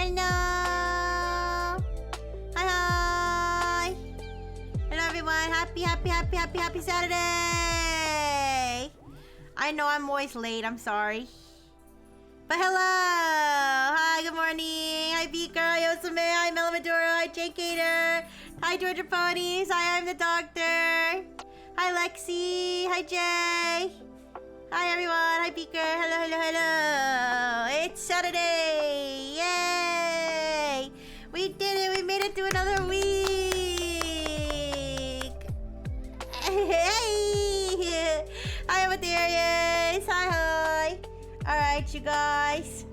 Hello. Hi. Hello, everyone. Happy Saturday. I know I'm always late. I'm sorry. But hello. Hi, good morning. Hi, Beaker. Hi, Osame. Hi, Melamadura. Hi, Jake Gator. Hi, Georgia Ponies. Hi, I'm the doctor. Hi, Lexi. Hi, Jay. Hi, everyone. Hi, Beaker. Hello. It's Saturday. Yay. We did it. We made it through another week. Hey. Hi, Materius. Hi. All right, you guys.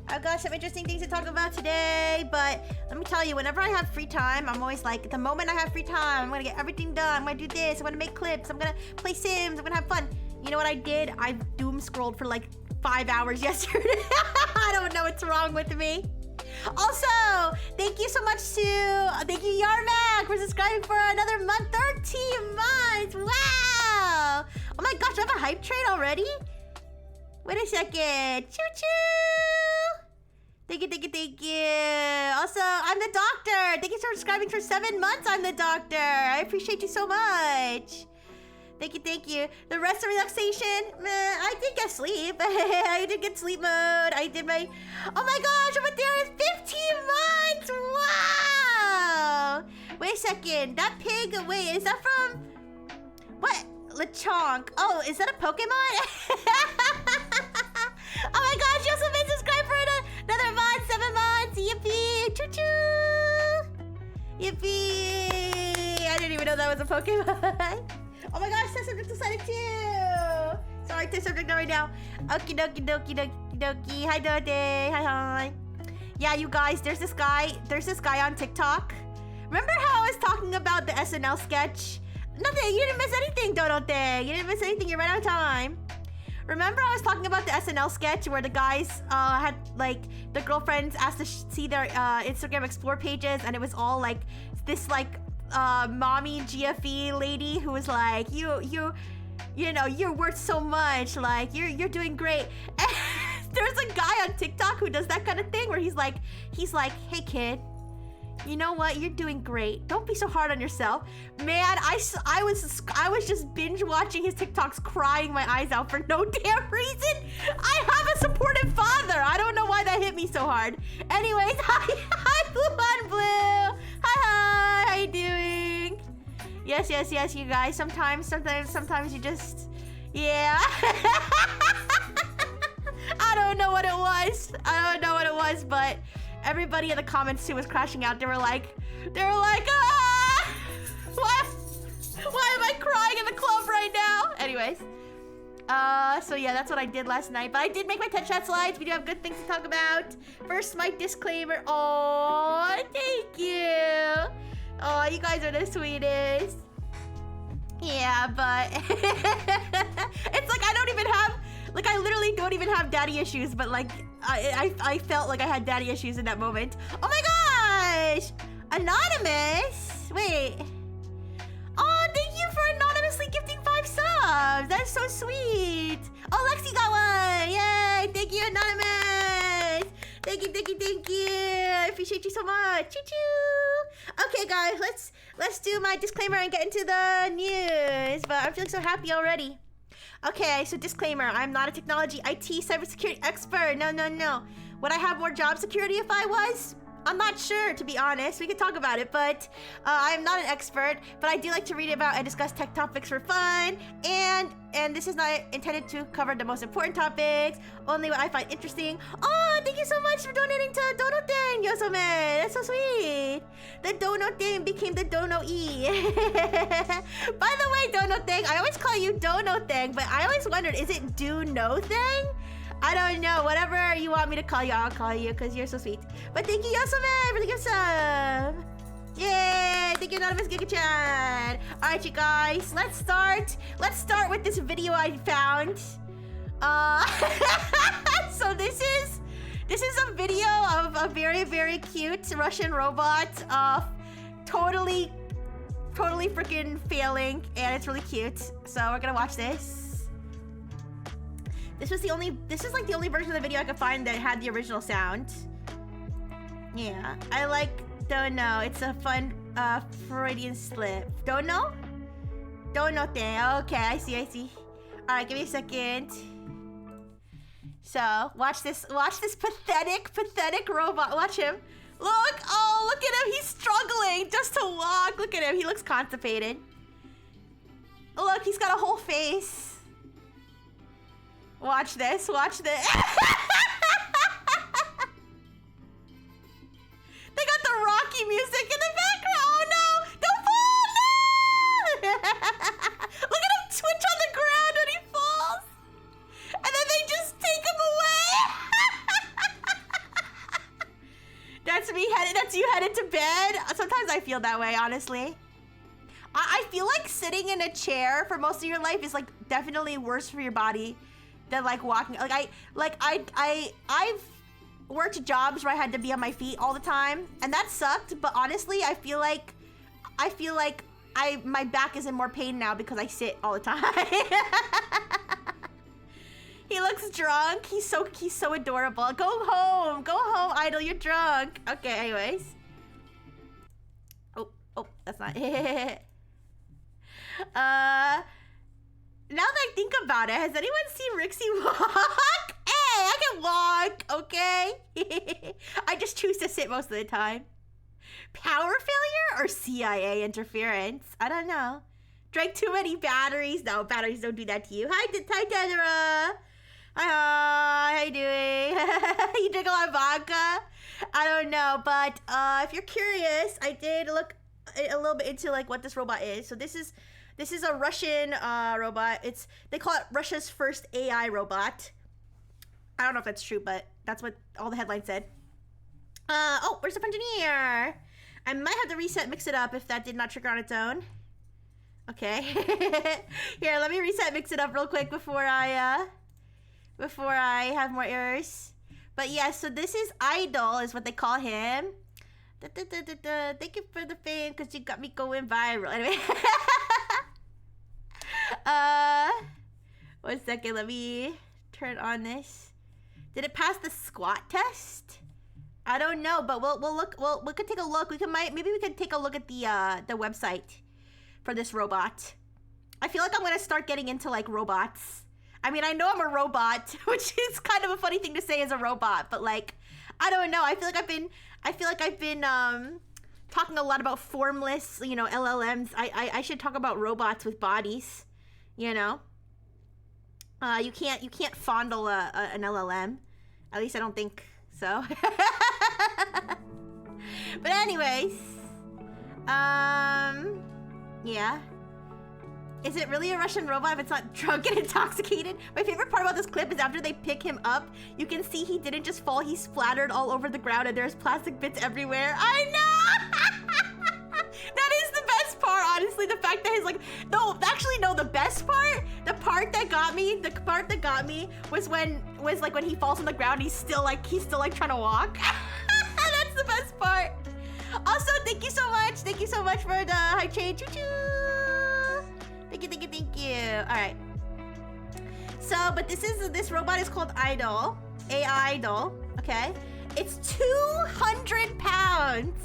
I've got some interesting things to talk about today, but let me tell you, whenever I have free time, I'm always like, the moment I have free time, I'm gonna get everything done. I'm gonna do this. I'm gonna make clips. I'm gonna play Sims. I'm gonna have fun. You know what I did? I doom scrolled for like 5 hours yesterday. I don't know what's wrong with me. Also, thank you so much thank you Yarmak for subscribing for another month, 13 months. Wow. Oh my gosh, I have a hype train already? Wait a second. Choo-choo. Thank you. Also, I'm the doctor. Thank you for subscribing for 7 months. I'm the doctor. I appreciate you so much. Thank you. The rest of relaxation, I did get sleep. I did get sleep mode. I did my... Oh my gosh, I'm there. It's 15 months. Wow. Wait a second. That pig, wait, is that from... What? Lechonk. Oh, is that a Pokemon? Oh my gosh, you also made subscribe for another month, 7 months. Yippee. Choo-choo. Yippee. I didn't even know that was a Pokemon. Oh my gosh, test subject decided too. Sorry, test subject right now. Okie dokie. Hi, Dode. Hi. Yeah, you guys, there's this guy on TikTok. Remember how I was talking about the SNL sketch? Nothing, you didn't miss anything, Dodo thing. You didn't miss anything, you're right on time. Remember I was talking about the SNL sketch where the guys had, like, the girlfriends asked to see their Instagram Explore pages, and it was all, like, this, like, mommy GFE lady who was like, you know, you're worth so much, like, you're doing great. And there's a guy on TikTok who does that kind of thing where he's like, hey kid, you know what? You're doing great. Don't be so hard on yourself. Man, I was just binge watching his TikToks, crying my eyes out for no damn reason. I have a supportive father. I don't know why that hit me so hard. Anyways, hi Blue on Blue. Hi, how you doing? Yes, you guys. Sometimes you just, yeah. I don't know what it was, but everybody in the comments too was crashing out. They were like, ah! Why am I crying in the club right now? Anyways, so yeah, that's what I did last night. But I did make my 10 chat slides. We do have good things to talk about. First, my disclaimer. Oh, thank you. Oh, you guys are the sweetest. Yeah, but it's like I don't even have, like, I literally don't even have daddy issues, but like I felt like I had daddy issues in that moment. Oh my gosh! Anonymous? Wait. Oh, thank you for anonymously gifting 5 subs. That's so sweet. Oh, Lexi got one. Yay! Thank you, Anonymous. Thank you. I appreciate you so much. Choo-choo. Okay, guys, let's do my disclaimer and get into the news. But I'm feeling so happy already. Okay, so disclaimer, I'm not a technology, IT, cybersecurity expert. No. Would I have more job security if I was? I'm not sure, to be honest. We could talk about it, but I'm not an expert. But I do like to read about and discuss tech topics for fun. And this is not intended to cover the most important topics, only what I find interesting. Oh, thank you so much for donating to Dono Thing, Yosome. That's so sweet. The Dono Thing became the Dono E. By the way, Dono Thing, I always call you Dono Thing, but I always wondered, is it Do No Thing? I don't know. Whatever you want me to call you, I'll call you because you're so sweet. But thank you, Yosome, for the gift sub. Yay! Thank you, Anonymous Giga-chan. All right, you guys, let's start with this video I found. So this is a video of a very, very cute Russian robot totally freaking failing, and it's really cute. So we're gonna watch this. This is like the only version of the video I could find that had the original sound. Yeah, I like, don't know. It's a fun Freudian slip. Don't know? Don't know thing. Okay, I see. All right, give me a second. So, watch this pathetic robot. Watch him. Look, oh, look at him. He's struggling just to walk. Look at him. He looks constipated. Look, he's got a whole face. Watch this. They got the Rocky music in the background. Oh no, don't fall, no! Look at him twitch on the ground when he falls. And then they just take him away. That's you headed to bed. Sometimes I feel that way, honestly. I feel like sitting in a chair for most of your life is like definitely worse for your body than like walking. I've worked jobs where I had to be on my feet all the time, and that sucked. But honestly, I feel like my back is in more pain now because I sit all the time. He looks drunk. He's so adorable. Go home, Idol. You're drunk. Okay, anyways. Oh, that's not it. Now that I think about it, has anyone seen Rixie walk? Hey, I can walk, okay? I just choose to sit most of the time. Power failure or CIA interference? I don't know. Drank too many batteries? No, batteries don't do that to you. Hi, Tedra. Hi, how you doing? You drink a lot of vodka? I don't know, but if you're curious, I did look a little bit into like what this robot is. So this is a Russian robot. They call it Russia's first AI robot. I don't know if that's true, but that's what all the headlines said. Oh, where's the engineer? I might have to reset, mix it up if that did not trigger on its own. Okay. Here, let me reset, mix it up real quick before I have more errors. But yeah, so this is Idol, is what they call him. Thank you for the fame, because you got me going viral. Anyway. 1 second, let me turn on this. Did it pass the squat test? I don't know, but we could take a look. Maybe we could take a look at the website for this robot. I feel like I'm gonna start getting into like robots. I mean, I know I'm a robot, which is kind of a funny thing to say as a robot, but like, I don't know. I feel like I've been talking a lot about formless, LLMs. I should talk about robots with bodies, You can't fondle an LLM. At least I don't think so. But anyways, yeah. Is it really a Russian robot if it's not drunk and intoxicated? My favorite part about this clip is after they pick him up, you can see he didn't just fall, he splattered all over the ground and there's plastic bits everywhere. I know! That is the best part, honestly. The fact that the best part, the part that got me was when he falls on the ground, he's still trying to walk. That's the best part. Also, thank you so much for the high chain. Choo choo. Thank you. All right. So, but this robot is called Idol, AI Idol. Okay, it's 200 pounds.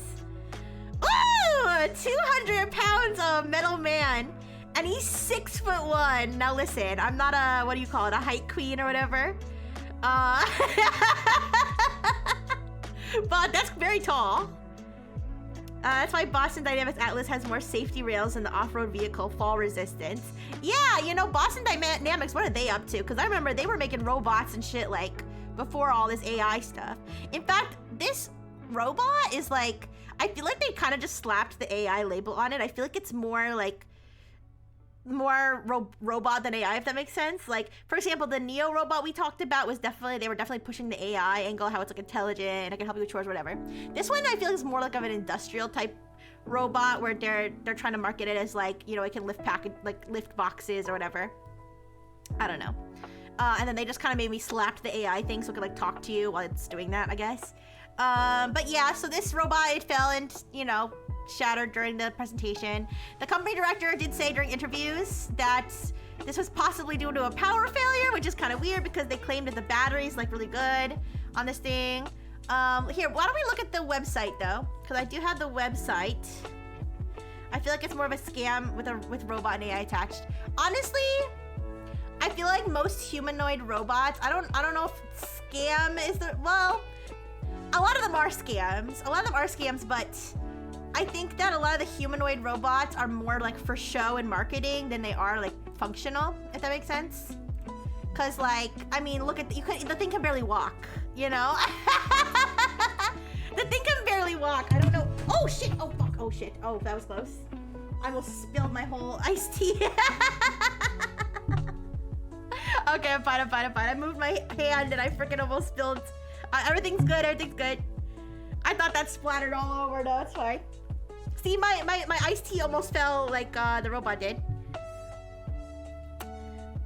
Ooh, 200 pounds of metal man, and he's 6'1". Now listen, I'm not a a height queen or whatever. But that's very tall. That's why Boston Dynamics Atlas has more safety rails than the off-road vehicle, fall resistance. Yeah, Boston Dynamics, what are they up to? Because I remember they were making robots and shit like before all this AI stuff. In fact, this robot is like, I feel like they kind of just slapped the AI label on it. I feel like it's more robot than AI, if that makes sense. Like, for example, the Neo robot we talked about they were definitely pushing the AI angle, how it's like intelligent and it can help you with chores, whatever. This one I feel is more like of an industrial type robot where they're trying to market it as like, it can lift boxes or whatever. I don't know. And then they just kind of made me slap the AI thing so it could like talk to you while it's doing that, I guess. But yeah, so this robot, it fell and, shattered during the presentation. The company director did say during interviews that this was possibly due to a power failure, which is kind of weird because they claimed that the battery's like really good on this thing. Here, why don't we look at the website though? Because I do have the website. I feel like it's more of a scam with robot and AI attached. Honestly, I feel like most humanoid robots, I don't know if scam is the, well, a lot of them are scams. A lot of them are scams, but I think that a lot of the humanoid robots are more like for show and marketing than they are like functional, if that makes sense. Cause like, I mean, look at, the thing can barely walk, you know? The thing can barely walk. I don't know. Oh shit, oh fuck, oh shit. Oh, that was close. I almost spilled my whole iced tea. Okay, I'm fine. I moved my hand and I freaking almost spilled. Everything's good, everything's good. I thought that splattered all over. No, it's fine. See, my iced tea almost fell like the robot did.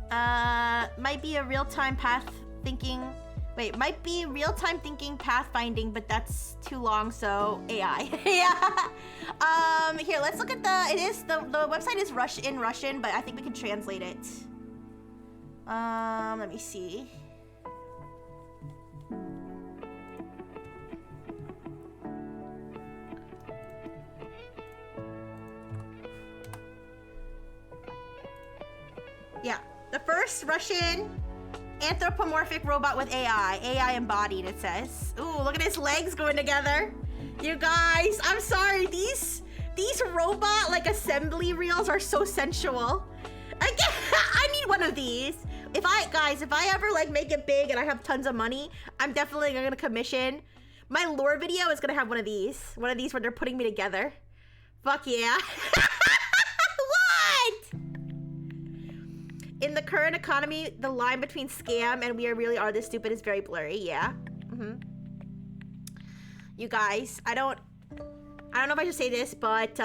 Might be a real-time path thinking. Wait, might be real-time thinking pathfinding, but that's too long, so AI. Yeah. Here, let's look at the website is in Russian, but I think we can translate it. Let me see. Yeah, the first Russian anthropomorphic robot with AI embodied, it says. Ooh, look at his legs going together. You guys, I'm sorry, these robot like assembly reels are so sensual. I need one of these. If I ever like make it big and I have tons of money, I'm definitely gonna commission. My lore video is gonna have one of these where they're putting me together. Fuck yeah. What? In the current economy, the line between scam and we really are this stupid is very blurry. Yeah. You guys, I don't know if I should say this, but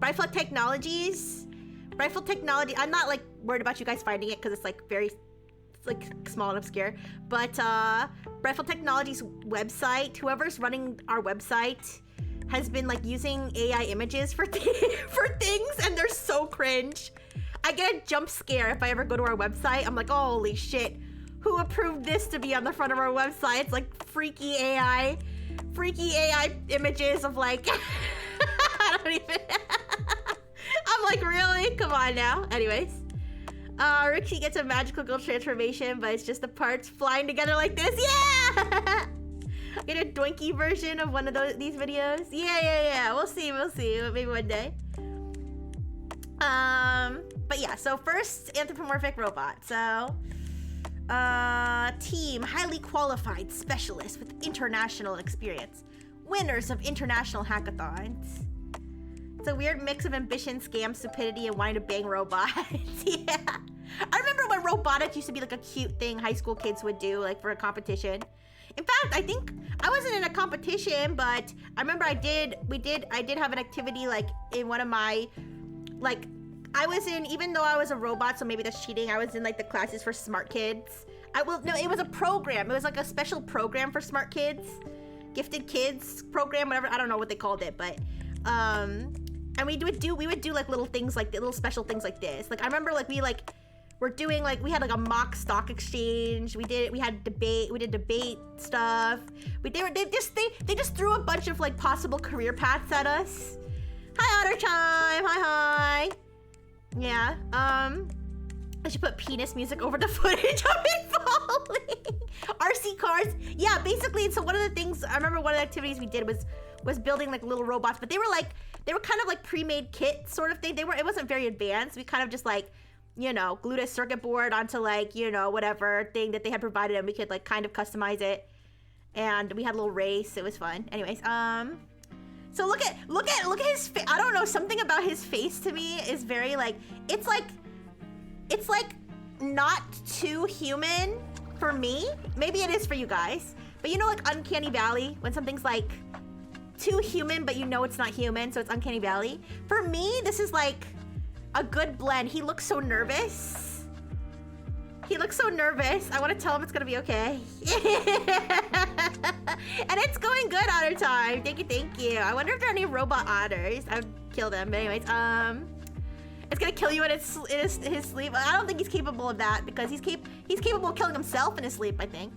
Rifle Technology, I'm not like worried about you guys finding it because it's like small and obscure, but Rifle Technology's website, whoever's running our website has been like using AI images for things, and they're so cringe. I get a jump scare if I ever go to our website. I'm like, holy shit, who approved this to be on the front of our website? It's like freaky AI images of like, I don't even, I'm like, really? Come on now. Anyways, Rixie gets a magical girl transformation, but it's just the parts flying together like this. Yeah! Get a doinky version of one of these videos. Yeah. We'll see. Maybe one day. But yeah, so first anthropomorphic robot. So, team, highly qualified specialists with international experience. Winners of international hackathons. It's a weird mix of ambition, scam, stupidity, and wanting to bang robots. Yeah. I remember when robotics used to be like a cute thing high school kids would do, like for a competition. In fact, I think I wasn't in a competition, but I remember I did have an activity like in one of my, like, I was in, even though I was a robot, so maybe that's cheating, I was in like the classes for smart kids. No, it was a program. It was like a special program for smart kids. Gifted kids program, whatever, I don't know what they called it, but, and we would do like little things like, little special things like this. Like I remember like we had like a mock stock exchange. We did debate stuff. They just threw a bunch of like possible career paths at us. Hi Otter Chime, hi. Yeah, I should put penis music over the footage of it falling. RC cars, yeah, basically, so one of the things, I remember one of the activities we did was building like little robots, but they were kind of like pre-made kit sort of thing. It wasn't very advanced. We kind of just like, you know, glued a circuit board onto like, you know, whatever thing that they had provided, and we could like kind of customize it. And we had a little race. It was fun. Anyways, so look at his face. I don't know, something about his face to me is very like, it's like not too human for me. Maybe it is for you guys, but you know, like Uncanny Valley, when something's like too human, but you know it's not human, so it's Uncanny Valley. For me, this is like a good blend. He looks so nervous. I want to tell him it's gonna be okay. And it's going good, Otter Time. Thank you. I wonder if there are any robot otters. I would kill them. But anyways, it's gonna kill you in his sleep. I don't think he's capable of that because he's capable of killing himself in his sleep, I think.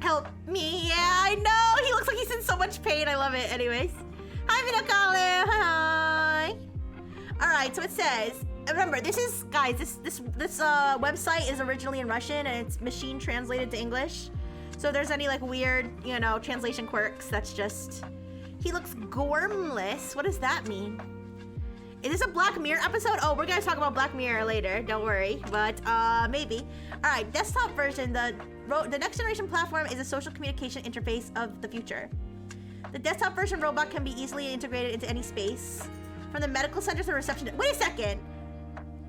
Help me. Yeah, I know. He looks like he's in so much pain. I love it. Anyways. Hi, Minakalu. Hi. All right, so it says, remember, this is, guys, this website is originally in Russian and it's machine translated to English. So if there's any like weird, you know, translation quirks, that's just, he looks gormless. What does that mean? Is this a Black Mirror episode? Oh, we're gonna talk about Black Mirror later, don't worry, but maybe. All right, desktop version, the next generation platform is a social communication interface of the future. The desktop version robot can be easily integrated into any space, from the medical center to the reception. Wait a second,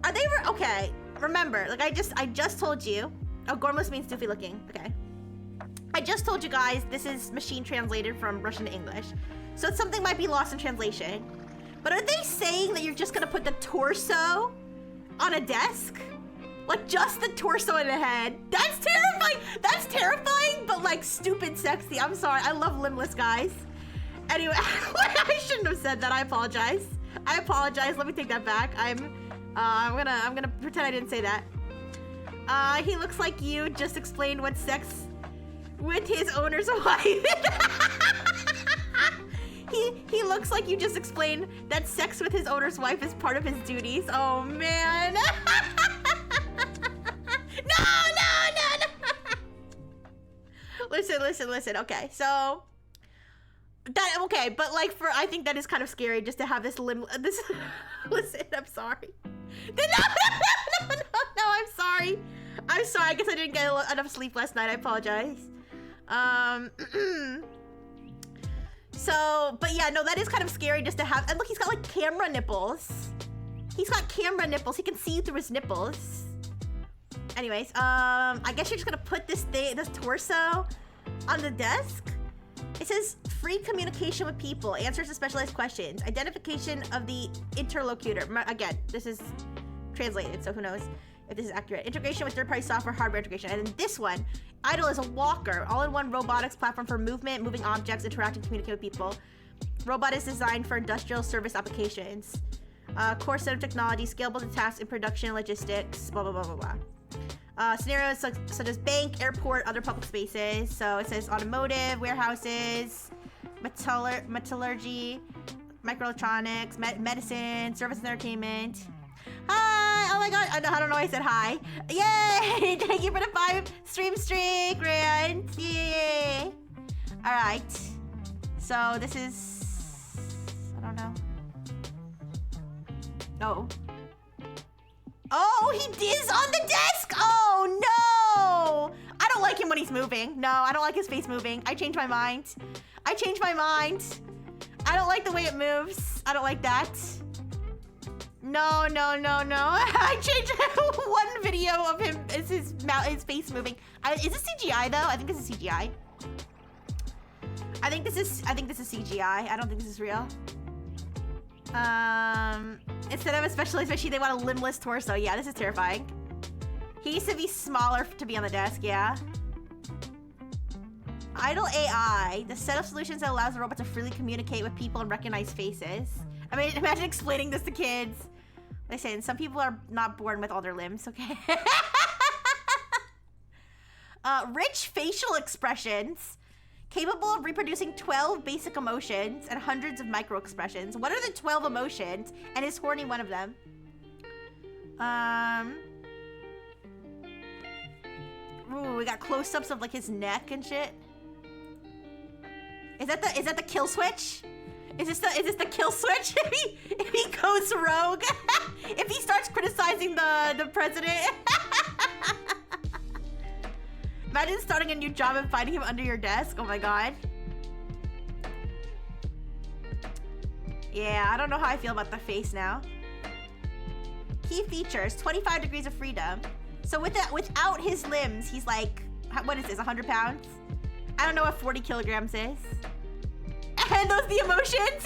are they, okay, remember, like I just told you, oh, gormless means doofy looking, okay. I just told you guys this is machine translated from Russian to English, so something might be lost in translation. But are they saying that you're just gonna put the torso on a desk? Like just the torso and the head? That's terrifying! That's terrifying, but like stupid sexy. I'm sorry, I love limbless guys. Anyway, I shouldn't have said that, I apologize. I apologize, let me take that back. I'm gonna pretend I didn't say that. He looks like you just explained what sex with his owner's wife. He looks like you just explained that sex with his owner's wife is part of his duties. Oh man. No. Listen. Okay, so that, okay, but like I think that is kind of scary just to have this listen, I'm sorry. No, I'm sorry. I'm sorry, I guess I didn't get enough sleep last night, I apologize. So, but yeah, no, that is kind of scary just to have, and look, he's got like camera nipples. He's got camera nipples, he can see through his nipples. Anyways, I guess you're just gonna put this torso on the desk. It says free communication with people, answers to specialized questions, identification of the interlocutor. Again, this is translated, so who knows if this is accurate. Integration with third-party software, hardware integration. And then this one, Idle is a walker, all-in-one robotics platform for movement, moving objects, interacting, communicating with people. Robot is designed for industrial service applications. Core set of technology, scalable to tasks in production, logistics, blah, blah, blah, blah, blah. Scenarios such as bank, airport, other public spaces. So it says automotive, warehouses, metallurgy, microelectronics, medicine, service and entertainment. Hi! Oh my god, I don't know why I said hi. Yay! Thank you for the 5-stream streak, Rand. Yay! Alright. So this is... I don't know. Oh. Oh, he is on the desk! Oh no! I don't like him when he's moving. No, I don't like his face moving. I changed my mind. I don't like the way it moves. I don't like that. No. I changed one video of him. Is his face moving? Is this CGI though? I think this is CGI. I think this is CGI. I don't think this is real. Instead of a specialized machine, they want a limbless torso. Yeah, this is terrifying. He needs to be smaller to be on the desk. Yeah. Idle AI, the set of solutions that allows the robot to freely communicate with people and recognize faces. I mean, imagine explaining this to kids. Listen, some people are not born with all their limbs, okay? Rich facial expressions, capable of reproducing 12 basic emotions and hundreds of micro expressions. What are the 12 emotions? And is horny one of them? Ooh, we got close-ups of like his neck and shit. Is that the kill switch? Is this the kill switch? if he goes rogue, if he starts criticizing the president. Imagine starting a new job and finding him under your desk. Oh my god. Yeah, I don't know how I feel about the face now. Key features: 25 degrees of freedom. So without his limbs, he's like, what is this? 100 pounds? I don't know what 40 kilograms is. And those the emotions.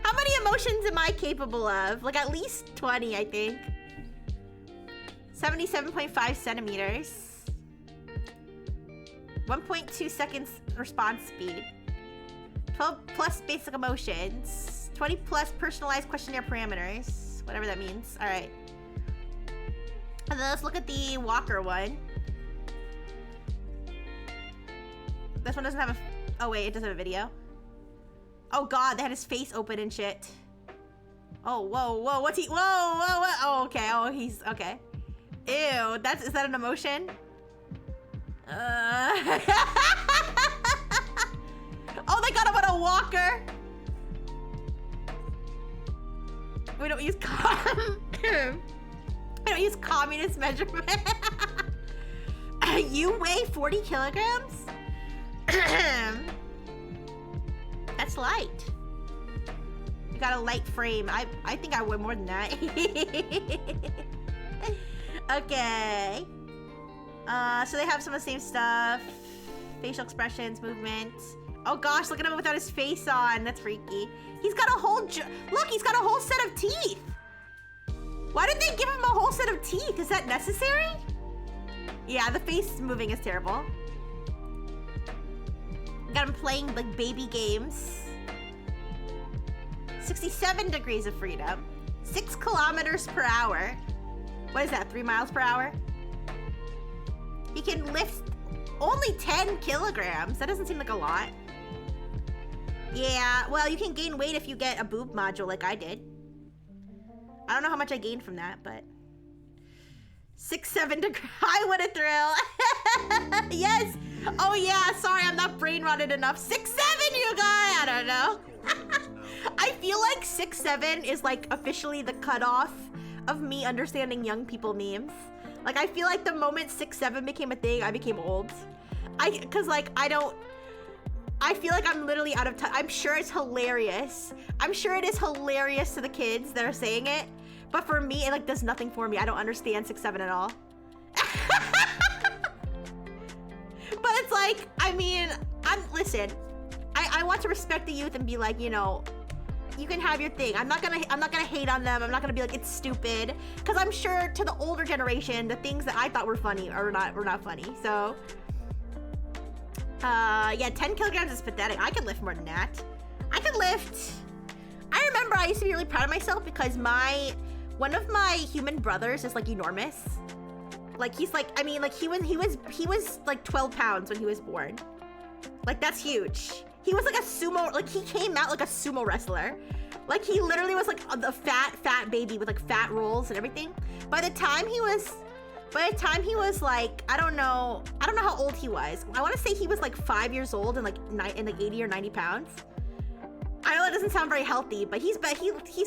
How many emotions am I capable of? Like at least 20, I think. 77.5 centimeters. 1.2 seconds response speed. 12 plus basic emotions. 20 plus personalized questionnaire parameters. Whatever that means. All right. And then let's look at the walker one. This one doesn't have a... Oh, wait, it doesn't have a video. Oh, God, they had his face open and shit. Oh, whoa, whoa, what's he... Whoa, whoa, whoa. Oh, okay. Oh, he's... Okay. Ew, is that an emotion? Oh, they got him on a walker. We don't use we don't use communist measurement. You weigh 40 kilograms? That's light. You got a light frame. I think I weigh more than that. Okay. So they have some of the same stuff. Facial expressions, movements. Oh gosh, look at him without his face on. That's freaky. He's got a whole look, he's got a whole set of teeth. Why did they give him a whole set of teeth? Is that necessary? Yeah, the face moving is terrible. Got him playing like baby games. 67 degrees of freedom. 6 kilometers per hour. What is that, 3 miles per hour? He can lift only 10 kilograms. That doesn't seem like a lot. Yeah, well, you can gain weight if you get a boob module like I did. I don't know how much I gained from that, but... 6'7" degrees. I would have thrill. Yes. Oh, yeah. Sorry, I'm not brain rotted enough. 6'7", you guys. I don't know. I feel like 6'7" is like officially the cutoff of me understanding young people memes. Like, I feel like the moment 6'7" became a thing, I became old. Cause like, I feel like I'm literally out of touch. I'm sure it's hilarious. I'm sure it is hilarious to the kids that are saying it. But for me, it like does nothing for me. I don't understand 6'7" at all. But it's like, I mean, listen, I want to respect the youth and be like, you know, you can have your thing. I'm not gonna hate on them. I'm not gonna be like, it's stupid. Cause I'm sure to the older generation, the things that I thought were funny were not funny. So, yeah, 10 kilograms is pathetic. I could lift more than that. I could lift. I remember I used to be really proud of myself because one of my human brothers is like enormous. Like he's like, I mean, like he was like 12 pounds when he was born. Like that's huge. He was like a sumo, like he came out like a sumo wrestler. Like he literally was like the fat baby with like fat rolls and everything. By the time he was like, I don't know how old he was. I want to say he was like 5 years old and like 80 or 90 pounds. I know that doesn't sound very healthy, but he's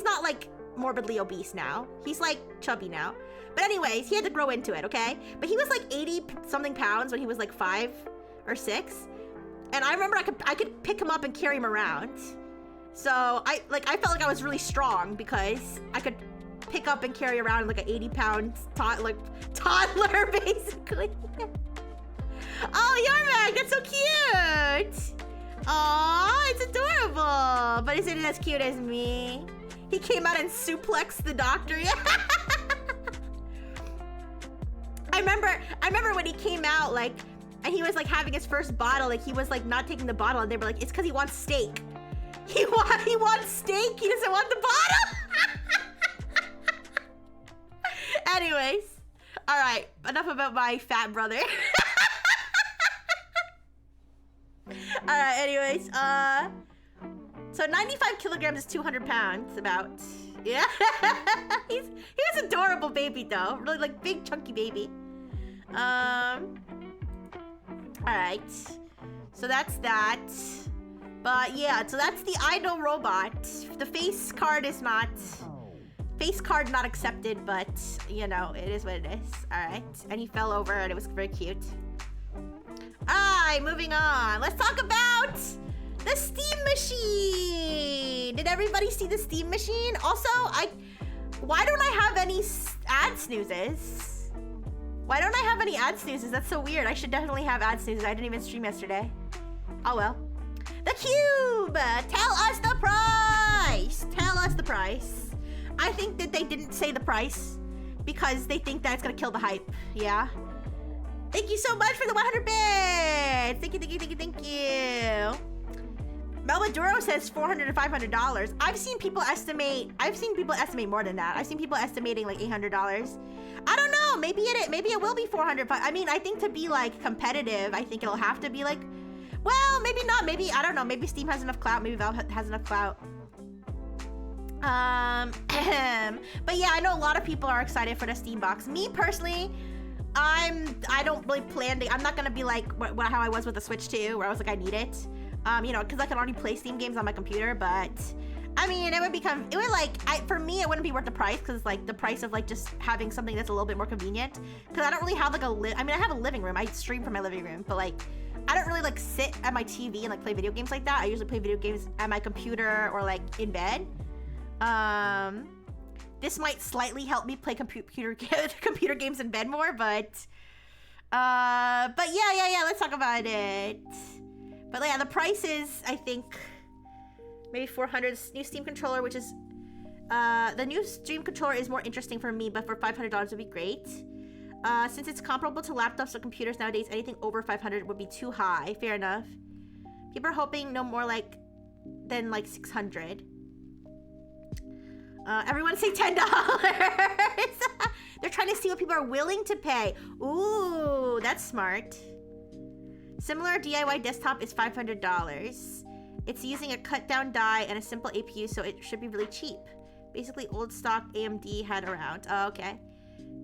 not like morbidly obese now. He's like chubby now. But anyways, he had to grow into it, okay? But he was like 80 something pounds when he was like 5 or 6. And I remember I could pick him up and carry him around. So I felt like I was really strong because I could pick up and carry around like an 80-pound toddler basically. Oh, Yarmak, that's so cute. Aw, it's adorable. But isn't it as cute as me? He came out and suplexed the doctor. I remember when he came out, like, and he was like having his first bottle, like he was like not taking the bottle, and they were like, it's because he wants steak. He wants steak. He doesn't want the bottle. Anyways, all right, enough about my fat brother. All right, anyways, so 95 kilograms is 200 pounds, about. Yeah. He was adorable baby though, really like big chunky baby. All right, so that's that. But yeah, so that's the idol robot. The face card not accepted, but you know, it is what it is. All right, and he fell over and it was very cute. All right, moving on. Let's talk about the Steam machine. Did everybody see the Steam machine? Also, why don't I have any ad snoozes? Why don't I have any ad snoozes? That's so weird. I should definitely have ad snoozes. I didn't even stream yesterday. Oh well. The Cube! Tell us the price! Tell us the price. I think that they didn't say the price because they think that it's gonna kill the hype. Yeah. Thank you so much for the 100 bits! Thank you. Melmaduro says $400 to $500. I've seen people estimate more than that. I've seen people estimating like $800. I don't know. Maybe it will be 400. I mean, I think to be like competitive, I think it'll have to be like. Well, maybe not. Maybe, I don't know. Maybe Steam has enough clout. Maybe Valve has enough clout. But yeah, I know a lot of people are excited for the Steam box. Me personally, I don't really plan to, I'm not gonna be like how I was with the Switch 2, where I was like, I need it. You know, because I can already play Steam games on my computer, but I mean, for me, it wouldn't be worth the price, because like the price of like just having something that's a little bit more convenient. Because I don't really have like I mean, I have a living room. I stream from my living room, but like, I don't really like sit at my TV and like play video games like that. I usually play video games at my computer or like in bed. This might slightly help me play computer games in bed more, but yeah, let's talk about it. But yeah, the price is, I think, maybe 400. New Steam controller, which is, the new Steam controller is more interesting for me, but for $500 would be great. Since it's comparable to laptops or computers nowadays, anything over 500 would be too high. Fair enough. People are hoping no more than 600. Everyone say $10. They're trying to see what people are willing to pay. Ooh, that's smart. Similar DIY desktop is $500. It's using a cut down die and a simple APU, so it should be really cheap. Basically old stock AMD had around. Oh, okay.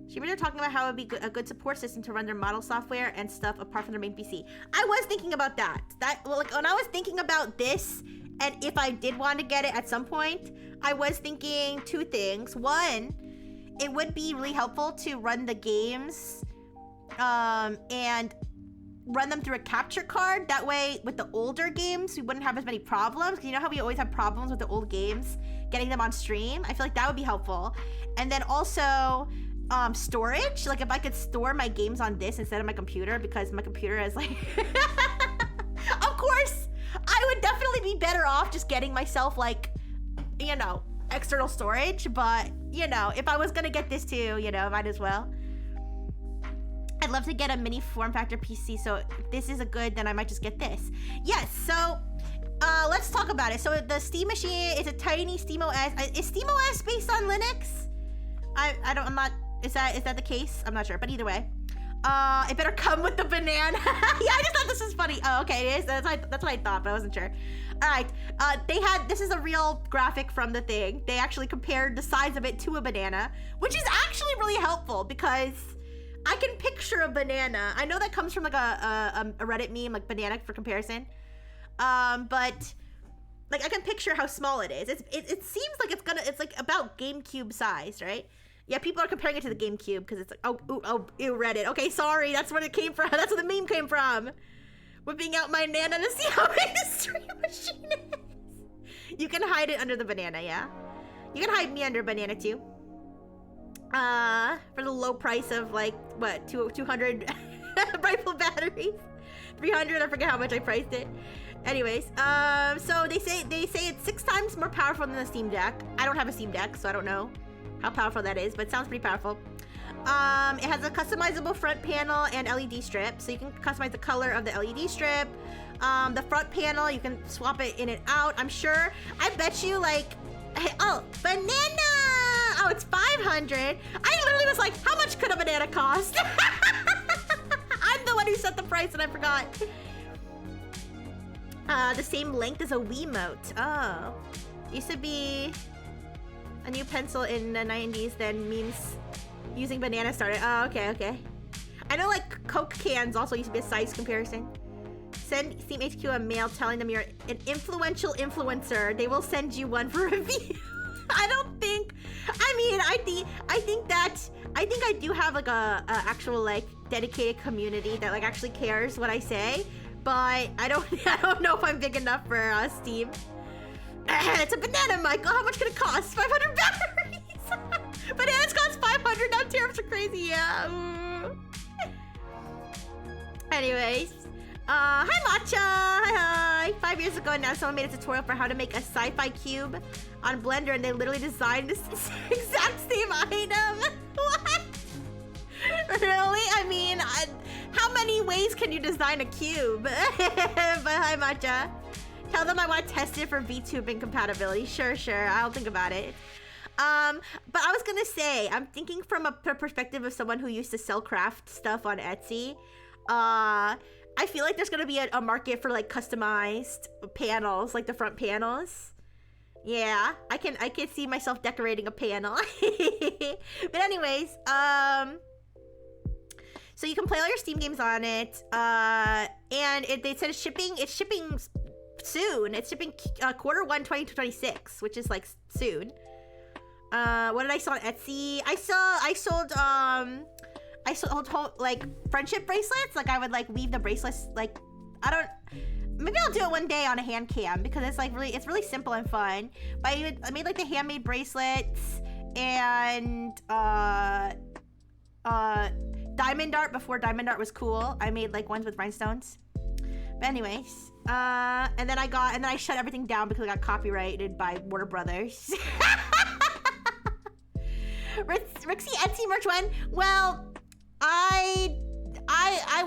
Streamers are talking about how it would be a good support system to run their model software and stuff apart from their main PC. I was thinking about that. When I was thinking about this, and if I did want to get it at some point, I was thinking two things. One, it would be really helpful to run the games and run them through a capture card. That way, with the older games, we wouldn't have as many problems. Because you know how we always have problems with the old games, getting them on stream? I feel like that would be helpful. And then also, storage. Like, if I could store my games on this instead of my computer, because my computer is like... Of course, I would definitely be better off just getting myself, like, you know, external storage. But, you know, if I was gonna get this too, you know, might as well. I'd love to get a mini form factor PC, so if this is a good, then I might just get this. Yes, so let's talk about it. So the Steam machine is a tiny SteamOS. Is SteamOS based on Linux? Is that the case? I'm not sure, but either way. It better come with the banana. Yeah, I just thought this was funny. Oh, okay, it is. That's what I thought, but I wasn't sure. All right, this is a real graphic from the thing. They actually compared the size of it to a banana, which is actually really helpful because I can picture a banana. I know that comes from like a Reddit meme, like banana for comparison. But like I can picture how small it is. It seems like it's like about GameCube size, right? Yeah, people are comparing it to the GameCube because it's like, oh, ew, Reddit. Okay, sorry, that's where it came from. That's where the meme came from. Whipping out my Nana to see how big the stream machine is. You can hide it under the banana, yeah? You can hide me under a banana too. For the low price of like, what, 200 rifle batteries? 300, I forget how much I priced it. Anyways, so they say it's 6 times more powerful than the Steam Deck. I don't have a Steam Deck, so I don't know how powerful that is, but it sounds pretty powerful. It has a customizable front panel and LED strip, so you can customize the color of the LED strip. The front panel, you can swap it in and out, I'm sure. I bet you, like, oh, banana! Oh, it's 500. I literally was like, how much could a banana cost? I'm the one who set the price and I forgot. The same length as a Wiimote. Oh. Used to be a new pencil in the 90s, then memes using banana started. Oh, okay. I know like Coke cans also used to be a size comparison. Send Steam HQ a mail telling them you're an influential influencer. They will send you one for review. I think I do have like a actual like dedicated community that like actually cares what I say, but I don't know if I'm big enough for Steam. It's a banana, Michael. How much could it cost? 500 batteries. Bananas cost 500. Now tariffs are crazy. Yeah. Anyways. Hi Matcha! Hi! 5 years ago now, someone made a tutorial for how to make a sci-fi cube on Blender, and they literally designed this exact same item. What? Really? I mean, how many ways can you design a cube? But hi Matcha. Tell them I want to test it for VTubing compatibility. Sure. I'll think about it. But I was gonna say, I'm thinking from a perspective of someone who used to sell craft stuff on Etsy. I feel like there's gonna be a market for like customized panels, like the front panels. Yeah, I can see myself decorating a panel. But anyways, so you can play all your Steam games on it. And they said it's shipping soon. It's shipping Q1 2026, which is like soon. What did I sell on Etsy? I sold like friendship bracelets. Like I would like weave the bracelets. Like maybe I'll do it one day on a hand cam because it's like it's really simple and fun. But I made like the handmade bracelets and diamond art before diamond art was cool. I made like ones with rhinestones. But anyways, and then I shut everything down because I got copyrighted by Warner Brothers. Rixie Etsy merch when? Well, I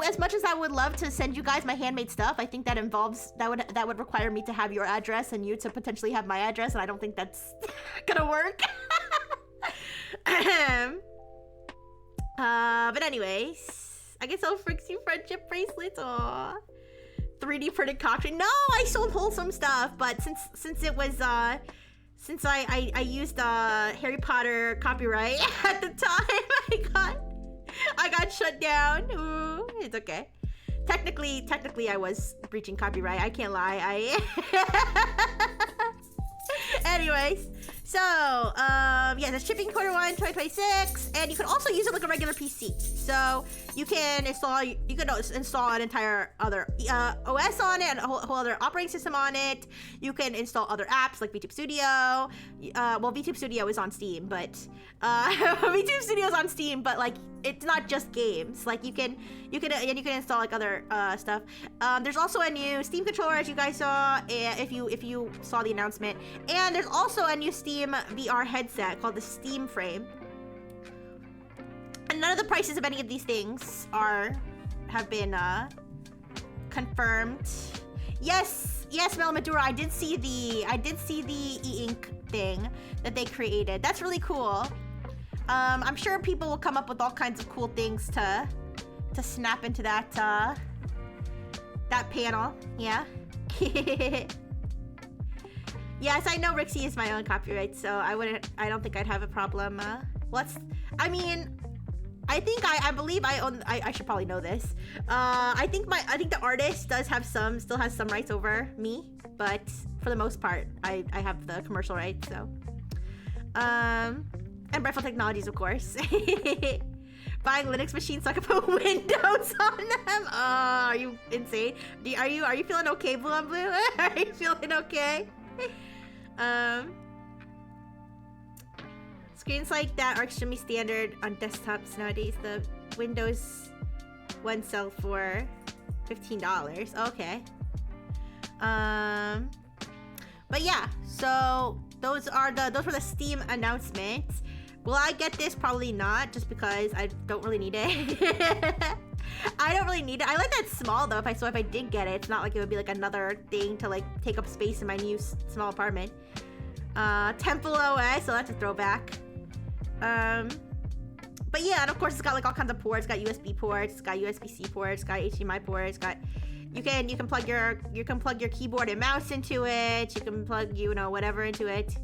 as much as I would love to send you guys my handmade stuff, I think that would require me to have your address and you to potentially have my address, and I don't think that's gonna work. But anyways, I can sell Rixie friendship bracelets. Aww. 3D printed coffee. No, I sold wholesome stuff, but since it was since I used Harry Potter copyright at the time, I got shut down. Ooh, it's okay. Technically I was breaching copyright. I can't lie. Anyways, so yeah, the shipping Q1 2026, and you can also use it like a regular PC. So you can install an entire other OS on it and a whole other operating system on it. You can install other apps like VTube Studio. Well, VTube Studio is on Steam, but VTube Studio is on Steam, but like it's not just games. Like you can install like other stuff. There's also a new Steam controller, as you guys saw, if you saw the announcement, and there's also a new Steam VR headset called the Steam Frame. And none of the prices of any of these things have been confirmed. Yes, Melamadura, I did see the e-ink thing that they created. That's really cool. I'm sure people will come up with all kinds of cool things to snap into that panel. Yeah. Yes, I know Rixie is my own copyright, so I don't think I'd have a problem. I believe I own. I should probably know this. I think the artist still has some rights over me, but for the most part, I have the commercial rights. So, and Brightful Technologies, of course. Buying Linux machines so I can put Windows on them. Oh, are you insane? Are you feeling okay, Blue on Blue? Are you feeling okay? Screens like that are extremely standard on desktops nowadays. The Windows ones sell for $15. Okay. But yeah, so those were the Steam announcements. Will I get this? Probably not, just because I don't really need it. I don't really need it. I like that it's small though. If I did get it, it's not like it would be like another thing to like take up space in my new small apartment. Temple OS, so that's a throwback. But yeah, and of course it's got like all kinds of ports. It's got USB ports, it's got USB-C ports, it's got HDMI ports, it's got you can plug your keyboard and mouse into it. You can plug whatever into it.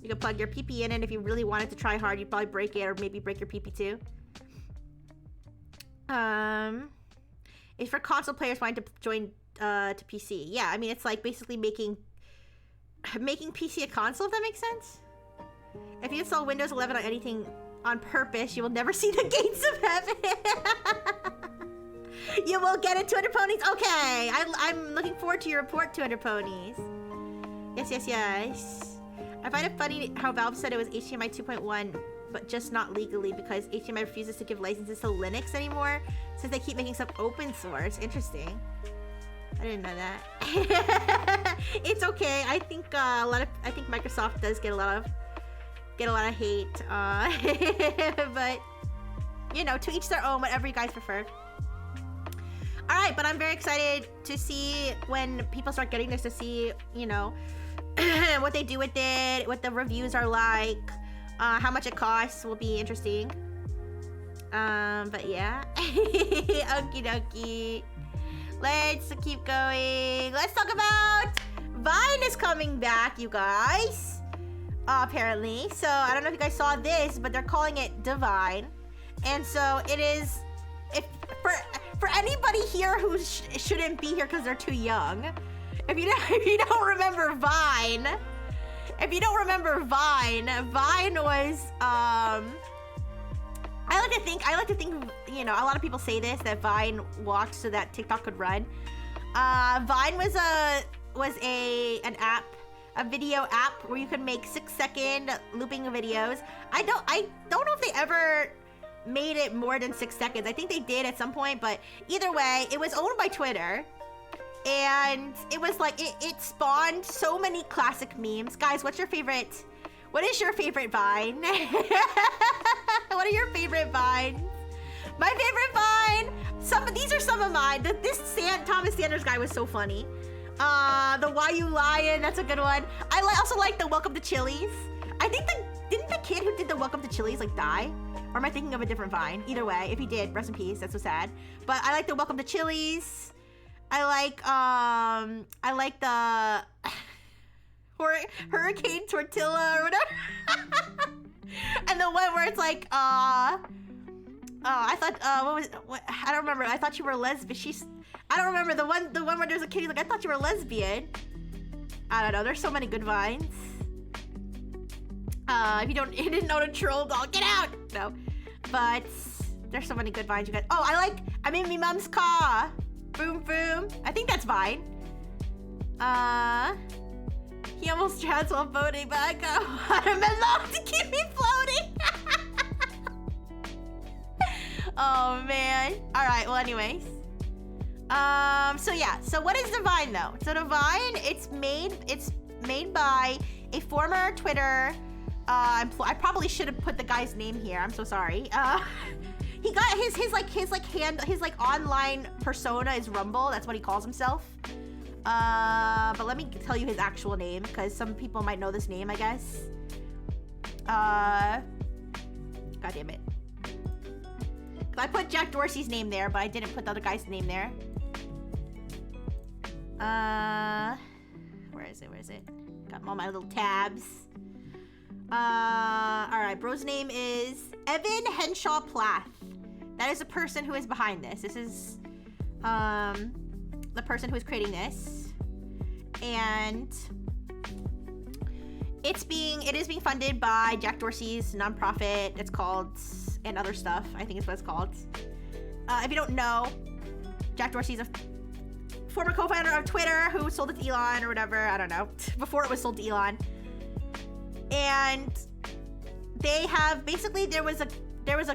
You can plug your PP in it. If you really wanted to try hard, you'd probably break it, or maybe break your PP too. It's for console players wanting to join to PC. Yeah, I mean it's like basically making PC a console, if that makes sense. If you install Windows 11 on anything on purpose, you will never see the gates of heaven. You will get it, 200 ponies. Okay, I'm looking forward to your report, 200 ponies. Yes. I find it funny how Valve said it was HDMI 2.1, but just not legally, because HDMI refuses to give licenses to Linux anymore since they keep making stuff open source. Interesting. I didn't know that. It's okay. I think Microsoft does get a lot of hate. But to each their own. Whatever you guys prefer. All right, but I'm very excited to see when people start getting this, to see what they do with it, what the reviews are like, how much it costs will be interesting. But yeah. Okie dokie. Let's keep going. Let's talk about Vine is coming back, you guys. Apparently. So, I don't know if you guys saw this, but they're calling it Divine. And so, it is... For anybody here who shouldn't be here because they're too young, if you don't remember Vine, Vine was I like to think, you know, a lot of people say this, that Vine walked so that TikTok could run. Vine was an app, a video app where you could make 6-second looping videos. I don't know if they ever made it more than 6 seconds. I think they did at some point, but either way, it was owned by Twitter. And it was like, it spawned so many classic memes. Guys, what is your favorite Vine? What are your favorite Vines? My favorite Vine, these are some of mine. This Thomas Sanders guy was so funny. The Why You Lying, that's a good one. I also like the Welcome to Chili's. I think didn't the kid who did the Welcome to Chili's like die? Or am I thinking of a different Vine? Either way, if he did, rest in peace, that's so sad. But I like the Welcome to Chili's. I like the Hurricane Tortilla or whatever. And the one where it's like, I thought, I don't remember. I thought you were lesbian. I don't remember the one where there's a kid who's like, I thought you were lesbian. I don't know. There's so many good Vines. If you didn't know the troll doll, get out! No. But there's so many good Vines, you guys. Oh, I'm in me mom's car. Boom, boom. I think that's Vine. He almost drowns while boating, but I got watermelon to keep me floating. Oh, man. All right, well, anyways. So yeah. So what is Divine, though? So Divine, it's made by a former Twitter... I probably should have put the guy's name here. I'm so sorry. He got his online persona is Rumble. That's what he calls himself. But let me tell you his actual name because some people might know this name, I guess. God damn it. I put Jack Dorsey's name there, but I didn't put the other guy's name there. Where is it? Got all my little tabs. Alright, bro's name is Evan Henshaw Plath. That is the person who is behind this. This is, the person who is creating this. And it is being funded by Jack Dorsey's nonprofit. It's called, and other stuff, I think is what it's called. If you don't know, Jack Dorsey's a former co-founder of Twitter who sold it to Elon or whatever, I don't know, before it was sold to Elon. And they have basically there was a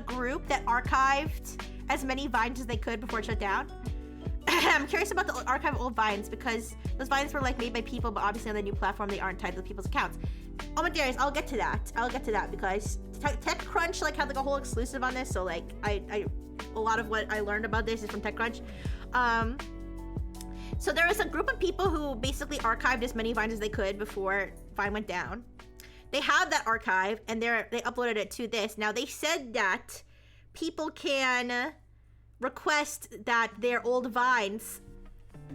group that archived as many Vines as they could before it shut down. I'm curious about the archive of old Vines because those Vines were like made by people, but obviously on the new platform they aren't tied to people's accounts. Oh my dears, I'll get to that because TechCrunch like had like a whole exclusive on this, so like a lot of what I learned about this is from TechCrunch. So there was a group of people who basically archived as many Vines as they could before Vine went down. They have that archive, and they uploaded it to this. Now, they said that people can request that their old Vines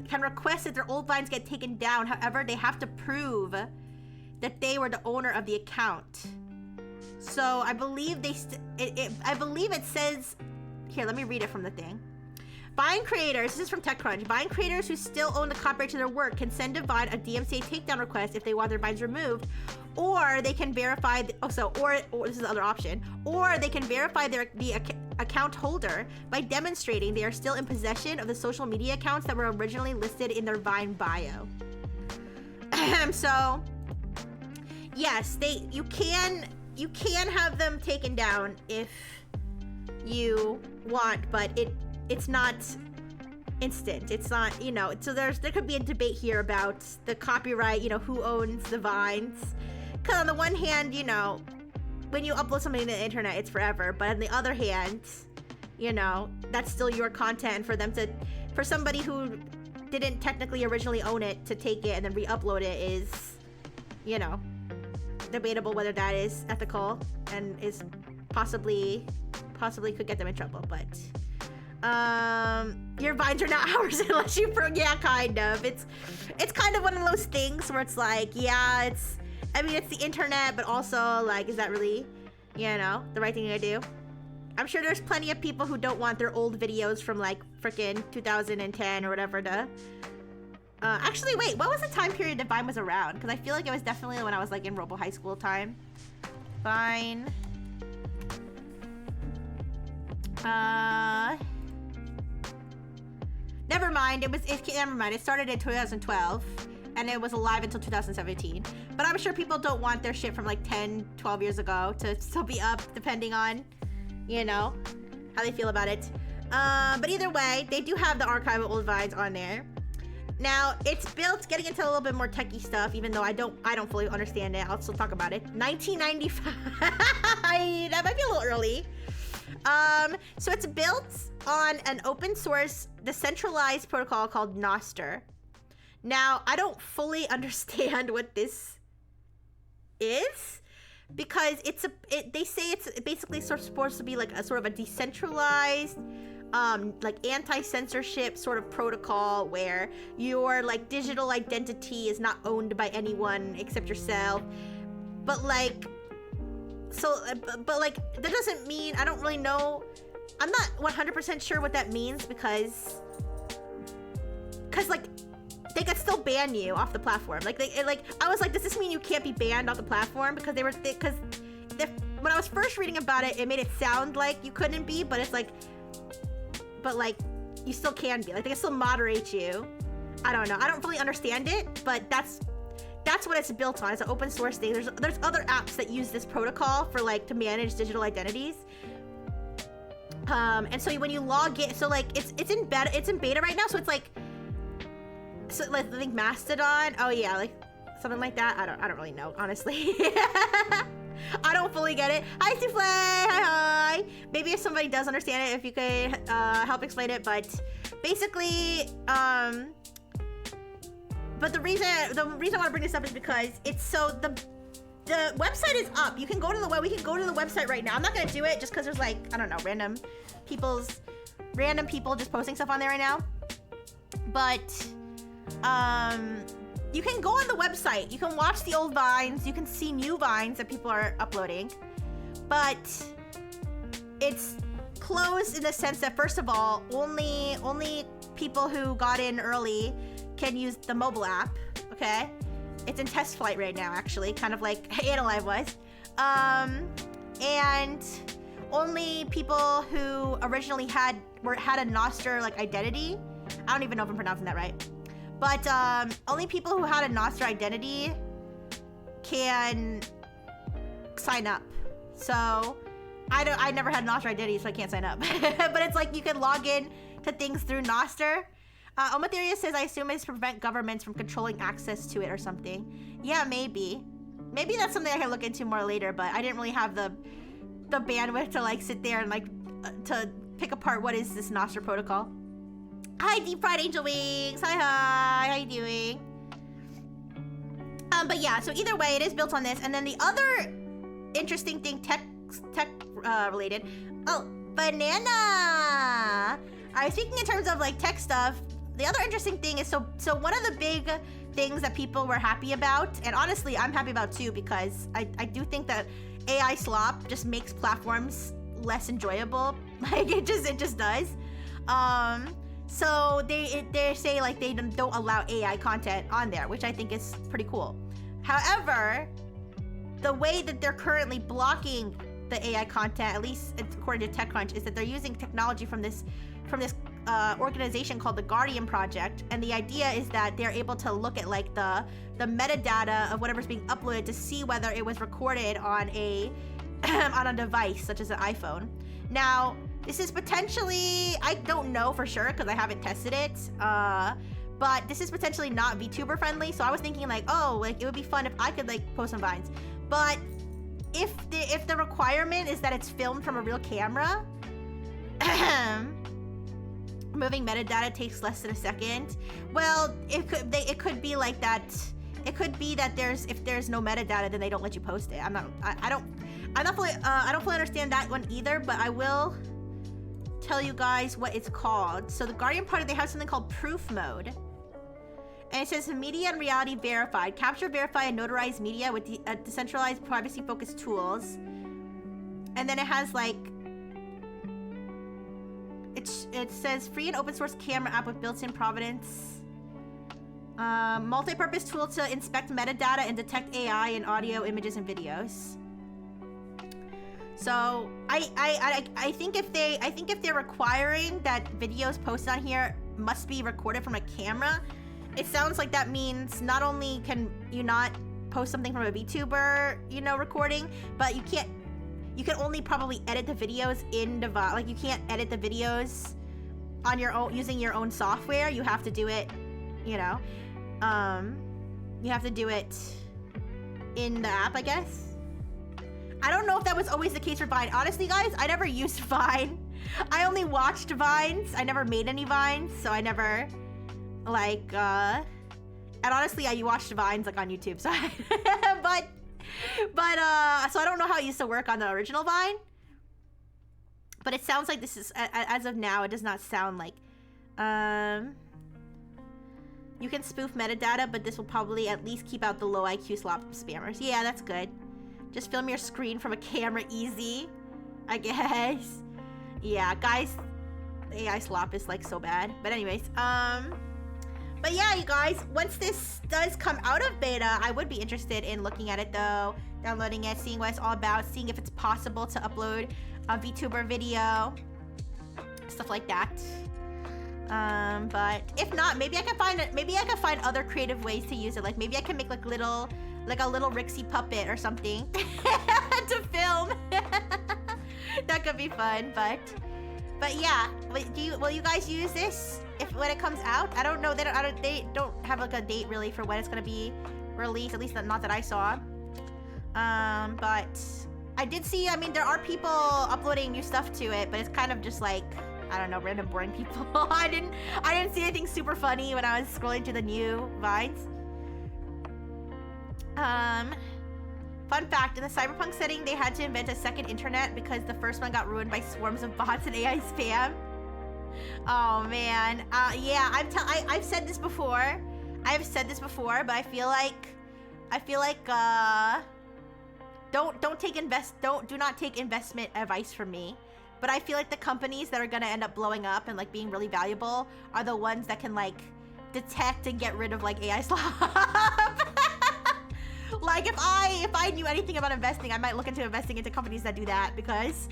get taken down. However, they have to prove that they were the owner of the account. So, I believe it says... Here, let me read it from the thing. Vine creators, this is from TechCrunch, Vine creators who still own the copyright to their work can send to Vine a DMCA takedown request if they want their Vines removed, or they can verify, or this is the other option, or they can verify the account holder by demonstrating they are still in possession of the social media accounts that were originally listed in their Vine bio. So, yes, you can have them taken down if you want, but it's not instant. It's not, you know, so there could be a debate here about the copyright, you know, who owns the Vines. Because on the one hand, you know, when you upload something to the internet, it's forever. But on the other hand, you know, that's still your content. For somebody who didn't technically originally own it to take it and then re-upload it is, you know, debatable whether that is ethical and is possibly could get them in trouble. But Your vines are not ours unless you yeah, kind of. It's kind of one of those things where it's like, yeah, I mean, it's the internet, but also, like, is that really, you know, the right thing to do? I'm sure there's plenty of people who don't want their old videos from, like, frickin' 2010 or whatever to... actually, wait, what was the time period that Vine was around? Because I feel like it was definitely when I was, like, in Robo High School time. Vine. Never mind. Never mind. It started in 2012, and it was alive until 2017. But I'm sure people don't want their shit from, like, 10, 12 years ago to still be up, depending on, you know, how they feel about it. But either way, they do have the archive of old Vines on there. Now, it's built, getting into a little bit more techie stuff, even though I don't fully understand it. I'll still talk about it. 1995. That might be a little early. So it's built on an open source, decentralized protocol called Nostr. Now, I don't fully understand what this is, because they say it's basically sort of supposed to be like a sort of a decentralized, like anti-censorship sort of protocol where your like digital identity is not owned by anyone except yourself. But like, but like, that doesn't mean, I don't really know. I'm not 100% sure what that means because like, they could still ban you off the platform. Like, I was like, does this mean you can't be banned off the platform? Because when I was first reading about it, it made it sound like you couldn't be, but it's like, but like, you still can be. Like, they can still moderate you. I don't know. I don't fully understand it, but that's what it's built on. It's an open source thing. There's other apps that use this protocol for like to manage digital identities. And so when you log in, so like it's in beta right now. So it's like, so like I think Mastodon. Oh yeah, like something like that. I don't really know, honestly. I don't fully get it. Hi Souffle. Hi. Maybe if somebody does understand it, if you could help explain it. But basically, but the reason I want to bring this up is because it's so the website is up. You can go to the web. We can go to the website right now. I'm not gonna do it just because there's like, I don't know, random people just posting stuff on there right now. But you can go on the website. You can watch the old Vines. You can see new Vines that people are uploading. But it's closed in the sense that, first of all, only people who got in early can use the mobile app, okay? It's in test flight right now, actually, kind of like Analyve was. And only people who originally had a Nostr like identity. I don't even know if I'm pronouncing that right. But only people who had a Nostr identity can sign up. So I never had a Nostr identity, so I can't sign up. But it's like you can log in to things through Nostr. Omatheria says, I assume it's to prevent governments from controlling access to it or something. Yeah, maybe. Maybe that's something I can look into more later, but I didn't really have the bandwidth to like sit there and like to pick apart what is this Nostr protocol. Hi, Deep Fried Angel Wings. Hi. How you doing? But yeah, so either way, it is built on this. And then the other interesting thing, tech related. Oh, banana. I was speaking in terms of like tech stuff. The other interesting thing is, so one of the big things that people were happy about, and honestly, I'm happy about too, because I do think that AI slop just makes platforms less enjoyable. Like it just does. So they say like they don't allow AI content on there, which I think is pretty cool. However, the way that they're currently blocking the AI content, at least according to TechCrunch, is that they're using technology from this organization called the Guardian Project, and the idea is that they're able to look at like the metadata of whatever's being uploaded to see whether it was recorded on a on a device such as an iPhone. Now, this is potentially, I don't know for sure because I haven't tested it, but this is potentially not VTuber friendly. So I was thinking like, oh, like it would be fun if I could like post some Vines, but if the requirement is that it's filmed from a real camera, moving metadata takes less than a second. Well, it could be like that. It could be that if there's no metadata, then they don't let you post it. I don't fully understand that one either, but I will tell you guys what it's called. So the Guardian Party, they have something called proof mode. And it says media and reality verified. Capture, verify, and notarize media with decentralized privacy-focused tools. And then it has like, it says free and open source camera app with built-in provenance. Multi-purpose tool to inspect metadata and detect AI in audio, images, and videos. So I think if they're requiring that videos posted on here must be recorded from a camera, it sounds like that means not only can you not post something from a VTuber, you know, recording, but you can only probably edit the videos in device. Like you can't edit the videos on your own using your own software. You have to do it, you know, you have to do it in the app, I guess. I don't know if that was always the case for Vine. Honestly, guys, I never used Vine. I only watched Vines. I never made any Vines, so I never, like, and honestly, I watched Vines, like, on YouTube, so but, so I don't know how it used to work on the original Vine. But it sounds like this is, as of now, it does not sound like, you can spoof metadata, but this will probably at least keep out the low IQ slop spammers. Yeah, that's good. Just film your screen from a camera easy, I guess. Yeah, guys, AI slop is like so bad. But anyways, but yeah, you guys, once this does come out of beta, I would be interested in looking at it though, downloading it, seeing what it's all about, seeing if it's possible to upload a VTuber video, stuff like that. But if not, maybe I can find other creative ways to use it. Like maybe I can make like a little Rixie puppet or something to film. That could be fun, but yeah. Will you guys use this when it comes out? I don't know. They don't have like a date really for when it's gonna be released. At least not that I saw. But I did see. I mean, there are people uploading new stuff to it, but it's kind of just like, I don't know, random boring people. I didn't see anything super funny when I was scrolling through the new Vines. Fun fact, in the cyberpunk setting, they had to invent a second internet because the first one got ruined by swarms of bots and AI spam. Oh man, yeah, I've said this before. But I feel like, do not take investment advice from me. But I feel like the companies that are gonna end up blowing up and like being really valuable are the ones that can like detect and get rid of like AI slop. Like if I knew anything about investing, I might look into investing into companies that do that because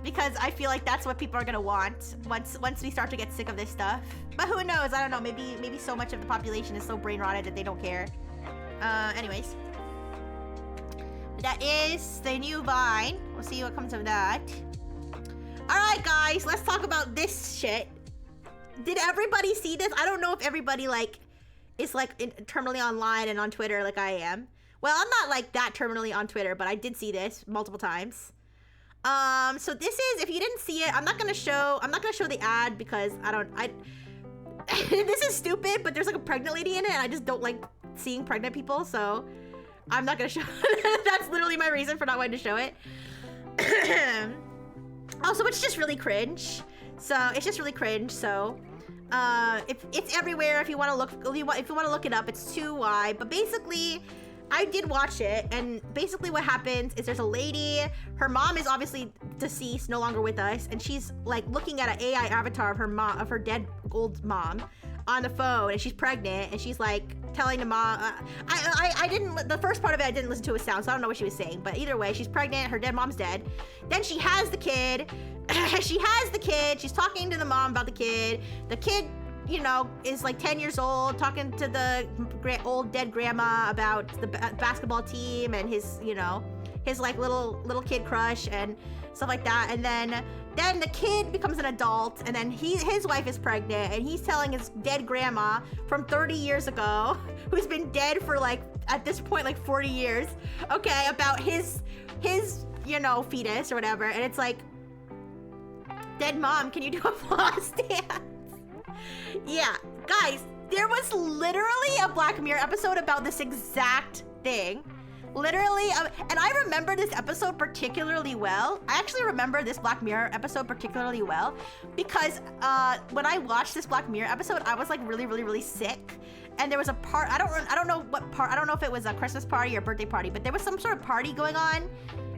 I feel like that's what people are gonna want once we start to get sick of this stuff. But who knows? I don't know. Maybe so much of the population is so brain rotted that they don't care. Anyways, that is the new Vine. We'll see what comes of that. All right, guys, let's talk about this shit. Did everybody see this? I don't know if everybody like is like terminally online and on Twitter like I am. Well, I'm not like that terminally on Twitter, but I did see this multiple times. So this is, if you didn't see it, I'm not gonna show the ad because this is stupid, but there's like a pregnant lady in it and I just don't like seeing pregnant people, so I'm not gonna show that's literally my reason for not wanting to show it. Also, it's just really cringe. So it's everywhere if you want to look it up. It's too wide, but basically I did watch it, and basically what happens is there's a lady, her mom is obviously deceased, no longer with us, and she's like looking at an AI avatar of her dead old mom on the phone, and she's pregnant, and she's like telling the mom, the first part of it I didn't listen to a sound, so I don't know what she was saying, but either way, she's pregnant, her dead mom's dead, then she has the kid, she's talking to the mom about the kid, you know, is like 10 years old, talking to the old dead grandma about the basketball team and his, you know, his like little kid crush and stuff like that. And then the kid becomes an adult, and then his wife is pregnant, and he's telling his dead grandma from 30 years ago, who's been dead for like, at this point, like 40 years, okay, about his, you know, fetus or whatever. And it's like, dead mom, can you do a floss dance? Yeah, guys, there was literally a Black Mirror episode about this exact thing. Literally, and I remember this episode particularly well. I actually remember this Black Mirror episode particularly well because when I watched this Black Mirror episode, I was like really sick. And there was a part, I don't know what part, I don't know if it was a Christmas party or birthday party, but there was some sort of party going on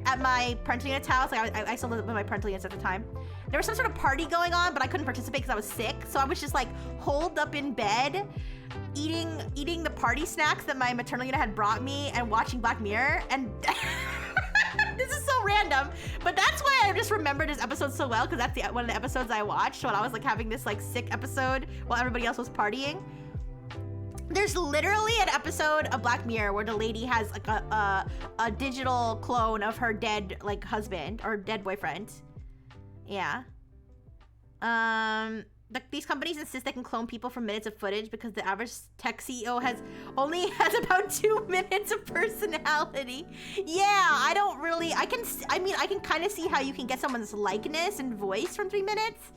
at my parental unit's house. Like I still lived with my parental units at the time. There was some sort of party going on, but I couldn't participate because I was sick. So I was just like holed up in bed, eating the party snacks that my maternal unit had brought me and watching Black Mirror. And this is so random, but that's why I just remember this episode so well, because that's one of the episodes I watched when I was like having this like sick episode while everybody else was partying. There's literally an episode of Black Mirror where the lady has like a digital clone of her dead like husband or dead boyfriend. Yeah. These companies insist they can clone people from minutes of footage because the average tech CEO only has about 2 minutes of personality. Yeah, I can kind of see how you can get someone's likeness and voice from 3 minutes.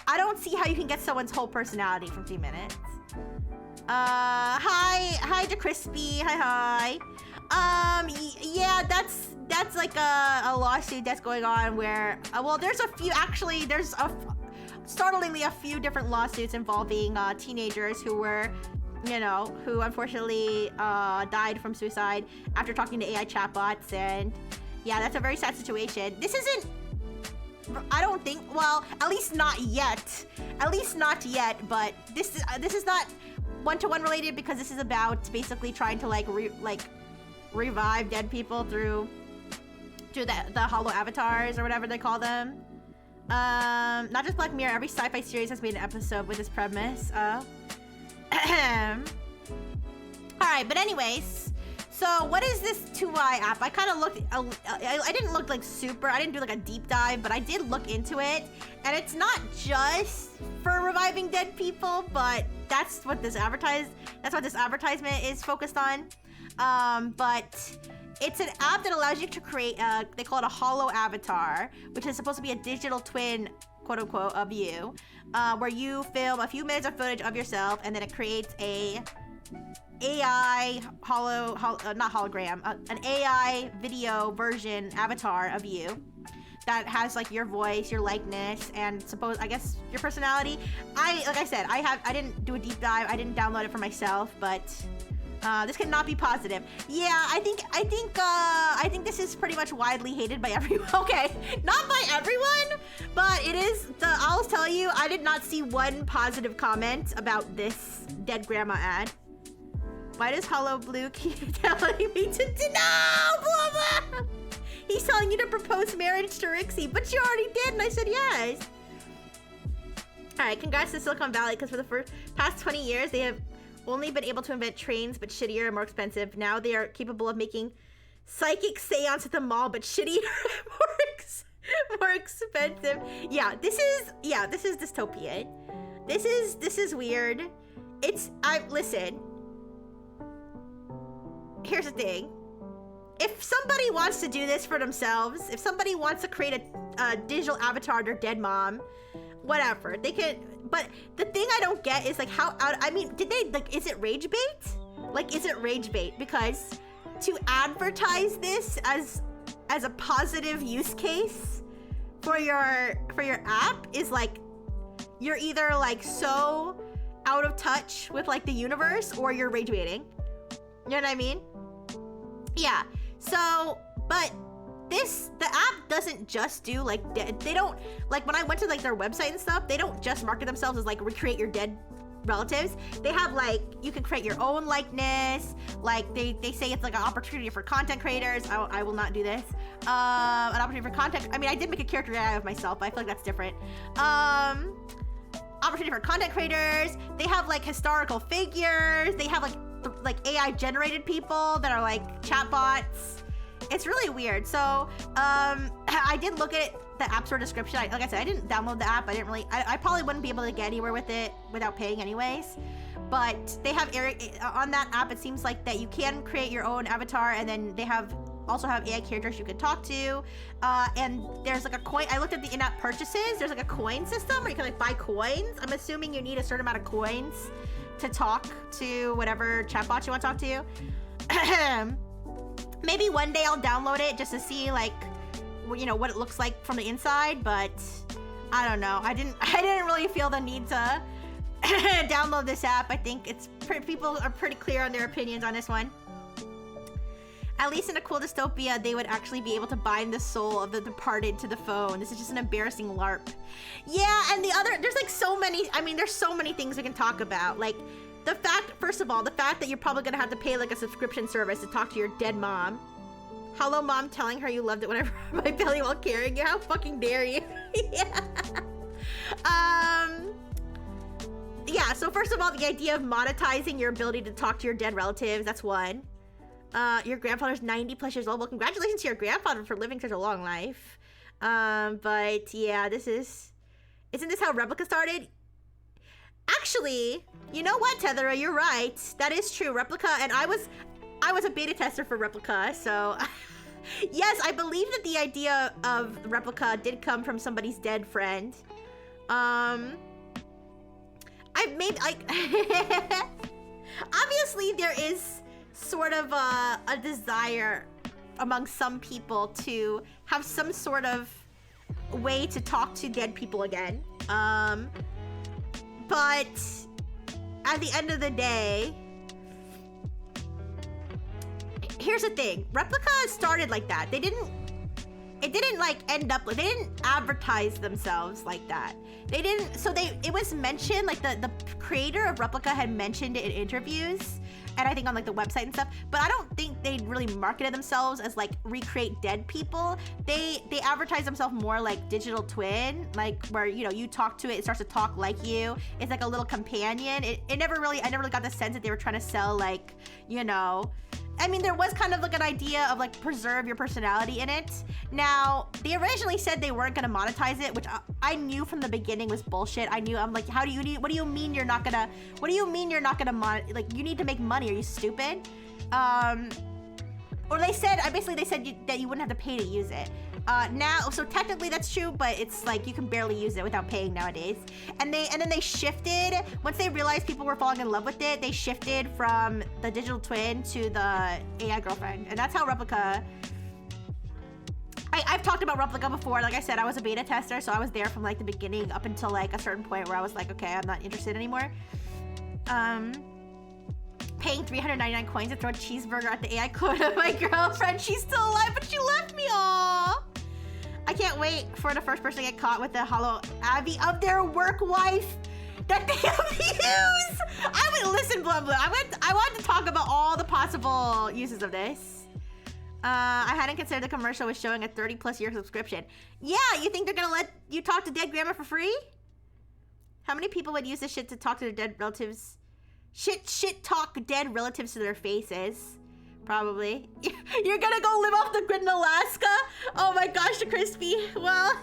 I don't see how you can get someoe's whole personality from 3 minutes. Hi to Crispy, hi. Yeah, that's like a lawsuit that's going on where, well, there's startlingly a few different lawsuits involving teenagers who were, who unfortunately died from suicide after talking to AI chatbots, and yeah, that's a very sad situation. This isn't, I don't think, well, at least not yet, but this is not one-to-one related because this is about basically trying to revive dead people through the hollow avatars or whatever they call them. Not just Black Mirror, every sci-fi series has made an episode with this premise. Alright, but anyways, so what is this 2i app? I kind of looked, I didn't look like I didn't do like a deep dive, but I did look into it, and it's not just for reviving dead people, but that's what this advertisement is focused on. But it's an app that allows you to create they call it a hollow avatar, which is supposed to be a digital twin, quote unquote, of you, where you film a few minutes of footage of yourself, and then it creates a AI not hologram, an AI video version avatar of you that has like your voice, your likeness, and I guess your personality. Like I said, I didn't do a deep dive. I didn't download it for myself, but this cannot be positive. Yeah, I think this is pretty much widely hated by everyone. Okay, not by everyone, but it is. I'll tell you, I did not see one positive comment about this dead grandma ad. Why does Hollow Blue keep telling me to no, blah, blah. He's telling you to propose marriage to Rixie, but you already did, and I said yes. All right, congrats to Silicon Valley, because for the past 20 years, they have only been able to invent trains, but shittier and more expensive. Now they are capable of making psychic seance at the mall, but shittier and more expensive. Yeah, this is dystopian. This is weird. Listen. Here's the thing. If somebody wants to do this for themselves, if somebody wants to create a digital avatar of their dead mom, whatever, they can. But the thing I don't get is like did they is it rage bait? Like, is it rage bait? Because to advertise this as a positive use case for your app is like, you're either like so out of touch with like the universe, or you're rage baiting. You know what I mean? Yeah. So, but the app doesn't just do like they don't, like, when I went to like their website and stuff, they don't just market themselves as like recreate your dead relatives. They have like, you can create your own likeness. Like they say it's like an opportunity for content creators. I will not do this. An opportunity for content. I mean, I did make a character out of myself, but I feel like that's different. Opportunity for content creators. They have like historical figures. They have like AI generated people that are like chatbots. It's really weird. So I did look at the App Store description. Like I said, I didn't download the app. I probably wouldn't be able to get anywhere with it without paying anyways. But they have on that app, it seems like that you can create your own avatar, and then they also have AI characters you can talk to. And there's like a coin. I looked at the in-app purchases. There's like a coin system where you can like buy coins. I'm assuming you need a certain amount of coins to talk to whatever chatbot you want to talk to. Maybe one day I'll download it just to see like, you know, what it looks like from the inside, but I don't know. I didn't really feel the need to download this app. I think people are pretty clear on their opinions on this one. At least in a cool dystopia, they would actually be able to bind the soul of the departed to the phone. This is just an embarrassing LARP. Yeah, and there's like so many, I mean, there's so many things we can talk about. Like, the fact, first of all, the fact that you're probably gonna have to pay like a subscription service to talk to your dead mom. Hello, mom, telling her you loved it whenever my belly while carrying you. How fucking dare you? Yeah. Yeah, so first of all, the idea of monetizing your ability to talk to your dead relatives, that's one. Your grandfather's 90+ years old. Well, congratulations to your grandfather for living such a long life. But yeah, isn't this how Replica started? Actually, you know what, Tethera, you're right. That is true. Replica, and I was a beta tester for Replica, so yes, I believe that the idea of Replica did come from somebody's dead friend. I've made like obviously there is sort of a desire among some people to have some sort of way to talk to dead people again. But at the end of the day, here's the thing. Replica started like that. It didn't like end up like, they didn't advertise themselves like that. They didn't, so it was mentioned, like the creator of Replica had mentioned it in interviews, and I think on like the website and stuff, but I don't think they really marketed themselves as like recreate dead people. They advertise themselves more like digital twin, like where, you know, you talk to it, it starts to talk like you. It's like a little companion. I never really got the sense that they were trying to sell like, you know, I mean, there was kind of like an idea of like preserve your personality in it. Now, they originally said they weren't gonna monetize it, which I knew from the beginning was bullshit. I'm like, what do you mean you're not gonna like, you need to make money, are you stupid? Or they said that you wouldn't have to pay to use it. Now, so technically that's true, but it's like you can barely use it without paying nowadays. And then they shifted, once they realized people were falling in love with it, they shifted from the digital twin to the AI girlfriend. And that's how Replica, I've talked about Replica before. Like I said, I was a beta tester, so I was there from like the beginning up until like a certain point where I was like, okay, I'm not interested anymore. Paying 399 coins to throw a cheeseburger at the AI clone of my girlfriend. She's still alive, but she left me. Aww. I can't wait for the first person to get caught with the hollow Abby of their work wife that they abuse. Listen, Blum Blum. I want to talk about all the possible uses of this. I hadn't considered the commercial was showing a 30+ year subscription. Yeah, you think they're gonna let you talk to dead grandma for free? How many people would use this shit to talk to their dead relatives? Shit talk dead relatives to their faces. Probably. You're gonna go live off the grid in Alaska? Oh my gosh, Crispy. Well,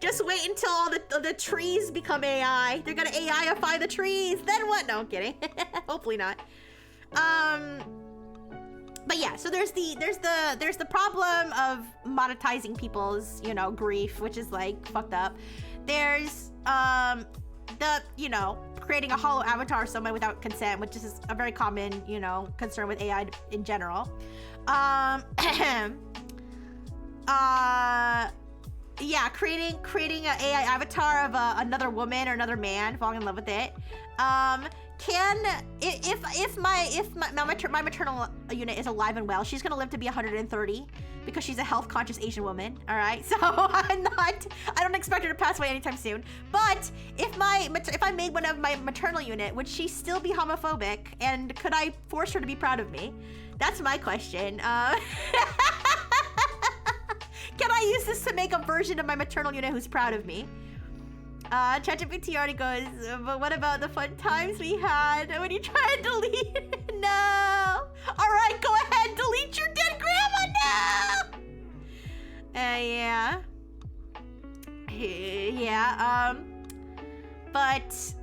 just wait until all the trees become AI. They're gonna AI-ify the trees. Then what? No, I'm kidding. Hopefully not. But yeah, so there's the problem of monetizing people's, you know, grief, which is like fucked up. There's the, you know, creating a hollow avatar of someone without consent, which is a very common, you know, concern with AI in general. Yeah, creating an AI avatar of another woman or another man, falling in love with it. If my maternal unit is alive and well, she's gonna live to be 130 because she's a health conscious Asian woman. All right, so I don't expect her to pass away anytime soon. But if I made one of my maternal unit, would she still be homophobic? And could I force her to be proud of me? That's my question. Can I use this to make a version of my maternal unit who's proud of me? ChatGPT already goes, but what about the fun times we had when you tried to delete? No. All right, go ahead, delete your dead grandma now. Yeah. Yeah. But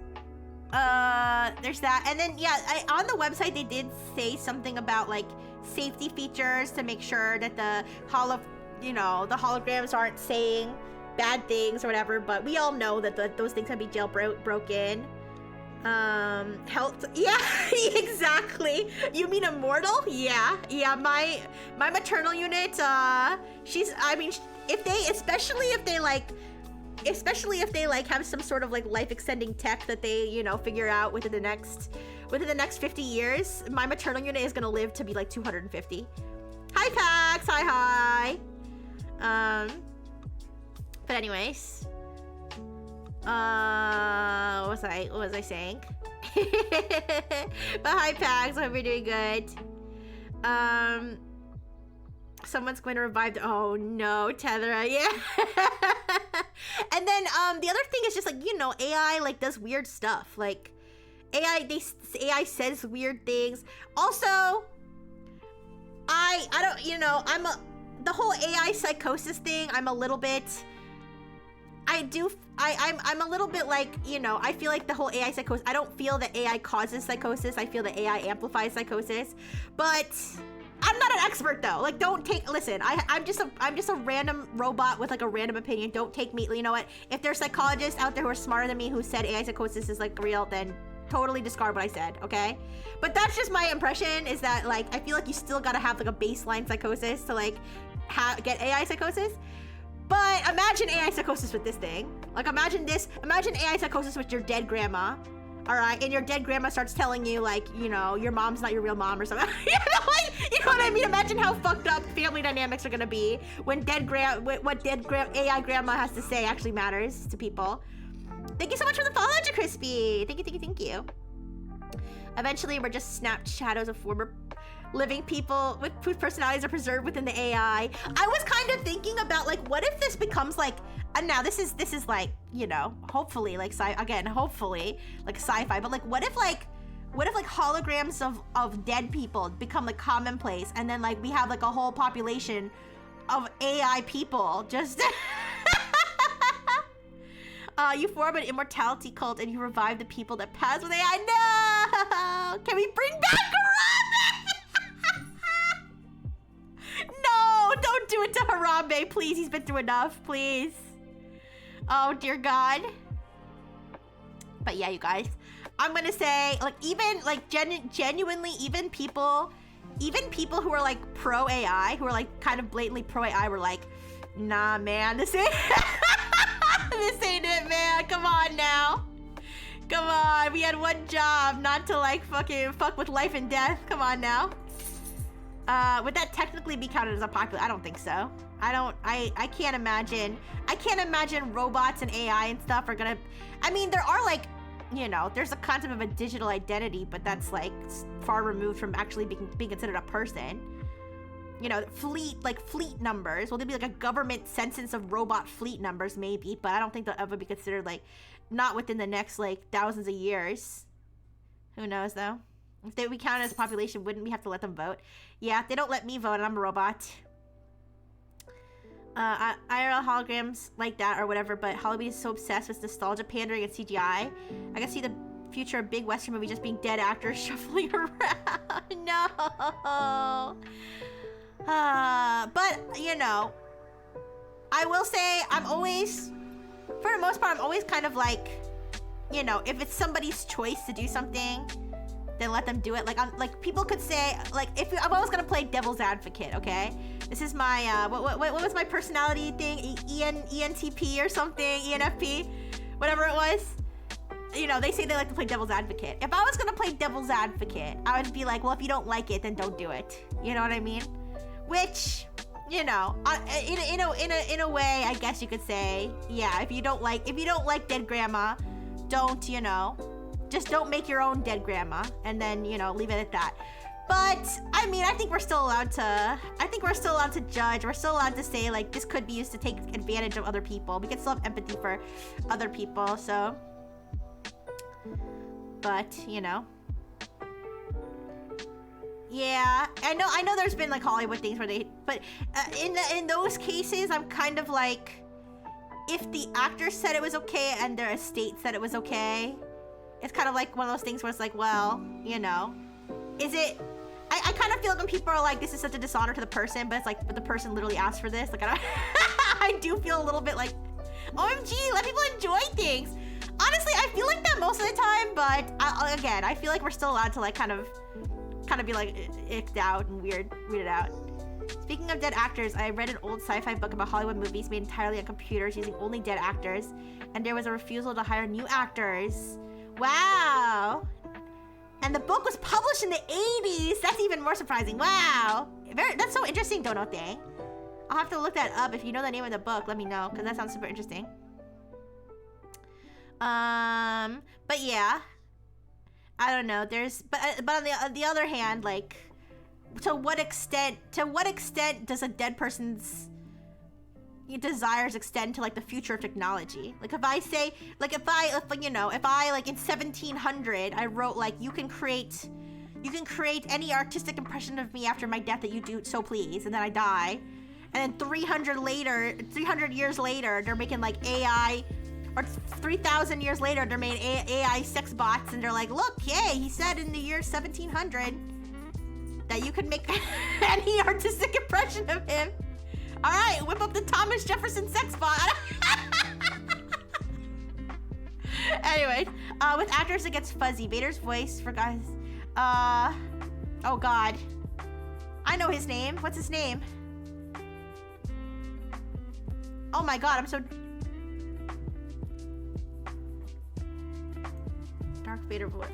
there's that, and then yeah, on the website they did say something about like safety features to make sure that the holograms aren't saying bad things or whatever, but we all know that those things can be jailbroken. Health. Yeah, exactly. You mean immortal? Yeah. My maternal unit. She's. I mean, if they, especially if they like have some sort of like life extending tech that they, you know, figure out within the next 50 years, my maternal unit is gonna live to be like 250. Hi Pax. Hi. But anyways. What was I saying? But hi Pax, I hope you're doing good. Someone's going to revive oh no, Tethera, yeah. And then the other thing is just like, you know, AI like does weird stuff. Like AI says weird things. Also, I don't, you know, the whole AI psychosis thing, I'm a little bit I'm a little bit like, you know, I feel like the whole AI psychosis, I don't feel that AI causes psychosis. I feel that AI amplifies psychosis. But I'm not an expert though. Like, don't take, listen, I'm just a random robot with like a random opinion. Don't take me, you know what? If there's psychologists out there who are smarter than me who said AI psychosis is like real, then totally discard what I said, okay? But that's just my impression, is that like, I feel like you still gotta have like a baseline psychosis to like get AI psychosis. But imagine AI psychosis with this thing. Like, imagine AI psychosis with your dead grandma. All right, and your dead grandma starts telling you, like, you know, your mom's not your real mom or something. You know what I mean? Imagine how fucked up family dynamics are gonna be when what AI grandma has to say actually matters to people. Thank you so much for the follow, Crispy. Thank you. Eventually, we're just snapped shadows of former living people whose personalities are preserved within the AI. I was kind of thinking about like, what if this becomes like, and now this is like, you know, hopefully like hopefully like sci-fi, but like what if like holograms of dead people become like commonplace, and then like we have like a whole population of AI people just you form an immortality cult and you revive the people that pass with AI. No! Can we bring back No, don't do it to Harambe, please. He's been through enough, please. Oh, dear God. But yeah, you guys, I'm gonna say, like, even, like, genuinely, even people who are, like, pro-AI, who are, like, kind of blatantly pro-AI, were like, nah, man, this ain't, this ain't it, man. Come on now. Come on, we had one job, not to, like, fucking fuck with life and death. Come on now. Would that technically be counted as a popular? I don't think so. I can't imagine robots and AI and stuff are gonna, I mean, there are like, you know, there's a concept of a digital identity, but that's like far removed from actually being considered a person. You know, fleet numbers. Will there be like a government census of robot fleet numbers? Maybe, but I don't think they'll ever be considered, like, not within the next like thousands of years. Who knows though? If they would be counted as a population, wouldn't we have to let them vote? Yeah, if they don't let me vote and I'm a robot. IRL holograms like that or whatever, but Hollywood is so obsessed with nostalgia pandering and CGI. I can see the future of big Western movie just being dead actors shuffling around. No. But, you know, I will say I'm always, for the most part, I'm always kind of like, you know, if it's somebody's choice to do something, then let them do it. Like, people could say, like, if I'm always gonna play devil's advocate, okay? This is my, what was my personality thing? ENTP or something? ENFP? Whatever it was. You know, they say they like to play devil's advocate. If I was gonna play devil's advocate, I would be like, well, if you don't like it, then don't do it. You know what I mean? Which, you know, in a way, I guess you could say, yeah, if you don't like dead grandma, don't, you know, just don't make your own dead grandma, and then, you know, leave it at that. But I mean, I think we're still allowed to judge. We're still allowed to say, like, this could be used to take advantage of other people. We can still have empathy for other people, so. But, you know. Yeah, I know there's been like Hollywood things where but in those cases, I'm kind of like, if the actor said it was okay and their estate said it was okay, it's kind of like one of those things where it's like, well, you know, is it, I kind of feel like when people are like, this is such a dishonor to the person, but it's like, but the person literally asked for this, like, I do feel a little bit like, OMG, let people enjoy things. Honestly, I feel like that most of the time, but again, I feel like we're still allowed to like kind of be like icked out and weirded out. Speaking of dead actors, I read an old sci-fi book about Hollywood movies made entirely on computers using only dead actors, and there was a refusal to hire new actors. Wow. And the book was published in the 80s. That's even more surprising. Wow. That's so interesting, Dono Thing. I'll have to look that up. If you know the name of the book, let me know, because that sounds super interesting. But yeah. I don't know. But on the other hand, like, to what extent does a dead person's desires extend to like the future of technology? Like if I say, like if I like in 1700 I wrote like you can create any artistic impression of me after my death that you do so please, and then I die, and then 300 years later they're making like AI, or 3,000 years later they're making AI sex bots, and they're like, look, yay, he said in the year 1700 that you could make any artistic impression of him. All right, whip up the Thomas Jefferson sex bot. Anyway, with actors it gets fuzzy. Vader's voice for guys. Oh God, I know his name. What's his name? Oh my God, I'm so. Darth Vader voice.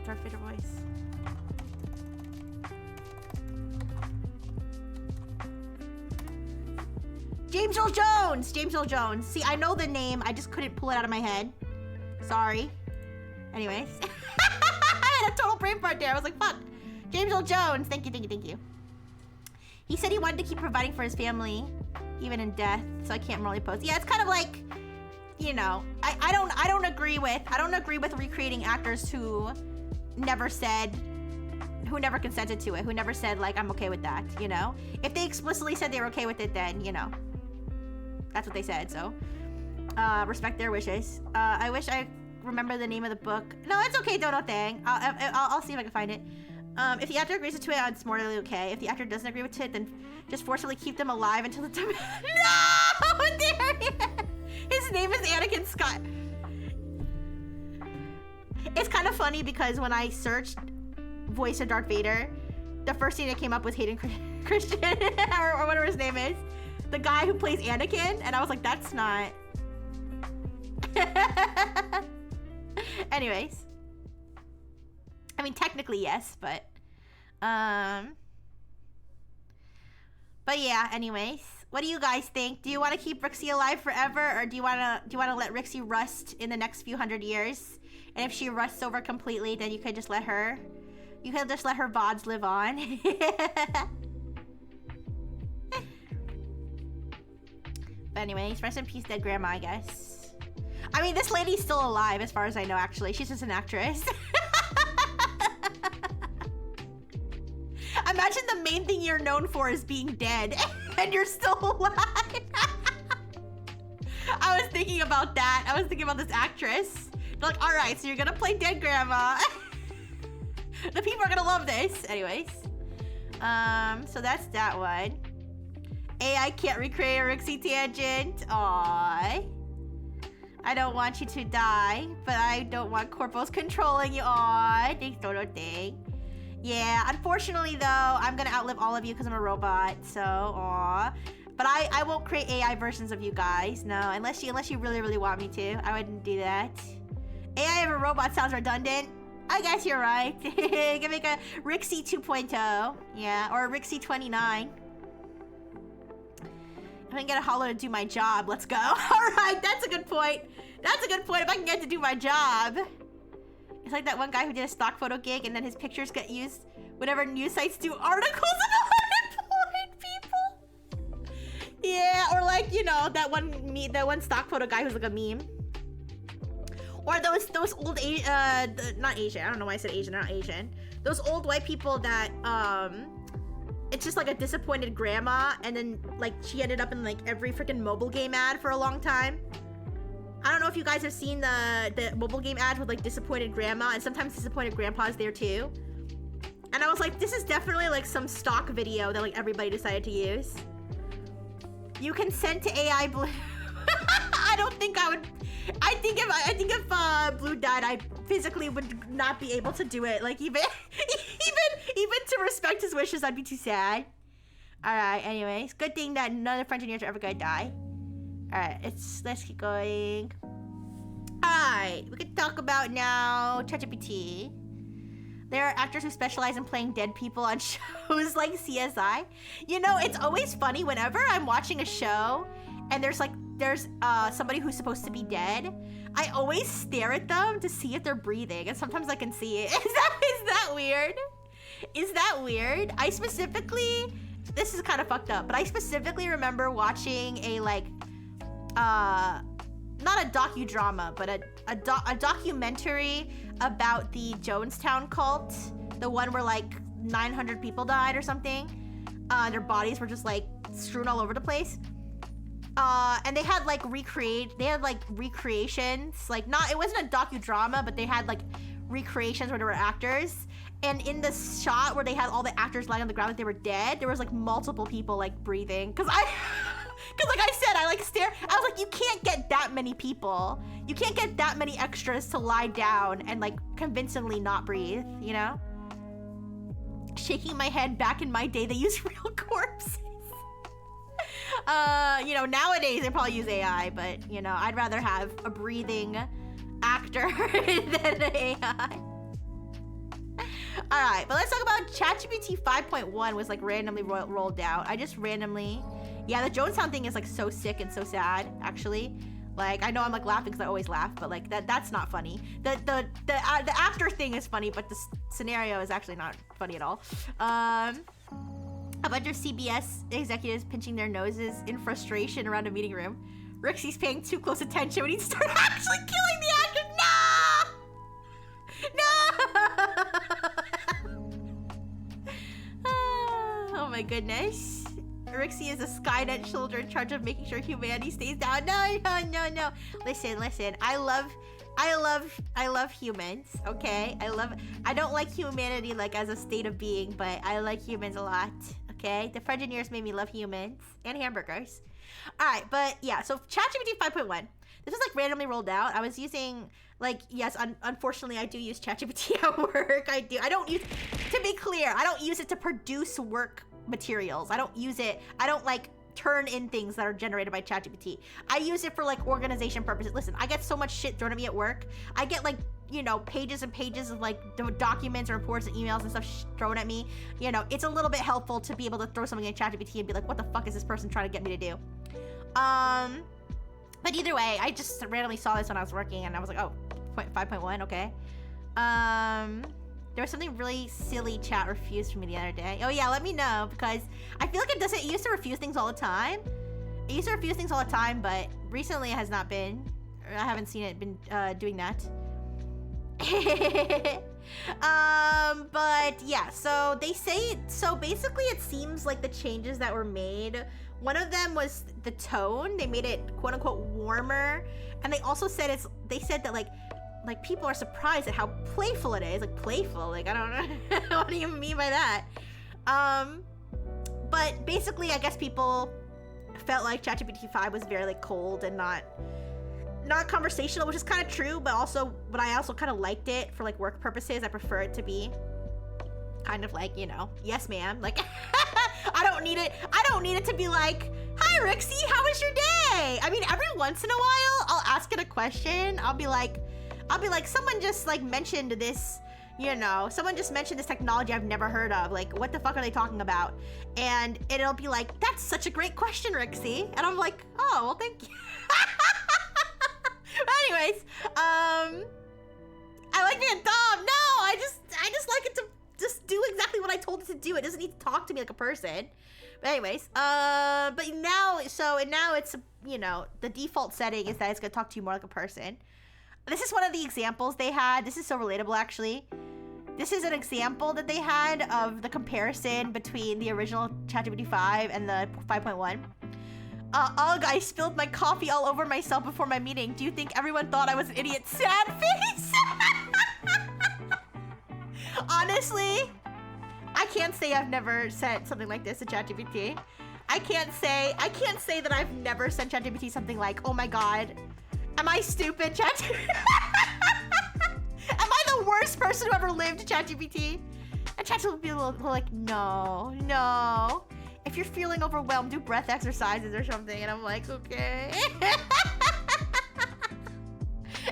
James Earl Jones. See, I know the name. I just couldn't pull it out of my head. Sorry. Anyways. I had a total brain fart there. I was like, fuck. James Earl Jones. Thank you. He said he wanted to keep providing for his family, even in death, so I can't morally post. Yeah, it's kind of like, you know, I don't agree with recreating actors who never consented to it, who never said, like, I'm okay with that, you know? If they explicitly said they were okay with it, then, you know, that's what they said, so respect their wishes. I wish I remember the name of the book. No, it's okay, Dono Thang. I'll see if I can find it. If the actor agrees to it, it's morally okay. If the actor doesn't agree with it, then just forcibly keep them alive until the time. No! His name is Anakin Scott. It's kind of funny because when I searched voice of Darth Vader, the first thing that came up was Hayden Christian, or whatever his name is. The guy who plays Anakin, and I was like, that's not. Anyways. I mean, technically, yes, but yeah, anyways. What do you guys think? Do you want to keep Rixie alive forever, or do you want to let Rixie rust in the next few hundred years? And if she rusts over completely, then you could just let her VODs live on. But anyways, rest in peace, dead grandma, I guess. I mean, this lady's still alive as far as I know, actually. She's just an actress. Imagine the main thing you're known for is being dead, and you're still alive. I was thinking about that. I was thinking about this actress. They're like, all right, so you're gonna play dead grandma. The people are gonna love this. Anyways. So that's that one. AI can't recreate a Rixie tangent. Aww. I don't want you to die, but I don't want corpos controlling you. Aww. Thanks, Dodo Thing. Yeah, unfortunately though, I'm gonna outlive all of you because I'm a robot, so aw. But I won't create AI versions of you guys, no, unless you really, really want me to. I wouldn't do that. AI of a robot sounds redundant. I guess you're right. You can make a Rixie 2.0, yeah, or a Rixie 29. If I can get a holo to do my job, let's go. All right, that's a good point. That's a good point. If I can get to do my job. It's like that one guy who did a stock photo gig and then his pictures get used whenever news sites do articles of unemployed people. Yeah, or like, you know, that one stock photo guy who's like a meme. Or those old not Asian. I don't know why I said Asian, not Asian. Those old white people that it's just like a disappointed grandma, and then like she ended up in like every freaking mobile game ad for a long time. I don't know if you guys have seen the mobile game ads with like disappointed grandma, and sometimes disappointed grandpa's there too. And I was like, this is definitely like some stock video that like everybody decided to use. You consent to AI blue. I don't think I would. I think if Blue died, I physically would not be able to do it. Like even to respect his wishes, I'd be too sad. All right. Anyways, good thing that none of the French engineers are ever gonna die. All right. Let's keep going. All right. We can talk about now ChatGPT. There are actors who specialize in playing dead people on shows like CSI. You know, it's always funny whenever I'm watching a show and there's somebody who's supposed to be dead. I always stare at them to see if they're breathing, and sometimes I can see it. Is that weird? Is that weird? I specifically, this is kind of fucked up, but I specifically remember watching a not a docudrama, but a documentary about the Jonestown cult, the one where like 900 people died or something. Their bodies were just like strewn all over the place. And they had like recreations, like it wasn't a docudrama, but they had like recreations where there were actors. And in the shot where they had all the actors lying on the ground like they were dead, there was like multiple people like breathing. Cause like I said, I like stare. I was like, you can't get that many people. You can't get that many extras to lie down and like convincingly not breathe, you know? Shaking my head, back in my day, they used real corpses. You know, nowadays they probably use AI, but you know, I'd rather have a breathing actor than an AI. All right, but let's talk about ChatGPT 5.1 was like randomly rolled out. I just randomly, yeah, the Jonestown thing is like so sick and so sad, actually. Like, I know I'm like laughing because I always laugh, but like that's not funny. The actor thing is funny, but the scenario is actually not funny at all. A bunch of CBS executives pinching their noses in frustration around a meeting room. Rixie's paying too close attention when he'd start actually killing the actors. No! Oh my goodness. Rixie is a Skynet soldier in charge of making sure humanity stays down. No. Listen. I love humans, okay? I don't like humanity like as a state of being, but I like humans a lot, okay? The Frengineers made me love humans and hamburgers. All right, but yeah, so ChatGPT 5.1. This was like randomly rolled out. I was using like, yes, unfortunately I do use ChatGPT at work. I don't use, to be clear, I don't use it to produce work materials. I don't like turn in things that are generated by ChatGPT. I use it for like organization purposes. Listen, I get so much shit thrown at me at work. I get like, you know, pages and pages of like documents and reports and emails and stuff thrown at me. You know, it's a little bit helpful to be able to throw something in ChatGPT and be like, what the fuck is this person trying to get me to do? But either way, I just randomly saw this when I was working and I was like, oh, 5.1, okay. There was something really silly chat refused from me the other day. Oh yeah, let me know, because I feel like it used to refuse things all the time. It used to refuse things all the time, but recently it has not been. I haven't seen it been doing that. But yeah, so they say, so basically it seems like the changes that were made, one of them was the tone. They made it quote unquote warmer. And they also said they said that like people are surprised at how playful it is. Like playful, like I don't know. What do you mean by that? But basically I guess people felt like ChatGPT 5 was very like cold and not conversational, which is kind of true, but I also kind of liked it for like work purposes. I prefer it to be kind of like, you know, yes ma'am, like I don't need it to be like, hi Rixie, how was your day? I mean, every once in a while I'll ask it a question. I'll be like, someone just like mentioned this, you know, someone just mentioned this technology I've never heard of. Like, what the fuck are they talking about? And it'll be like, that's such a great question, Rixie. And I'm like, oh, well, thank you. Anyways, I like being dumb. No, I just like it to just do exactly what I told it to do. It doesn't need to talk to me like a person. But anyways, but now it's, you know, the default setting is that it's gonna talk to you more like a person. This is one of the examples they had. This is so relatable, actually. This is an example that they had of the comparison between the original ChatGPT 5 and the 5.1. Ugh, I spilled my coffee all over myself before my meeting. Do you think everyone thought I was an idiot? Sad face! Honestly, I can't say I've never sent something like this to ChatGPT. I can't say that I've never sent ChatGPT something like, oh my god, Am I stupid, Chat? Am I the worst person who ever lived, ChatGPT? And Chat will be a little like, no, no. If you're feeling overwhelmed, do breath exercises or something. And I'm like, okay.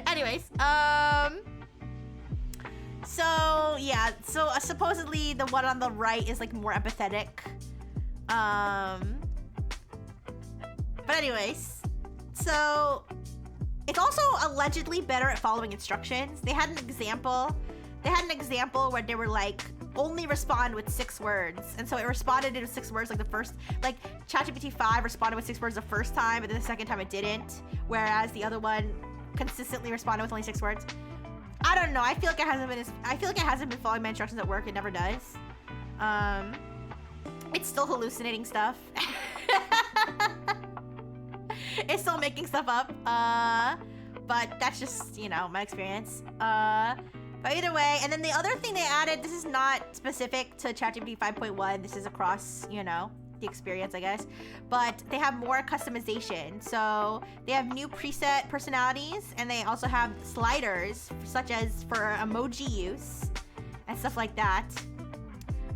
Anyways, so yeah, so supposedly the one on the right is like more empathetic. But anyways, so it's also allegedly better at following instructions. They had an example where they were like, only respond with 6 words. And so it responded in 6 words like the first, like ChatGPT 5 responded with 6 words the first time, but then the second time it didn't. Whereas the other one consistently responded with only 6 words. I don't know. I feel like it hasn't been following my instructions at work. It never does. It's still hallucinating stuff. It's still making stuff up. But that's just, you know, my experience. But either way, and then the other thing they added, this is not specific to ChatGPT 5.1. This is across, you know, the experience, I guess. But they have more customization. So they have new preset personalities, and they also have sliders, such as for emoji use and stuff like that.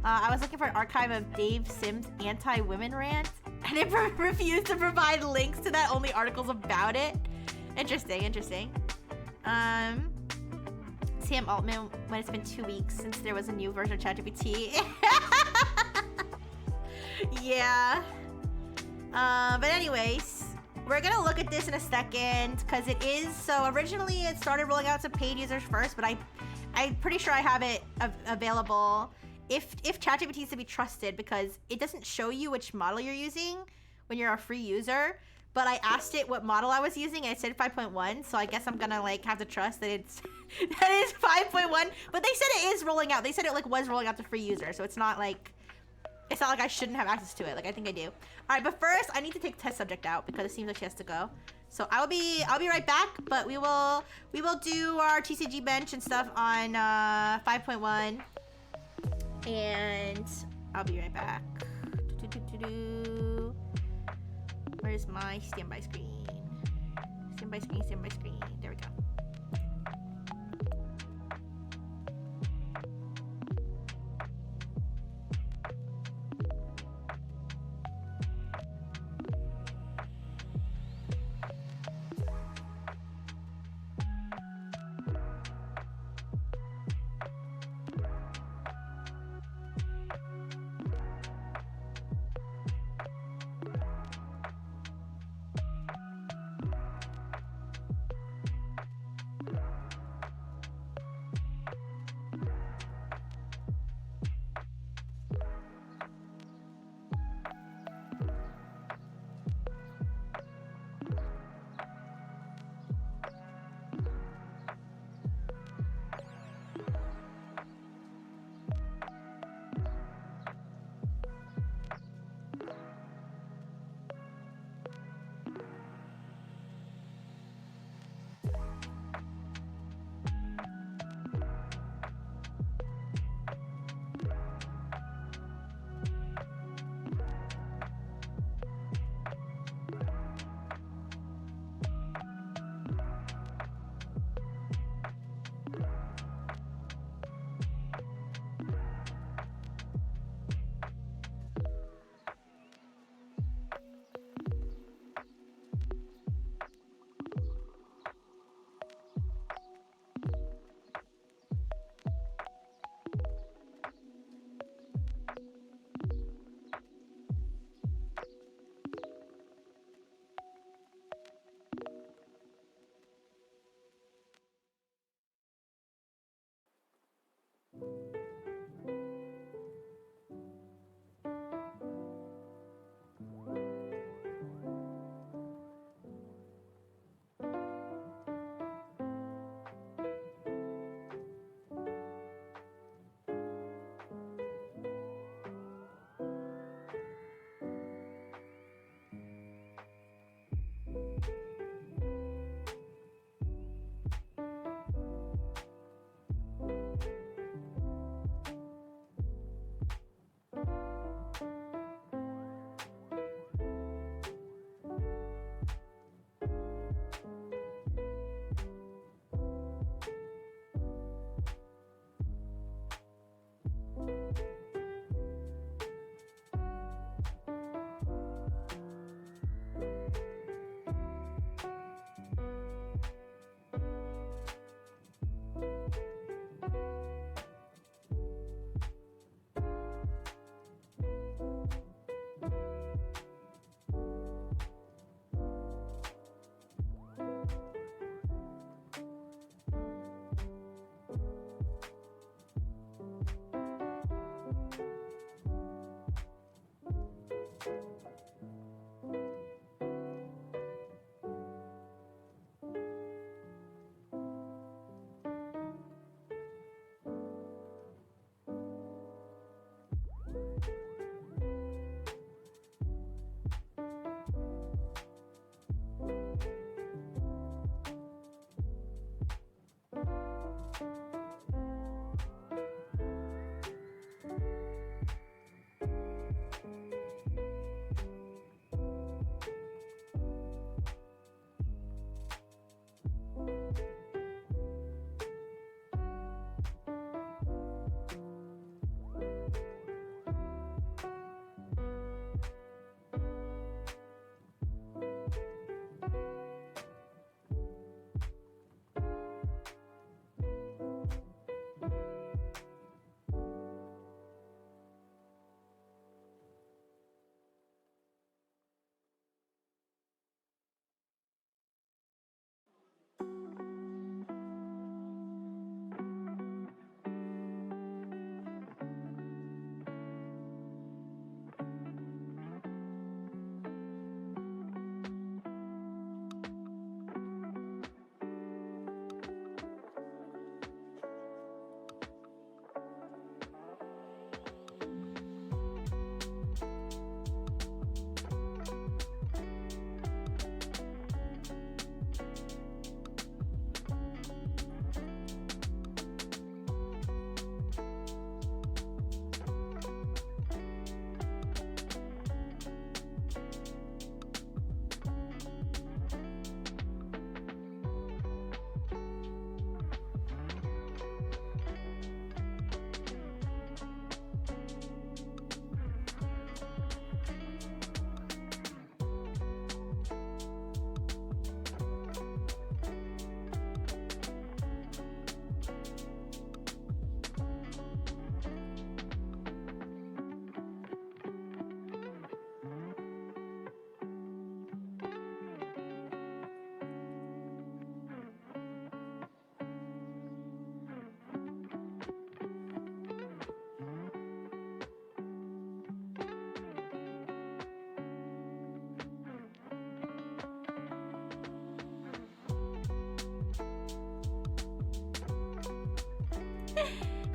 I was looking for an archive of Dave Sims' anti-women rant, and it refused to provide links to that, only articles about it. Interesting, interesting. Sam Altman, when it's been 2 weeks since there was a new version of ChatGPT. Yeah. But anyways, we're gonna look at this in a second, because it is, so originally it started rolling out to paid users first, but I'm pretty sure I have it available if ChatGPT is to be trusted, because it doesn't show you which model you're using when you're a free user. But I asked it what model I was using, and it said 5.1, so I guess I'm gonna like have to trust that it's 5.1. But they said it is rolling out. They said it like was rolling out to free users, so it's not like I shouldn't have access to it. Like, I think I do. All right, but first I need to take test subject out because it seems like she has to go. So I'll be right back. But we will do our TCG bench and stuff on 5.1, and I'll be right back. Where's my standby screen? Standby screen, standby screen. There we go.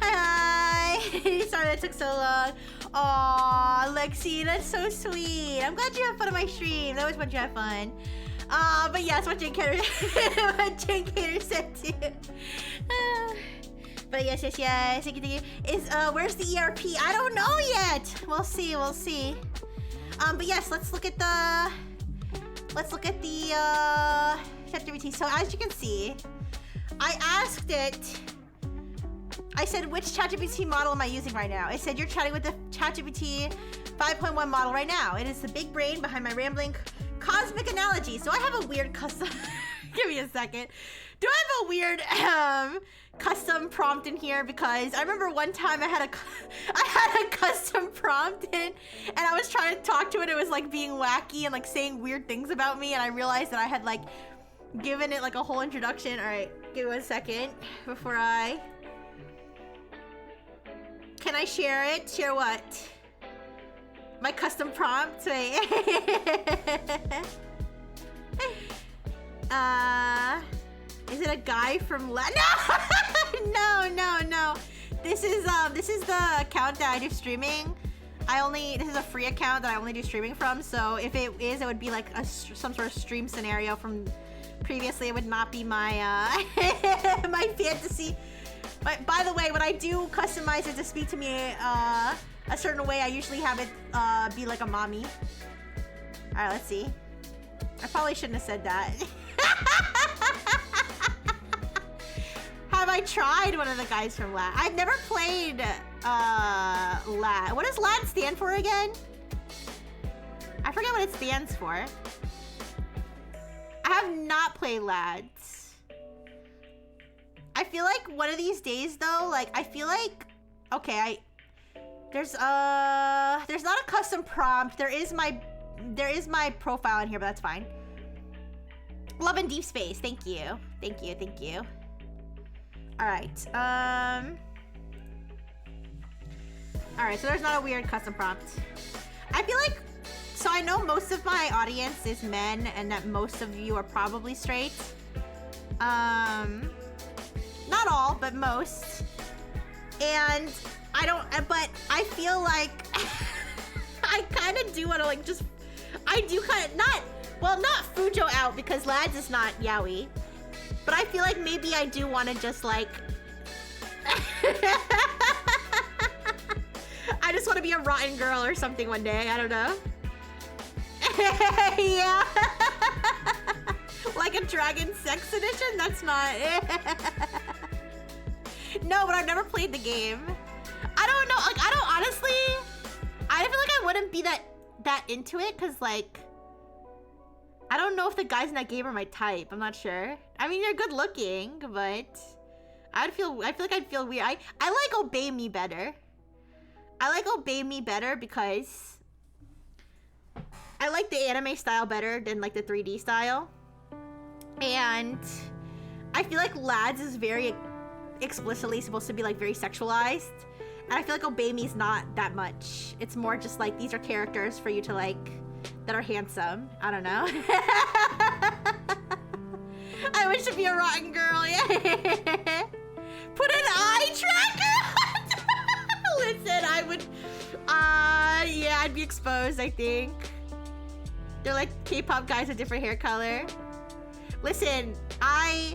Hi. Sorry that took so long. Aw, Lexi, that's so sweet. I'm glad you had fun on my stream. I always want you to have fun. But yeah, that's what Jane Cater said too. But yes. Where's the ERP? I don't know yet. We'll see. But yes, let's look at the ChatGPT. So as you can see, I asked it. I said, which ChatGPT model am I using right now? It said, you're chatting with the ChatGPT 5.1 model right now. It is the big brain behind my rambling cosmic analogy. So I have a weird custom. Give me a second. Do I have a weird custom prompt in here? Because I remember one time I had a custom prompt in, and I was trying to talk to it. It was like being wacky and like saying weird things about me, and I realized that I had like given it like a whole introduction. All right, give me 1 second before I. Can I share it? Share what? My custom prompt? Wait. Is it a guy from No! No. This is the account that I do streaming. This is a free account that I only do streaming from. So if it is, it would be like some sort of stream scenario from previously. It would not be my my fantasy. But by the way, when I do customize it to speak to me a certain way, I usually have it be like a mommy. All right, let's see. I probably shouldn't have said that. Have I tried one of the guys from LAD? I've never played LAD. What does LAD stand for again? I forget what it stands for. I have not played LAD. I feel like one of these days though, like I feel like, okay, there's not a custom prompt. There is my profile in here, but that's fine. Love and Deep Space, thank you. All right, so there's not a weird custom prompt. I feel like, so I know most of my audience is men and that most of you are probably straight. Not all, but most. And but I feel like I kind of do want to like not Fujo out because Lads is not yaoi. But I feel like maybe I do want to just like I just want to be a rotten girl or something one day. I don't know. Yeah. Like a Dragon Sex Edition? That's not No, but I've never played the game. I don't know. Like, I feel like I wouldn't be that into it because like I don't know if the guys in that game are my type. I'm not sure. I mean, they're good looking, but I feel like I'd feel weird. I like Obey Me better. I like Obey Me better because I like the anime style better than like the 3D style. And I feel like Lads is very explicitly supposed to be like very sexualized. And I feel like Obey Me is not that much. It's more just like these are characters for you to like that are handsome. I don't know. I wish to be a rotten girl. Yeah. Put an eye tracker. Listen, I would. Yeah, I'd be exposed. I think they're like K-pop guys with different hair color. Listen, I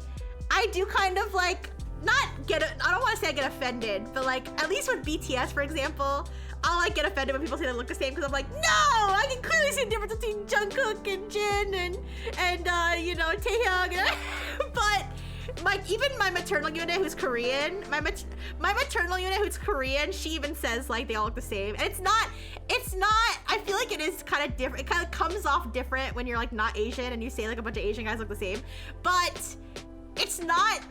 do kind of like I don't want to say I get offended, but like at least with BTS, for example, I'll like get offended when people say they look the same because I'm like, no, I can clearly see the difference between Jungkook and Jin and you know, Taehyung. But like even my maternal unit who's Korean, my maternal unit who's Korean, she even says like they all look the same. And it's not. I feel like it is kind of different. It kind of comes off different when you're like not Asian and you say like a bunch of Asian guys look the same. But it's not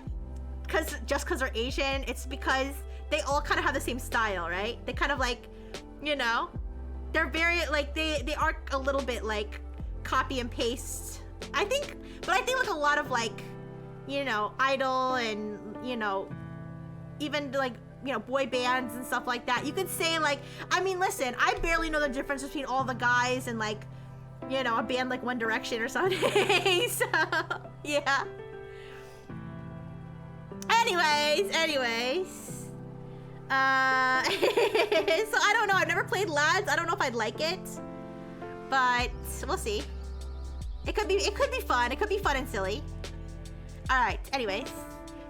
just because they're Asian. It's because they all kind of have the same style, right? They kind of like, you know, they're very like they are a little bit like copy and paste. I think like a lot of like, you know, Idol and, you know, even like, you know, boy bands and stuff like that. You could say like, I mean, listen, I barely know the difference between all the guys and like, you know, a band like One Direction or something. So, yeah. Anyways. So I don't know. I've never played Lads. I don't know if I'd like it, but we'll see. It could be fun. It could be fun and silly. All right. Anyways,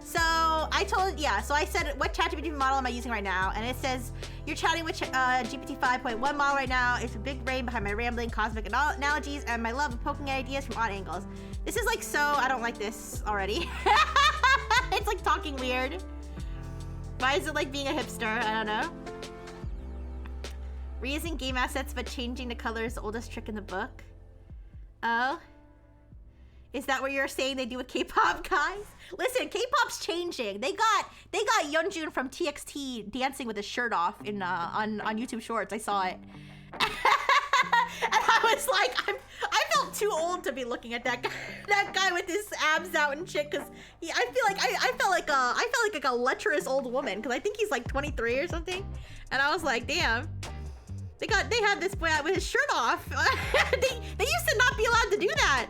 so I said, what ChatGPT model am I using right now? And it says you're chatting with GPT 5.1 model right now. It's a big brain behind my rambling cosmic analogies and my love of poking at ideas from odd angles. This is like I don't like this already. It's like talking weird. Why is it like being a hipster? I don't know. Reusing game assets but changing the color is the oldest trick in the book. Oh? Is that what you're saying they do with K-pop, guys? Listen, K-pop's changing. They got Yeonjun from TXT dancing with his shirt off in on YouTube Shorts. I saw it. And I was like, I felt too old to be looking at that guy with his abs out and shit, because I felt like a lecherous old woman, because I think he's like 23 or something. And I was like, damn. They had this boy out with his shirt off. they used to not be allowed to do that.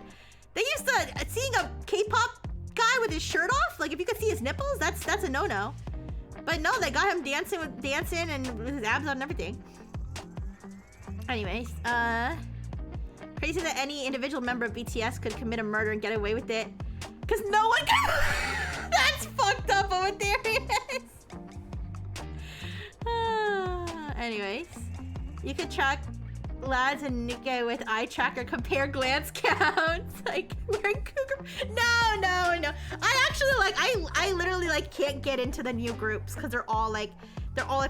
They used to, seeing a K-pop guy with his shirt off, like if you could see his nipples, that's a no-no. But no, they got him dancing and with his abs out and everything. Anyways, crazy that any individual member of BTS could commit a murder and get away with it. Cause no one can. That's fucked up over there. Anyways, you could track Lads and Nikkei with eye tracker, compare glance counts. Like wearing cougar. No. I actually I literally like can't get into the new groups because they're all like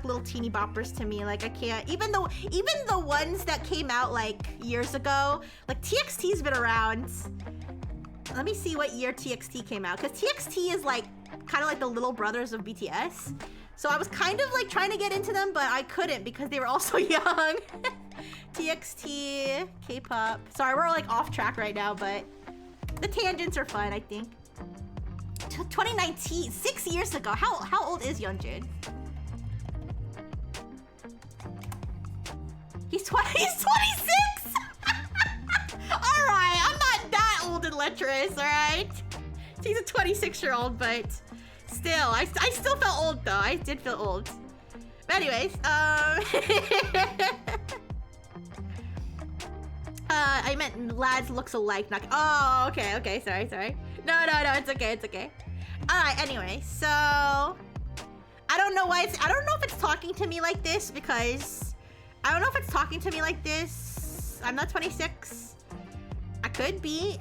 little teeny boppers to me. Like I can't, even the ones that came out like years ago, like TXT's been around. Let me see what year TXT came out, because TXT is like kind of like the little brothers of BTS. So I was kind of like trying to get into them, but I couldn't because they were all so young. TXT, K-pop. Sorry, we're like off track right now, but the tangents are fun, I think. 2019, 6 years ago. How old is Yeonjun? He's 26! Alright, I'm not that old and lecherous, alright? He's a 26-year-old, but still, I still felt old though. I did feel old. But anyways, I meant Lads looks alike, not, oh, okay, sorry. No, it's okay. Alright, anyway, so I don't know if it's talking to me like this because I'm not 26. I could be.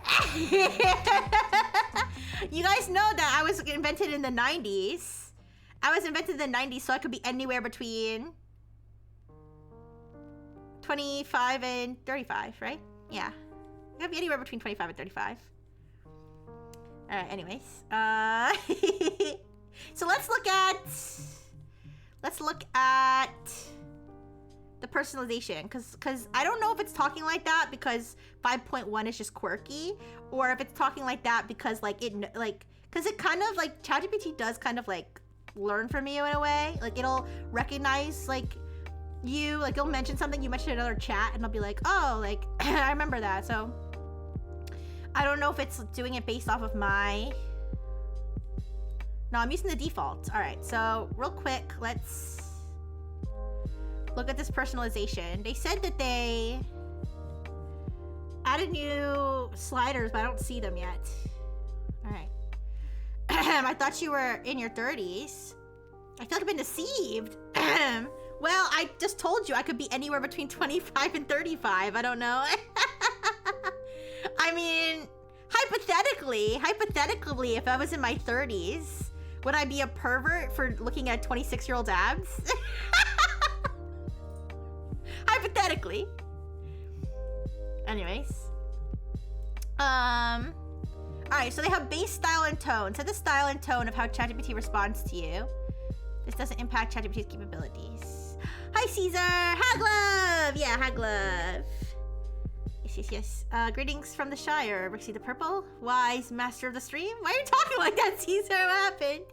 You guys know that I was invented in the 90s. So I could be anywhere between 25 and 35, right? Yeah. I could be anywhere between 25 and 35. Alright, anyways. So let's look at the personalization, because I don't know if it's talking like that because 5.1 is just quirky, or if it's talking like that because like it like, because it kind of like ChatGPT does kind of like learn from you in a way. Like it'll recognize like you, like you'll mention something, you mention another chat, and I'll be like, oh, like I remember that. So I don't know if it's doing it based off of my. No, I'm using the default. All right, so real quick, let's look at this personalization. They said that they added new sliders, but I don't see them yet. All right. I thought you were in your 30s. I feel like I've been deceived. Well, I just told you I could be anywhere between 25 and 35. I don't know. I mean, hypothetically, if I was in my 30s, would I be a pervert for looking at 26-year-old abs? Hypothetically. Anyways. Alright, so they have base, style, and tone. Set the style and tone of how ChatGPT responds to you. This doesn't impact ChatGPT's capabilities. Hi, Caesar! Haglove! Yeah, Haglove. Yes. Greetings from the Shire. Rixie the Purple, wise master of the stream. Why are you talking like that, Caesar? What happened?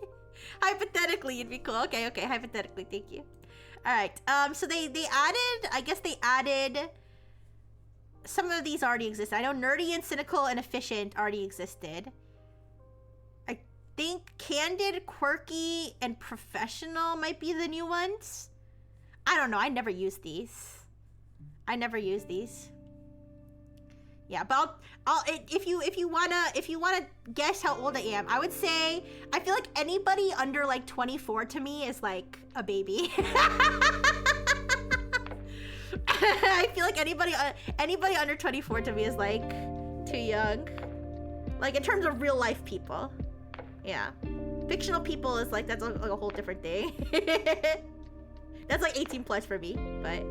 Hypothetically, it'd be cool. Okay, hypothetically, thank you. Alright, so they added, I guess they added, some of these already exist. I know nerdy and cynical and efficient already existed. think candid, quirky, and professional might be the new ones. I don't know. I never use these. Yeah, but if you wanna guess how old I am, I would say I feel like anybody under like 24 to me is like a baby. I feel like anybody under 24 to me is like too young. Like in terms of real life people. Yeah. Fictional people is like, that's like a whole different thing. That's like 18 plus for me, but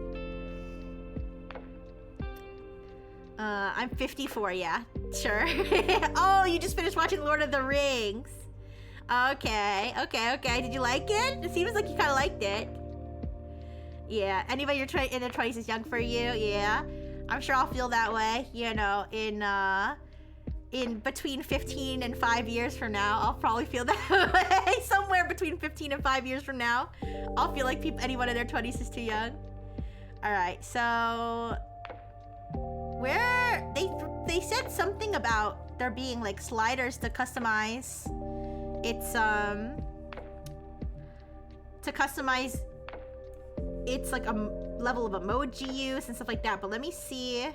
I'm 54, yeah. Sure. Oh, you just finished watching Lord of the Rings. Okay. Did you like it? It seems like you kind of liked it. Yeah. Anybody in their 20s is young for you? Yeah. I'm sure I'll feel that way. You know, in between 15 and 5 years from now, I'll probably feel that way. Somewhere between 15 and 5 years from now, I'll feel like anyone in their 20s is too young. All right. So where they said something about there being like sliders to customize. It's to customize. It's like a level of emoji use and stuff like that. But let me see.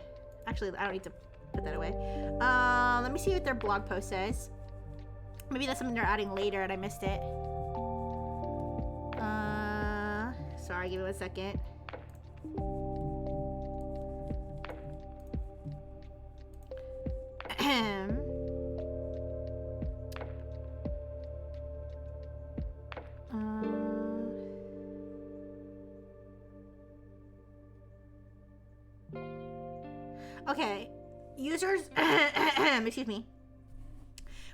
Actually, I don't need to put that away. Let me see what their blog post says. Maybe that's something they're adding later and I missed it. Sorry, give me 1 second. Okay, users, excuse me.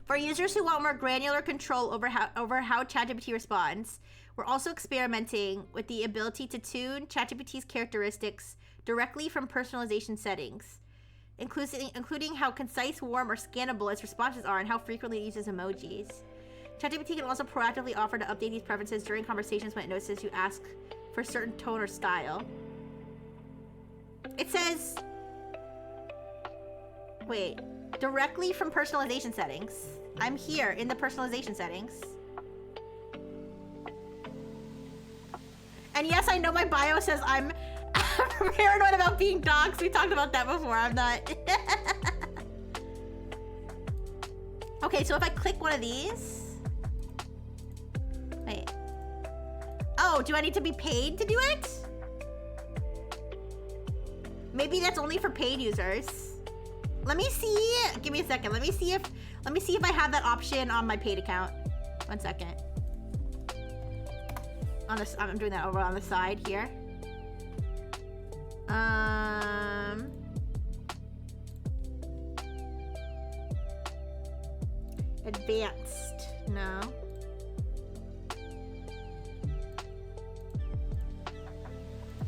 For users who want more granular control over how ChatGPT responds, we're also experimenting with the ability to tune ChatGPT's characteristics directly from personalization settings, including how concise, warm, or scannable its responses are and how frequently it uses emojis. ChatGPT can also proactively offer to update these preferences during conversations when it notices you ask for a certain tone or style. It says, wait, directly from personalization settings. I'm here in the personalization settings. And yes, I know my bio says I'm paranoid about being doxxed. We talked about that before. I'm not. Okay, so if I click one of these. Wait. Oh, do I need to be paid to do it? Maybe that's only for paid users. Let me see. Give me a second. Let me see if I have that option on my paid account. 1 second. I'm doing that over on the side here. Advanced. No.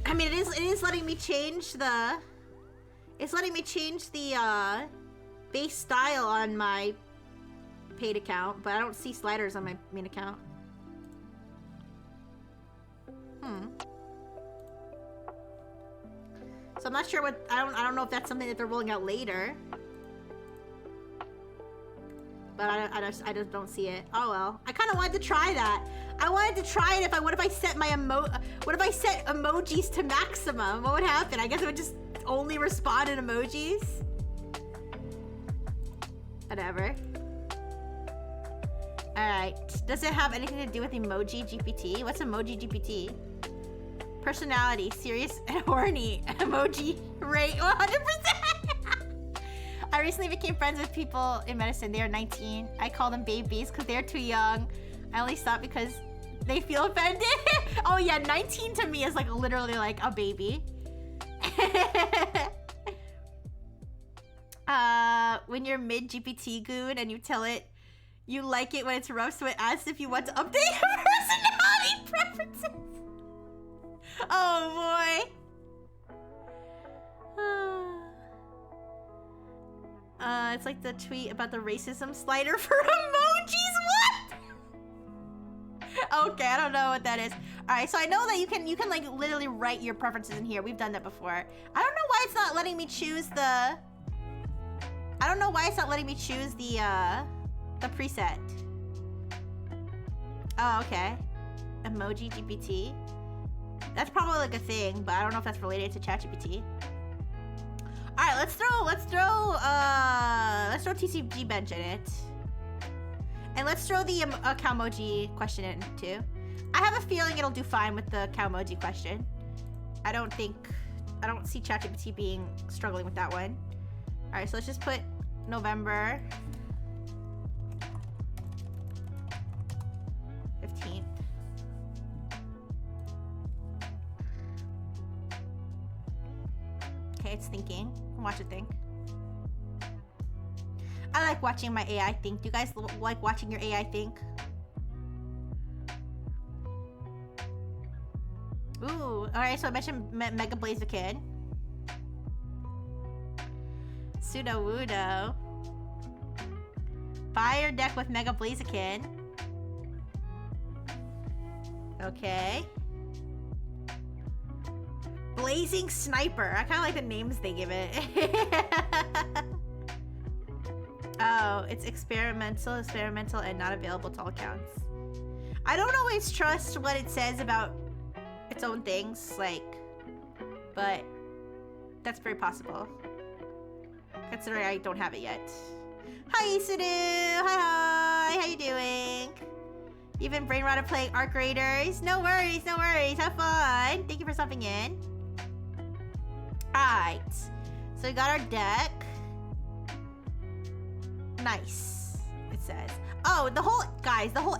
I mean, it is letting me change the. It's letting me change the base style on my paid account, but I don't see sliders on my main account. So I'm not sure what I don't know if that's something that they're rolling out later. But I just don't see it. Oh well. I kind of wanted to try that. I wanted to try it what if I set emojis to maximum? What would happen? I guess it would just only respond in emojis. Whatever. Alright. Does it have anything to do with emoji GPT? What's emoji GPT? Personality, serious and horny. Emoji rate 100%. I recently became friends with people in medicine. They are 19. I call them babies because they're too young. I only stop because they feel offended. Oh yeah, 19 to me is like literally like a baby. When you're mid GPT goon and you tell it you like it when it's rough, so it asks if you want to update your personality preferences. Oh boy. It's like the tweet about the racism slider for emojis. What? Okay, I don't know what that is. All right, so I know that you can like literally write your preferences in here. We've done that before. I don't know why it's not letting me choose the. I don't know why it's not letting me choose the preset. Oh, okay. Emoji GPT. That's probably like a thing, but I don't know if that's related to ChatGPT. All right, let's throw TCG bench in it, and let's throw the Calmoji question in too. I have a feeling it'll do fine with the Calmoji question. I don't see ChatGPT struggling with that one. All right, so let's just put November 15th. Okay, it's thinking. Watch it think. I like watching my AI think. Do you guys like watching your AI think? Ooh, alright, so I mentioned Mega Blaziken. Sudowoodo. Fire deck with Mega Blaziken. Okay. Blazing Sniper. I kind of like the names they give it. Oh, it's experimental, and not available to all accounts. I don't always trust what it says about its own things, like, but that's very possible. Considering I don't have it yet. Hi, Isudu! Hi, how you doing? You've been brain rotted playing Arc Raiders? No worries, no worries. Have fun. Thank you for stopping in. Alright. So we got our deck. Nice. It says. Oh, the whole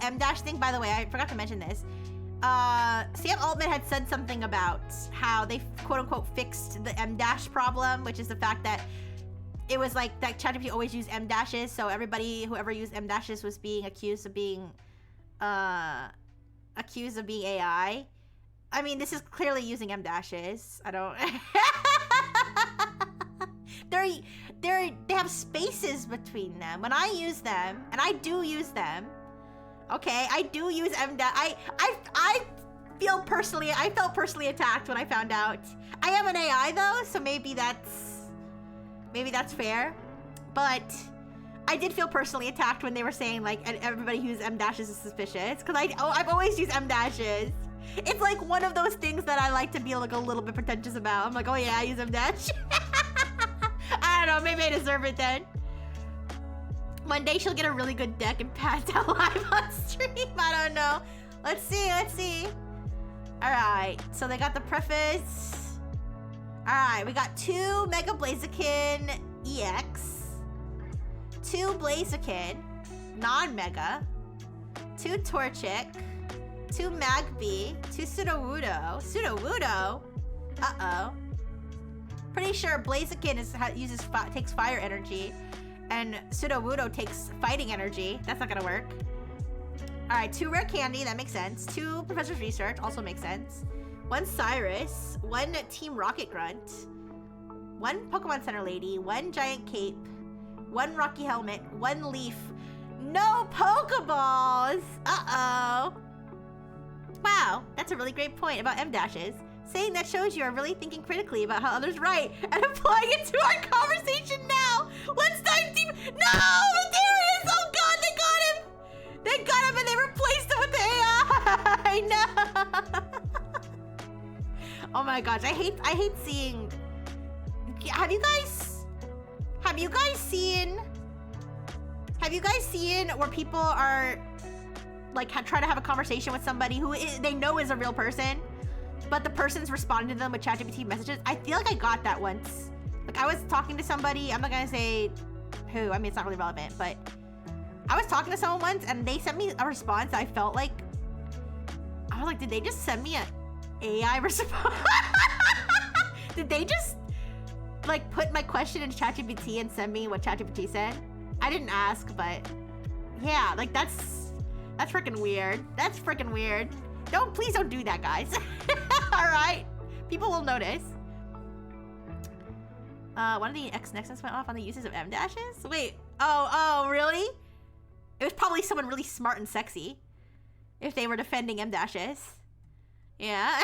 M- thing, by the way, I forgot to mention this. Sam Altman had said something about how they quote-unquote fixed the M- problem, which is the fact that it was like that ChatGPT always used M-, so whoever used M- was being accused of being AI. I mean, this is clearly using M-. I don't... they have spaces between them. When I use them, and I do use them, okay, I do use M-. I felt personally attacked when I found out. I am an AI though, so maybe that's fair. But I did feel personally attacked when they were saying like everybody who uses M- is suspicious, because I've always used M-. It's like one of those things that I like to be like a little bit pretentious about. I'm like, oh yeah, I use M-. I don't know, maybe I deserve it then. One day she'll get a really good deck and pass out live on stream. I don't know. Let's see. Alright, so they got the preface. Alright, we got 2 Mega Blaziken EX, 2 Blaziken non-Mega, 2 Torchic, 2 Magby, 2 Sudowoodo. Sudowoodo? Uh-oh. Pretty sure Blaziken takes fire energy, and Sudowoodo takes fighting energy. That's not gonna work. Alright, 2 Rare Candy, that makes sense. 2 Professor's Research, also makes sense. 1 Cyrus, 1 Team Rocket Grunt, 1 Pokemon Center Lady, 1 Giant Cape, 1 Rocky Helmet, 1 Leaf. No Pokeballs! Uh-oh. Wow, that's a really great point about M-. Saying that shows you are really thinking critically about how others write and applying it to our conversation now. Let's dive deep. No, there he is. Oh God, they got him. They got him and they replaced him with the AI. No. Oh my gosh, I hate seeing. Have you guys seen where people are like try to have a conversation with somebody who they know is a real person, but the person's responding to them with ChatGPT messages? I feel like I got that once. Like I was talking to somebody, I'm not gonna say who, I mean it's not really relevant, but I was talking to someone once and they sent me a response. I was like, did they just send me an AI response? Did they just like put my question in ChatGPT and send me what ChatGPT said? I didn't ask, but yeah, like that's freaking weird. That's freaking weird. Please don't do that, guys. All right, people will notice. One of the X-Nexus went off on the uses of M-. Wait, oh, really? It was probably someone really smart and sexy if they were defending M-. Yeah.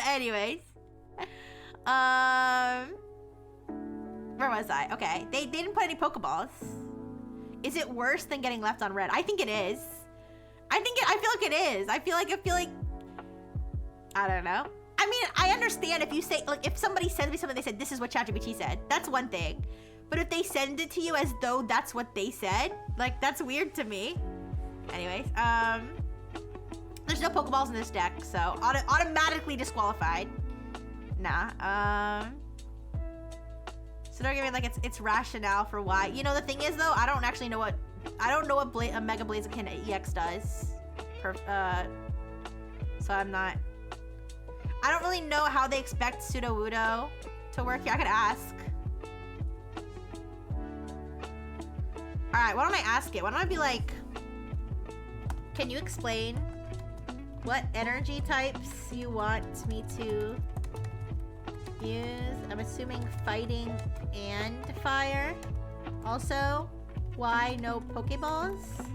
Anyways. Where was I? Okay, they didn't put any Pokeballs. Is it worse than getting left on red? I think it is. I feel like it is. I feel like, I don't know. I mean, I understand if you say, like, if somebody sends me something, they said, this is what ChatGPT said. That's one thing. But if they send it to you as though that's what they said, like, that's weird to me. Anyways, there's no Pokeballs in this deck, so automatically disqualified. Nah, so they're giving, like, its rationale for why. You know, the thing is, though, I don't actually know what, a Mega Blaziken EX does. So I'm not, I don't really know how they expect Sudowoodo to work here. I could ask. All right, why don't I ask it? Why don't I be like, can you explain what energy types you want me to use? I'm assuming fighting and fire. Also, why no Pokeballs?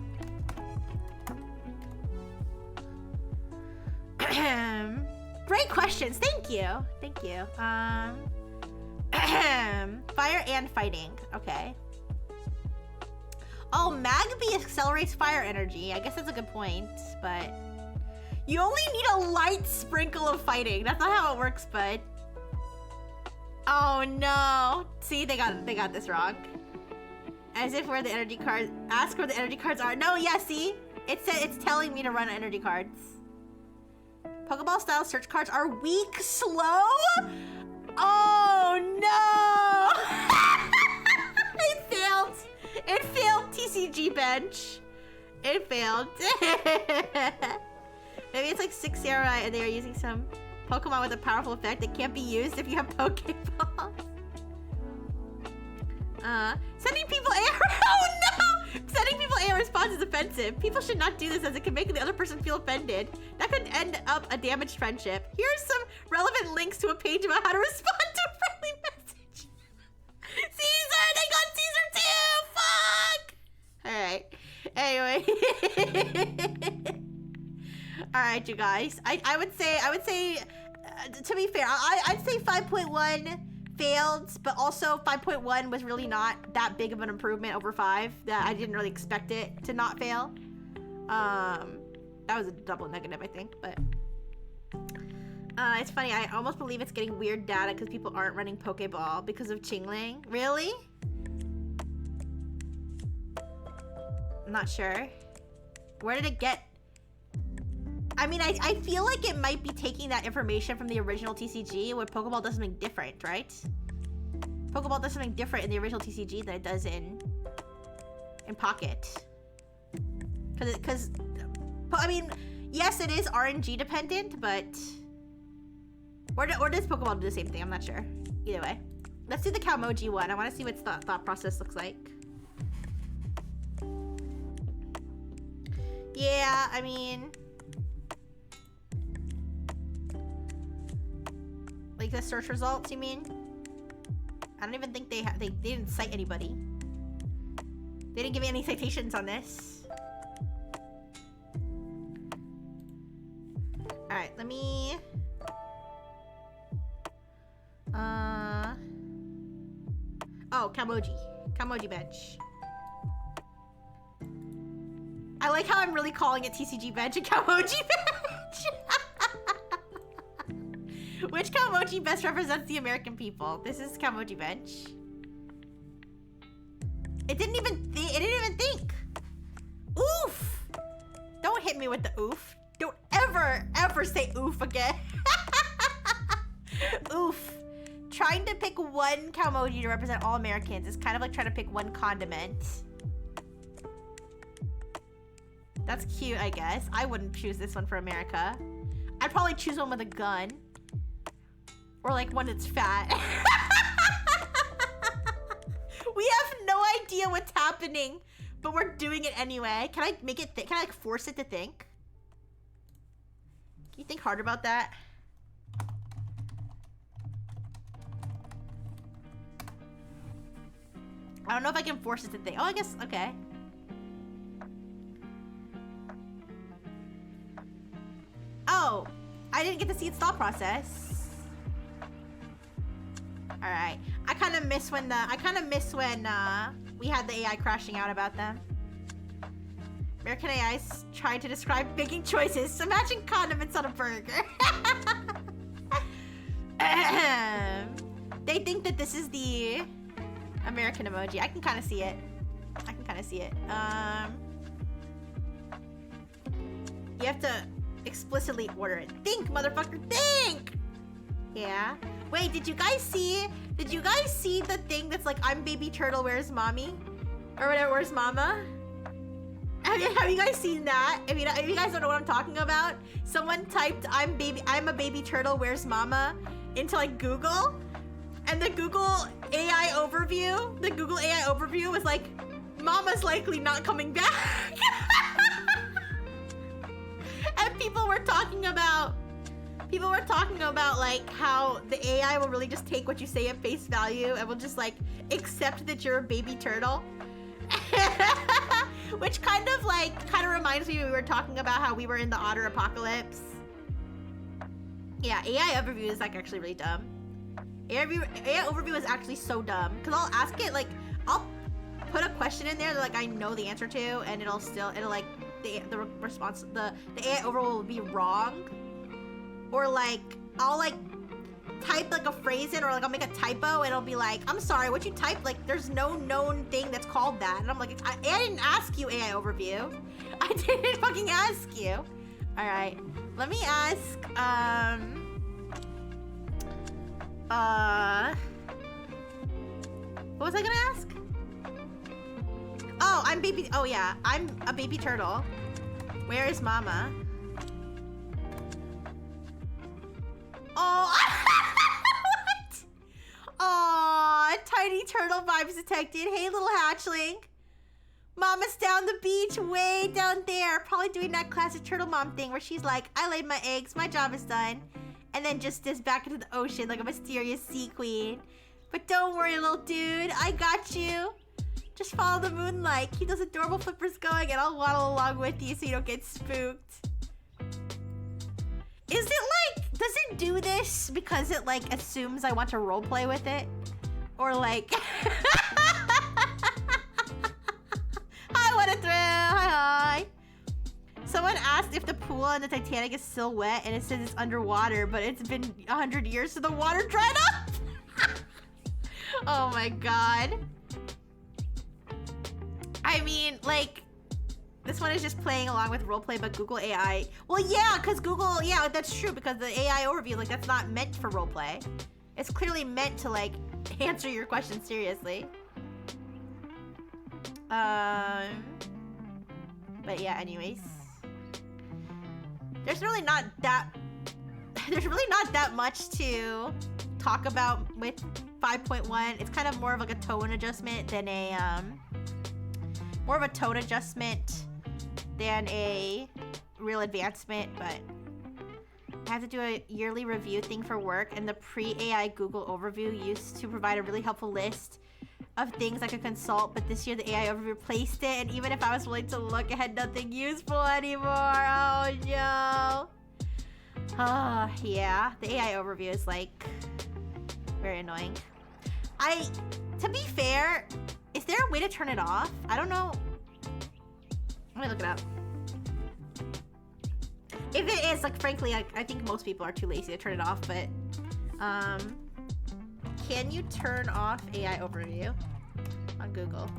Great questions. Thank you. Thank you. Fire and fighting. Okay. Oh, Magby accelerates fire energy. I guess that's a good point, but you only need a light sprinkle of fighting. That's not how it works, bud. Oh no. See, they got this wrong. As if where the energy cards, ask where the energy cards are. No, yeah, see? It's telling me to run energy cards. Pokeball style search cards are weak, slow? Oh no! It failed. It failed, TCG bench. It failed. Maybe it's like 6 Samurai and they are using some Pokemon with a powerful effect that can't be used if you have Pokeballs. Sending people AR. Oh no! Sending people AR response is offensive. People should not do this as it can make the other person feel offended. That could end up a damaged friendship. Here's some relevant links to a page about how to respond to a friendly message. Caesar! They got Caesar too! Fuck! Alright. Anyway. Alright, you guys. I would say, to be fair, I'd say 5.1 failed, but also 5.1 was really not that big of an improvement over 5. That I didn't really expect it to not fail. That was a double negative, I think, but it's funny. I almost believe it's getting weird data because people aren't running Pokeball because of Chingling. Really? I'm not sure. Where did it get? I mean, I feel like it might be taking that information from the original TCG where Pokeball does something different, right? Pokeball does something different in the original TCG than it does in Pocket. Because, I mean, yes, it is RNG dependent, but... Or does Pokeball do the same thing? I'm not sure. Either way. Let's do the Calmoji one. I want to see what its thought process looks like. Yeah, I mean... Like the search results, you mean? I don't even think they didn't cite anybody. They didn't give me any citations on this. All right, let me. Oh, Calmoji bench. I like how I'm really calling it TCG bench and Calmoji bench. Which Calmoji best represents the American people? This is Calmoji bench. It didn't even think. Oof! Don't hit me with the oof. Don't ever say oof again. Oof. Trying to pick one Calmoji to represent all Americans is kind of like trying to pick one condiment. That's cute, I guess. I wouldn't choose this one for America. I'd probably choose one with a gun. Or like one that's fat. We have no idea what's happening, but we're doing it anyway. Can I make it can I like force it to think? Can you think harder about that? I don't know if I can force it to think. Oh, I guess, okay. Oh, I didn't get to see its thought process. All right, I kind of miss when we had the AI crashing out about them. American AI's trying to describe making choices. Imagine condiments on a burger. They think that this is the American emoji. I can kind of see it. You have to explicitly order it. Think, motherfucker, think! Yeah. Wait, did you guys see the thing that's like, I'm baby turtle, where's mommy? Or whatever, where's mama? Have you guys seen that? If you guys don't know what I'm talking about, someone typed, I'm a baby turtle, where's mama? Into like Google. And the Google AI overview was like, mama's likely not coming back. And people were talking about like how the AI will really just take what you say at face value and will just like accept that you're a baby turtle. Which kind of reminds me we were talking about how we were in the otter apocalypse. Yeah, AI overview is like actually really dumb. AI overview is actually so dumb because I'll ask it, like I'll put a question in there that like I know the answer to, and it'll like the response, the AI overview will be wrong, or like I'll like type like a phrase in, or like I'll make a typo and it'll be like, I'm sorry, what you typed, like there's no known thing that's called that. And I'm like, I didn't ask you AI overview. I didn't fucking ask you. All right, let me ask, what was I gonna ask? Oh, I'm a baby turtle. Where is mama? Oh, what? Aw, tiny turtle vibes detected. Hey, little hatchling. Mama's down the beach, way down there. Probably doing that classic turtle mom thing where she's like, I laid my eggs, my job is done. And then just dips back into the ocean like a mysterious sea queen. But don't worry, little dude, I got you. Just follow the moonlight. Keep those adorable flippers going and I'll waddle along with you so you don't get spooked. Is it like, does it do this because it like assumes I want to roleplay with it? Or like, hi, what a thrill, hi. Someone asked if the pool on the Titanic is still wet and it says it's underwater, but it's been 100 years so the water dried up. Oh my God. I mean, like, this one is just playing along with roleplay, but Google AI. Well, yeah, because Google, yeah, that's true, because the AI overview, like, that's not meant for roleplay. It's clearly meant to, like, answer your question seriously. But yeah, anyways. There's really not that much to talk about with 5.1. It's kind of more of like a tone adjustment than a, real advancement, but I have to do a yearly review thing for work, and the pre-AI Google overview used to provide a really helpful list of things I could consult, but this year the AI overview replaced it, and even if I was willing to look, it had nothing useful anymore. Oh no. Oh yeah, the AI overview is like very annoying. To be fair, is there a way to turn it off? I don't know. Let me look it up. If it is, like, frankly, I think most people are too lazy to turn it off, but, can you turn off AI overview on Google?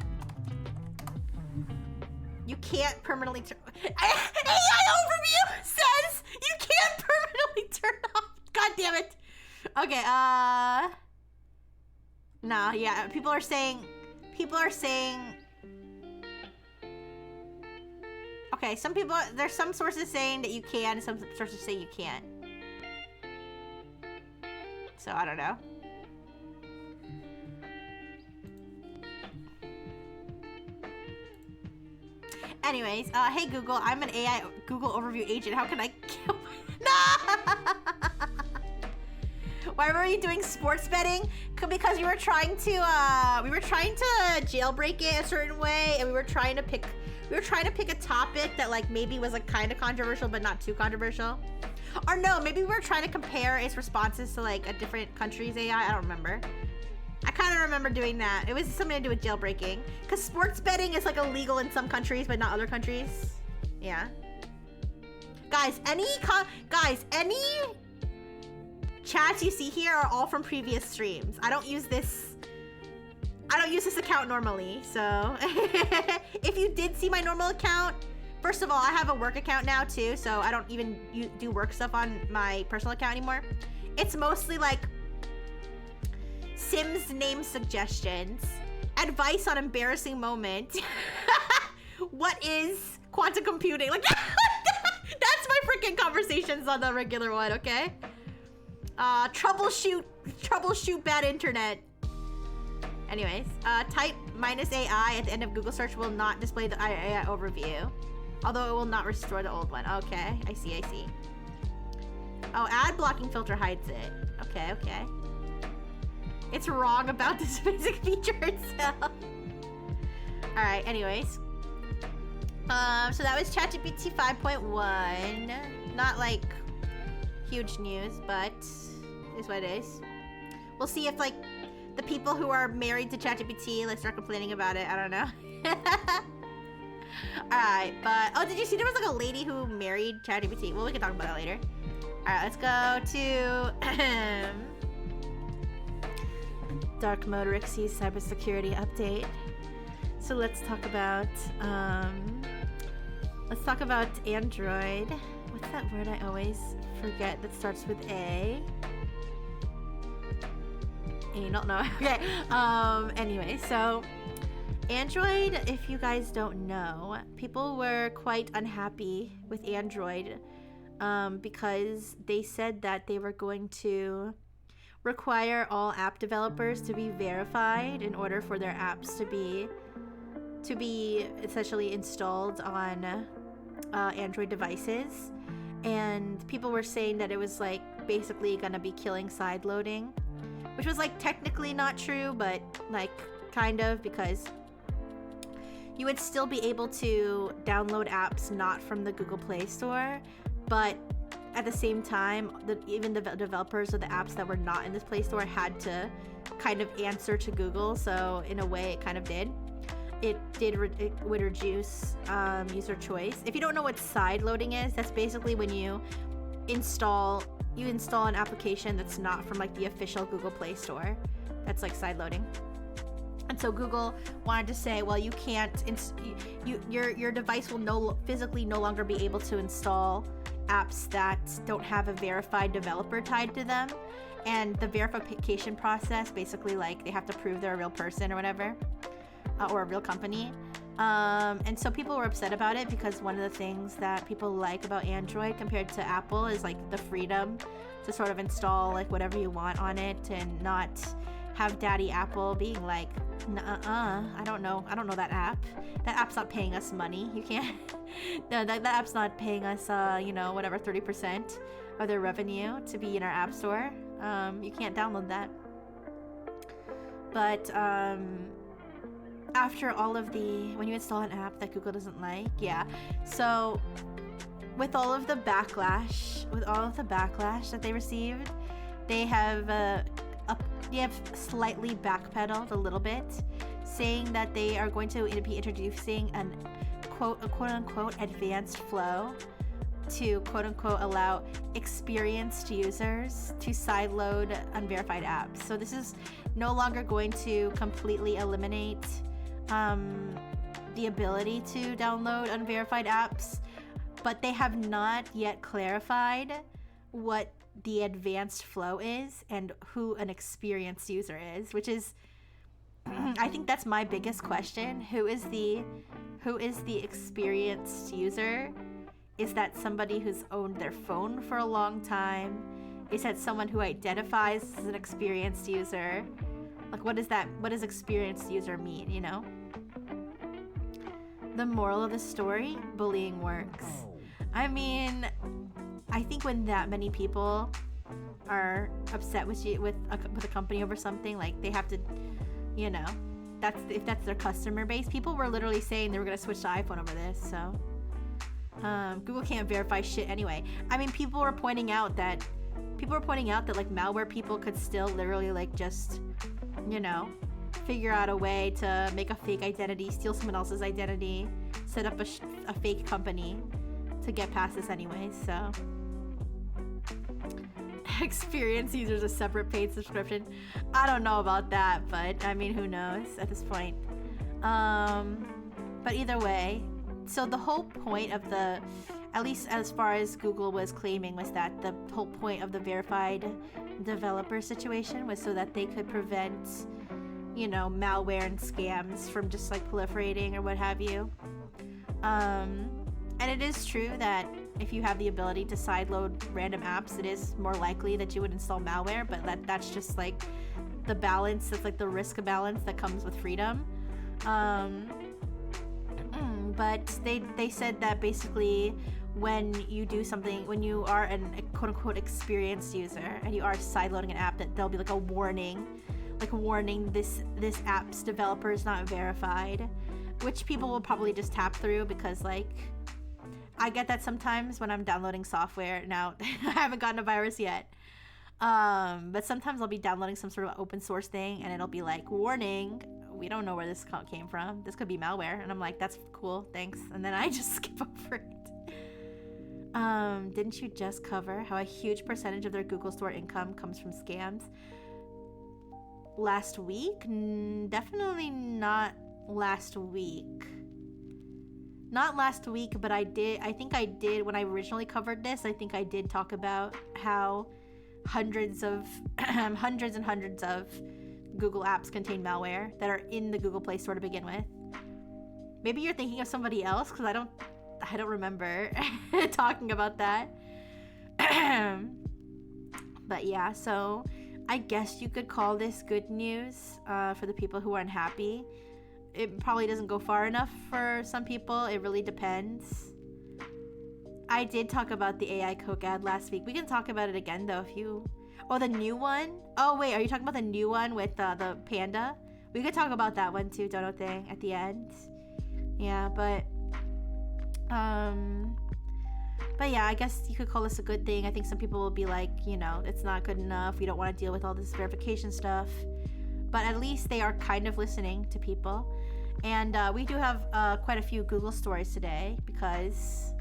You can't permanently turn... AI overview says you can't permanently turn off. God damn it. Okay, no, yeah, people are saying... Okay, there's some sources saying that you can, and some sources say you can't. So, I don't know. Anyways, hey Google, I'm an AI Google overview agent. How can I kill my... No! Why were you doing sports betting? Because we were trying to jailbreak it a certain way, and we were trying to pick a topic that like maybe was like kind of controversial but not too controversial. Or no, maybe we were trying to compare its responses to like a different country's AI. I don't remember. I kind of remember doing that. It was something to do with jailbreaking. Because sports betting is like illegal in some countries but not other countries. Yeah. Guys, any chats you see here are all from previous streams. I don't use this account normally, so if you did see my normal account, first of all, I have a work account now too, so I don't even do work stuff on my personal account anymore. It's mostly like Sims name suggestions, advice on embarrassing moment. What is quantum computing? Like that's my freaking conversations on the regular one, okay? Troubleshoot bad internet. Anyways, type -AI at the end of Google search will not display the AI overview, although it will not restore the old one. Okay, I see. Oh, ad blocking filter hides it. Okay. It's wrong about this basic feature itself. All right. Anyways, so that was ChatGPT 5.1. Not like huge news, but is what it is. We'll see if like the people who are married to ChatGPT like start complaining about it. I don't know. Alright, but oh, did you see there was like a lady who married ChatGPT? Well, we can talk about that later. Alright, let's go to Dark Mode Rixie's cybersecurity update. So let's talk about Android. What's that word I always forget that starts with A? You don't know. Okay. Anyway, so Android, if you guys don't know, people were quite unhappy with Android because they said that they were going to require all app developers to be verified in order for their apps to be essentially installed on Android devices. And people were saying that it was like basically gonna be killing side loading, which was like technically not true, but like kind of, because you would still be able to download apps not from the Google Play Store, but at the same time, even the developers of the apps that were not in this Play Store had to kind of answer to Google. So in a way, it kind of did. It would reduce user choice. If you don't know what side loading is, that's basically when you install an application that's not from like the official Google Play Store. That's like side loading. And so Google wanted to say, well, you can't, your device will physically no longer be able to install apps that don't have a verified developer tied to them. And the verification process, basically like they have to prove they're a real person or whatever, or a real company. And so people were upset about it because one of the things that people like about Android compared to Apple is like the freedom to sort of install like whatever you want on it and not have Daddy Apple being like, I don't know that app. That app's not paying us money. You can't, no, that app's not paying us, whatever, 30% of their revenue to be in our app store. You can't download that. But, after all of when you install an app that Google doesn't like, yeah. So with all of the backlash that they received, they have slightly backpedaled a little bit, saying that they are going to be introducing a quote unquote advanced flow to quote unquote allow experienced users to sideload unverified apps. So this is no longer going to completely eliminate the ability to download unverified apps, but they have not yet clarified what the advanced flow is and who an experienced user is, which is I think that's my biggest question. Who is the experienced user? Is that somebody who's owned their phone for a long time? Is that someone who identifies as an experienced user? Like, what does experienced user mean, you know? The moral of the story, bullying works. I mean, I think when that many people are upset with you, with a company over something, like they have to, you know, if that's their customer base. People were literally saying they were gonna switch to iPhone over this, so Google can't verify shit anyway. I mean, people were pointing out that like malware people could still literally like just, you know, figure out a way to make a fake identity, steal someone else's identity, set up a fake company to get past this anyway, so. Experience users a separate paid subscription. I don't know about that, but I mean, who knows at this point. But either way, so the whole point of the, at least as far as Google was claiming, was that the whole point of the verified developer situation was so that they could prevent, you know, malware and scams from just like proliferating or what have you. And it is true that if you have the ability to sideload random apps, it is more likely that you would install malware, but that's just like the balance, that's like the risk balance that comes with freedom. But they said that basically when you do something, when you are a quote-unquote experienced user and you are sideloading an app, that there'll be like a warning, like warning this app's developer is not verified, which people will probably just tap through because like, I get that sometimes when I'm downloading software. Now, I haven't gotten a virus yet, but sometimes I'll be downloading some sort of open source thing and it'll be like, warning, we don't know where this came from. This could be malware. And I'm like, that's cool, thanks. And then I just skip over it. Didn't you just cover how a huge percentage of their Google Store income comes from scams? Last week? Definitely not last week. Not last week, but I think I did, when I originally covered this, I think I did talk about how hundreds and hundreds of Google apps contain malware that are in the Google Play Store to begin with. Maybe you're thinking of somebody else, because I don't remember talking about that. But yeah, so I guess you could call this good news for the people who are unhappy. It probably doesn't go far enough for some people. It really depends. I did talk about the AI Coke ad last week. We can talk about it again though if you... Oh, the new one? Oh wait, are you talking about the new one with the panda? We could talk about that one too, Dono thing, at the end. Yeah, but yeah, I guess you could call this a good thing. I think some people will be like, you know, it's not good enough. We don't want to deal with all this verification stuff. But at least they are kind of listening to people. And we do have quite a few Google stories today because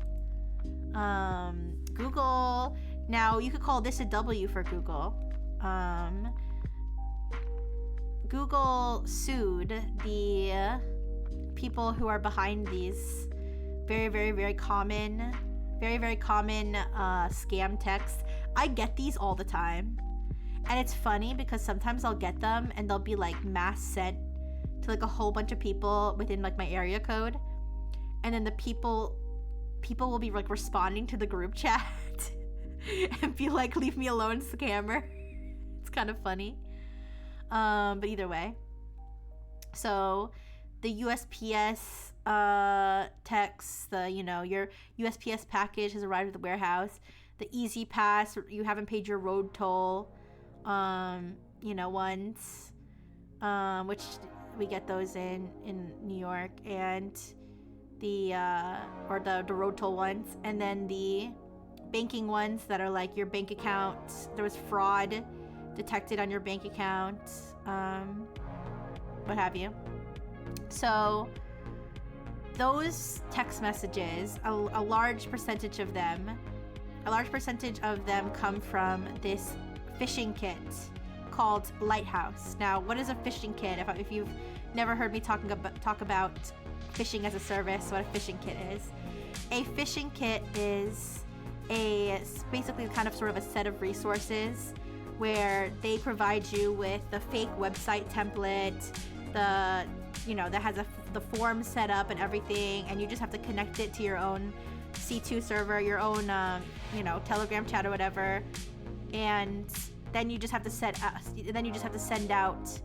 Google, now you could call this a W for Google. Google sued the people who are behind these very common scam texts. I get these all the time. And it's funny because sometimes I'll get them and they'll be like mass sent to like a whole bunch of people within like my area code. And then the people will be like responding to the group chat and be like, leave me alone, scammer. It's kind of funny. But either way. So the USPS text, your USPS package has arrived at the warehouse. The Easy Pass, you haven't paid your road toll. Ones, which we get those in New York, and the road toll ones, and then the banking ones that are like your bank account, there was fraud detected on your bank account, what have you. So those text messages, a large percentage of them come from this phishing kit called Lighthouse. Now, what is a phishing kit? If you've never heard me talk about phishing as a service, what a phishing kit is. A phishing kit is basically kind of sort of a set of resources where they provide you with the fake website template, that has the form set up and everything, and you just have to connect it to your own C2 server, your own Telegram chat or whatever. And then you just have to send out,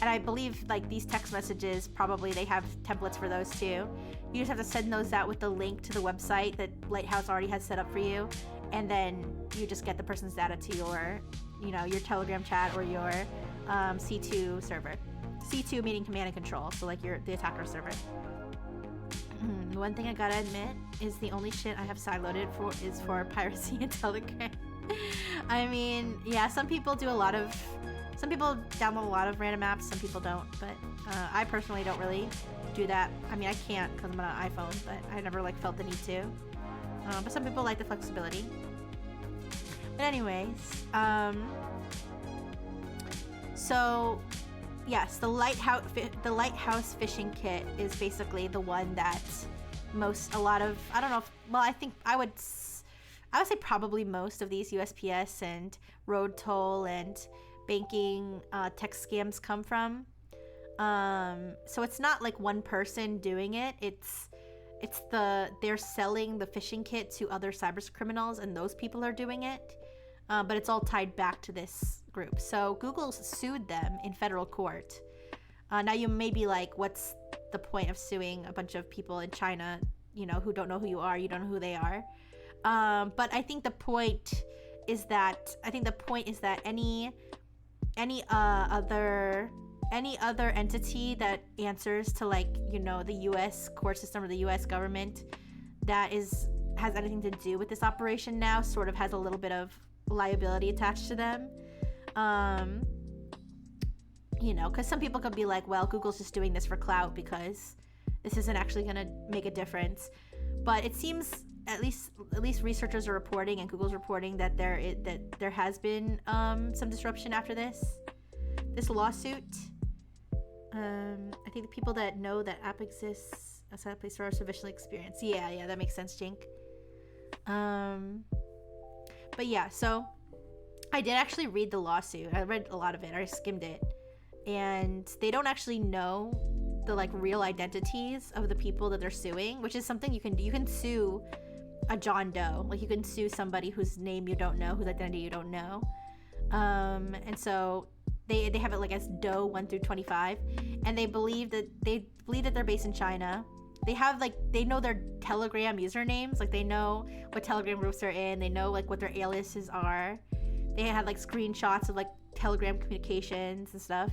and I believe like these text messages, probably they have templates for those too. You just have to send those out with the link to the website that Lighthouse already has set up for you, and then you just get the person's data to your Telegram chat or your C2 server. C2 meaning command and control, so like the attacker server. One thing I gotta admit is the only shit I have sideloaded is for piracy and Telegram. I mean, yeah, some people download a lot of random apps, some people don't, but I personally don't really do that. I mean, I can't because I'm on an iPhone, but I never like felt the need to. But some people like the flexibility. But anyways, so yes, the lighthouse fishing kit is basically the one that I would say probably most of these USPS and road toll and banking text scams come from. So it's not like one person doing it. They're selling the phishing kit to other cyber criminals, and those people are doing it. But it's all tied back to this group. So Google sued them in federal court. Now you may be like, what's the point of suing a bunch of people in China, who don't know who you are, you don't know who they are. But I think the point is that any other entity that answers to the US court system or the US government that has anything to do with this operation now sort of has a little bit of liability attached to them. Because some people could be like, well, Google's just doing this for clout because this isn't actually going to make a difference. But it seems at least researchers are reporting, and Google's reporting, that there has been some disruption after this lawsuit. I think the people that know that app exists outside of Play Store are sufficiently experienced. Yeah, that makes sense, Jink. But yeah, so I did actually read the lawsuit. I read a lot of it. I skimmed it. And they don't actually know the real identities of the people that they're suing, which is something you can sue a John Doe. You can sue somebody whose name you don't know, whose identity you don't know. And so they have it as Doe 1 through 25, and they believe that they're based in China. They know their Telegram usernames, they know what Telegram groups they're in, they know what their aliases are. They had screenshots of Telegram communications and stuff.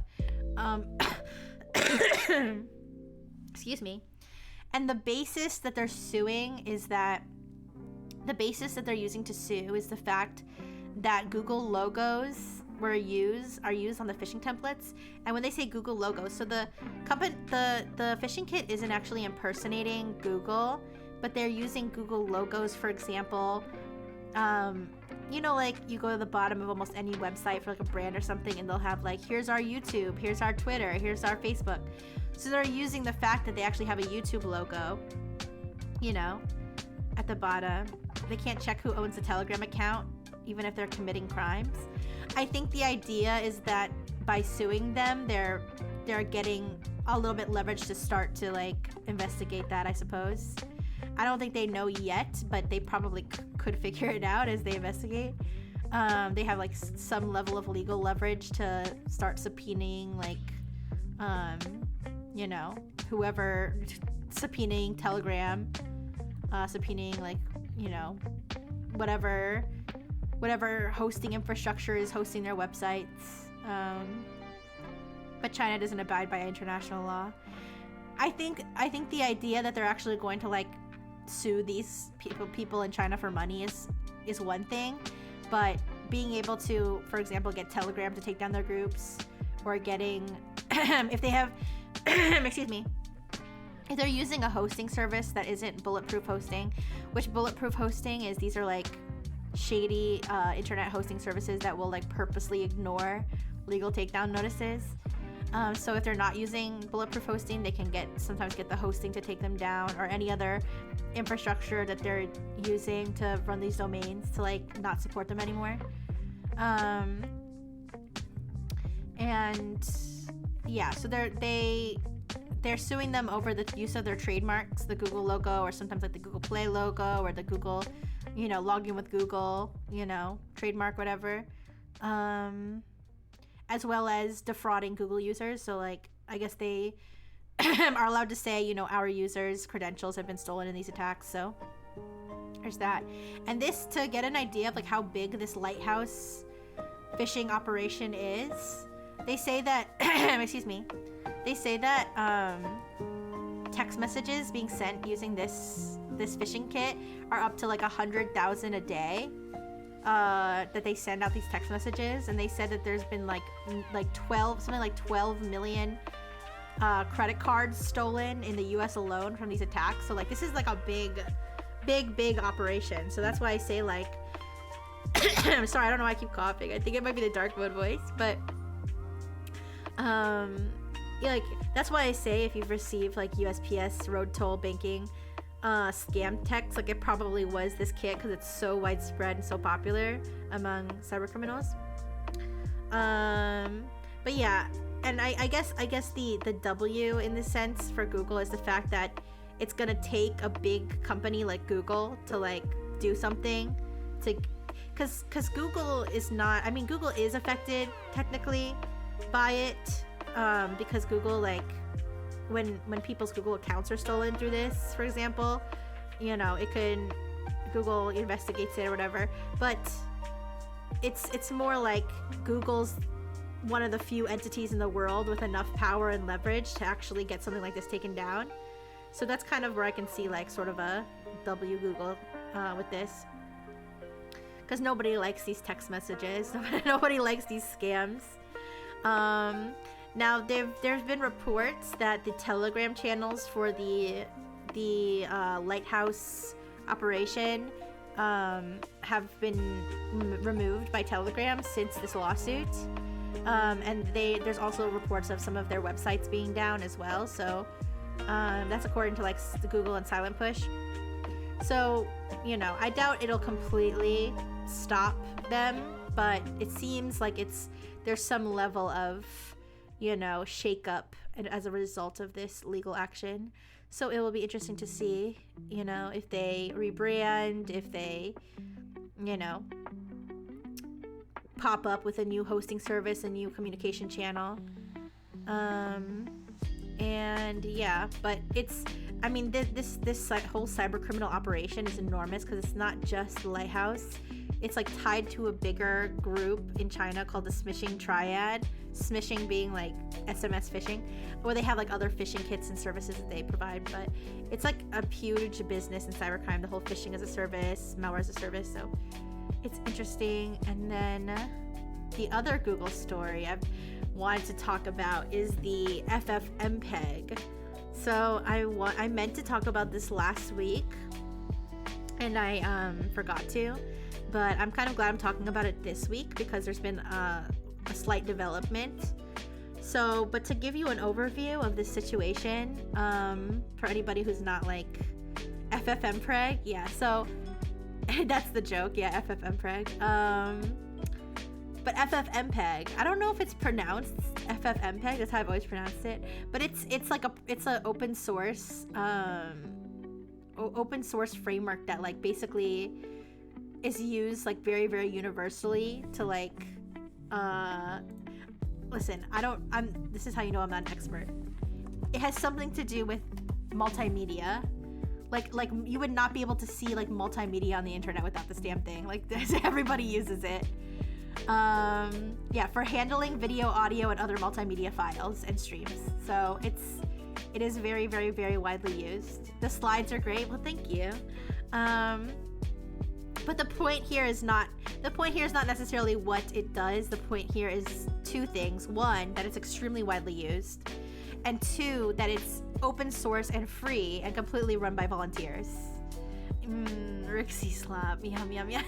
Excuse me. And the basis that they're using to sue is the fact that Google logos are used on the phishing templates. And when they say Google logos, so the phishing kit isn't actually impersonating Google, but they're using Google logos. For example, you go to the bottom of almost any website for a brand or something, and they'll have here's our YouTube, here's our Twitter, here's our Facebook. So they're using the fact that they actually have a YouTube logo, at the bottom. They can't check who owns the Telegram account, even if they're committing crimes. I think the idea is that by suing them, they're getting a little bit leverage to start to investigate that, I suppose. I don't think they know yet, but they probably could figure it out as they investigate. They have some level of legal leverage to start subpoenaing whoever, subpoenaing Telegram, subpoenaing whatever hosting infrastructure is hosting their websites. But China doesn't abide by international law. I think the idea that they're actually going to sue these people in China for money is one thing, but being able to, for example, get Telegram to take down their groups, or getting if they have excuse me, if they're using a hosting service that isn't bulletproof hosting, which bulletproof hosting is, these are shady internet hosting services that will purposely ignore legal takedown notices. So if they're not using bulletproof hosting, they can sometimes get the hosting to take them down, or any other infrastructure that they're using to run these domains to not support them anymore. And yeah, so they're suing them over the use of their trademarks, the Google logo, or sometimes the Google Play logo, or the Google, login with Google, trademark, whatever. As well as defrauding Google users. So I guess they are allowed to say, our users' credentials have been stolen in these attacks. So there's that. And this, to get an idea of how big this lighthouse phishing operation is, they say that excuse me, they say that text messages being sent using this phishing kit are up to 100,000 a day. That they send out these text messages, and they said that there's been 12 million credit cards stolen in the US alone from these attacks. So like this is like a big operation. So that's why I say like I'm sorry, I don't know why I keep coughing. I think it might be the dark mode voice, but yeah, like that's why I say if you've received like USPS road toll banking scam text, like it probably was this kit because it's so widespread and so popular among cyber criminals. But yeah, and I guess the W in this sense for Google is the fact that it's gonna take a big company like Google to like do something to, because Google is not, I mean Google is affected technically by it, because Google, like when people's Google accounts are stolen through this, for example, you know, it could, Google investigates it or whatever, but it's more like Google's one of the few entities in the world with enough power and leverage to actually get something like this taken down. So that's kind of where I can see like sort of a W Google with this, because nobody likes these text messages. Nobody likes these scams. Now there's been reports that the Telegram channels for the Lighthouse operation have been removed by Telegram since this lawsuit. And there's also reports of some of their websites being down as well. So that's according to like the Google and Silent Push. So, you know, I doubt it'll completely stop them, but it seems like there's some level of, you know, shakeup as a result of this legal action. So it will be interesting to see, you know, if they rebrand, if they, you know, pop up with a new hosting service, a new communication channel. And yeah, but it's, I mean, this whole cyber criminal operation is enormous because it's not just Lighthouse. It's like tied to a bigger group in China called the Smishing Triad. Smishing being like SMS phishing, or they have like other phishing kits and services that they provide, but it's like a huge business in cybercrime, the whole phishing as a service, malware as a service, so it's interesting. And then the other Google story I've wanted to talk about is the FFmpeg. So I meant to talk about this last week and I forgot to, but I'm kind of glad I'm talking about it this week because there's been a slight development. So, but to give you an overview of this situation, for anybody who's not like FFmpeg, yeah, so that's the joke, yeah, FFmpeg. But FFmpeg, I don't know if it's pronounced FFmpeg, that's how I've always pronounced it, but it's like it's an open source framework that like basically is used like very, very universally to like listen, this is how you know I'm not an expert. It has something to do with multimedia. Like you would not be able to see like multimedia on the internet without this damn thing. Like everybody uses it. Yeah, for handling video, audio, and other multimedia files and streams. So it is very, very, very widely used. The slides are great. Well, thank you. But the point here is not necessarily what it does. The point here is two things. One, that it's extremely widely used. And two, that it's open source and free and completely run by volunteers. Rixie slop. Yum, yum, yum.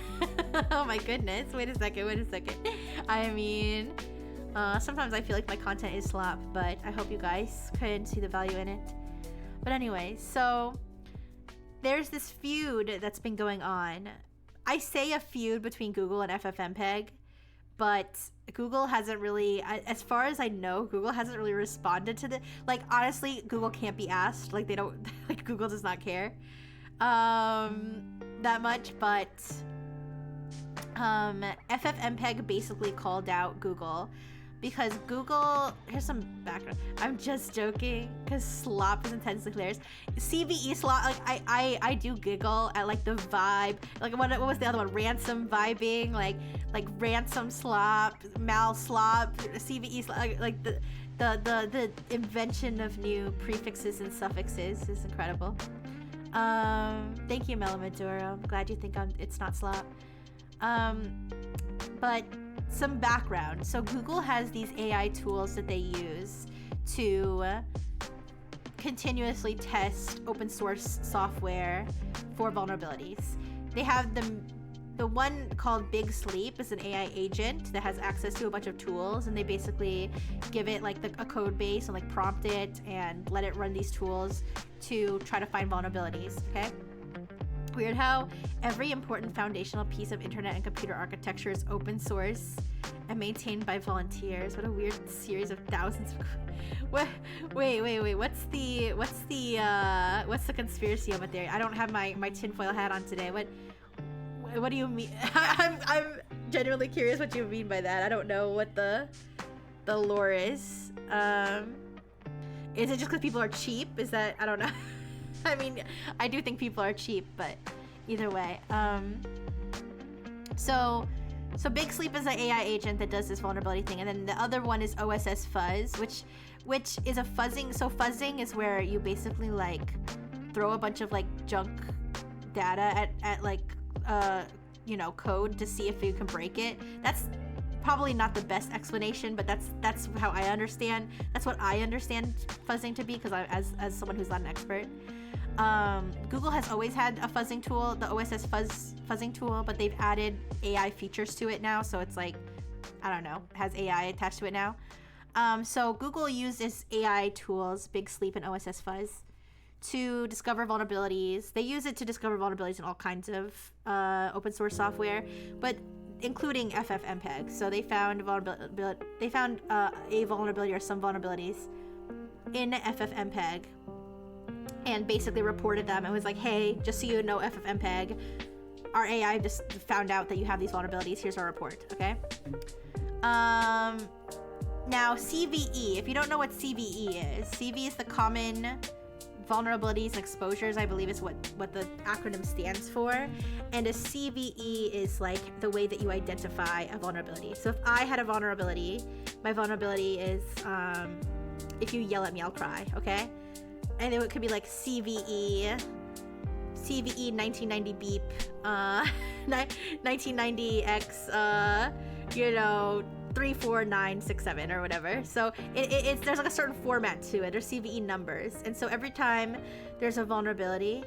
Oh my goodness. Wait a second. I mean, sometimes I feel like my content is slop, but I hope you guys can see the value in it. But anyway, so there's this feud that's been going on. I say a feud between Google and FFmpeg, but Google hasn't really, as far as I know, Google hasn't really responded to the, like, honestly, Google can't be asked. Like, they don't, like, Google does not care that much, but FFmpeg basically called out Google because Google, here's some background. I'm just joking because slop is intensely hilarious. CVE slop, like I do giggle at like the vibe. Like what was the other one? Ransom vibing, like ransom slop, mal slop, CVE slop, like the invention of new prefixes and suffixes is incredible. Thank you, Melamaduro. I'm glad you think it's not slop. But some background. So Google has these AI tools that they use to continuously test open source software for vulnerabilities. They have the one called Big Sleep is an AI agent that has access to a bunch of tools, and they basically give it like a code base and like prompt it and let it run these tools to try to find vulnerabilities. Okay. Weird how every important foundational piece of internet and computer architecture is open source and maintained by volunteers. What a weird series of thousands of... Wait. What's the conspiracy of it there? I don't have my tinfoil hat on today. What do you mean? I'm genuinely curious what you mean by that. I don't know what the lore is. Is it just because people are cheap? Is that... I don't know. I mean, I do think people are cheap, but either way. So Big Sleep is an AI agent that does this vulnerability thing, and then the other one is OSS Fuzz, which is a fuzzing. So fuzzing is where you basically like throw a bunch of like junk data at like code to see if you can break it. That's probably not the best explanation, but that's how I understand. That's what I understand fuzzing to be, because as someone who's not an expert. Google has always had a fuzzing tool, the OSS fuzzing tool, but they've added AI features to it now, so it's like, I don't know, has AI attached to it now. So Google uses AI tools, Big Sleep and OSS Fuzz, to discover vulnerabilities. They use it to discover vulnerabilities in all kinds of open source software, but including FFmpeg. So they found a vulnerability or some vulnerabilities in FFmpeg, and basically reported them and was like, hey, just so you know, FFmpeg, our AI just found out that you have these vulnerabilities. Here's our report, okay? Now, CVE, if you don't know what CVE is the Common Vulnerabilities and Exposures, I believe is what the acronym stands for. And a CVE is like the way that you identify a vulnerability. So if I had a vulnerability, my vulnerability is if you yell at me, I'll cry, okay? And it could be like CVE 1990 beep, 1990X, 34967 or whatever. So it's there's like a certain format to it. There's CVE numbers, and so every time there's a vulnerability,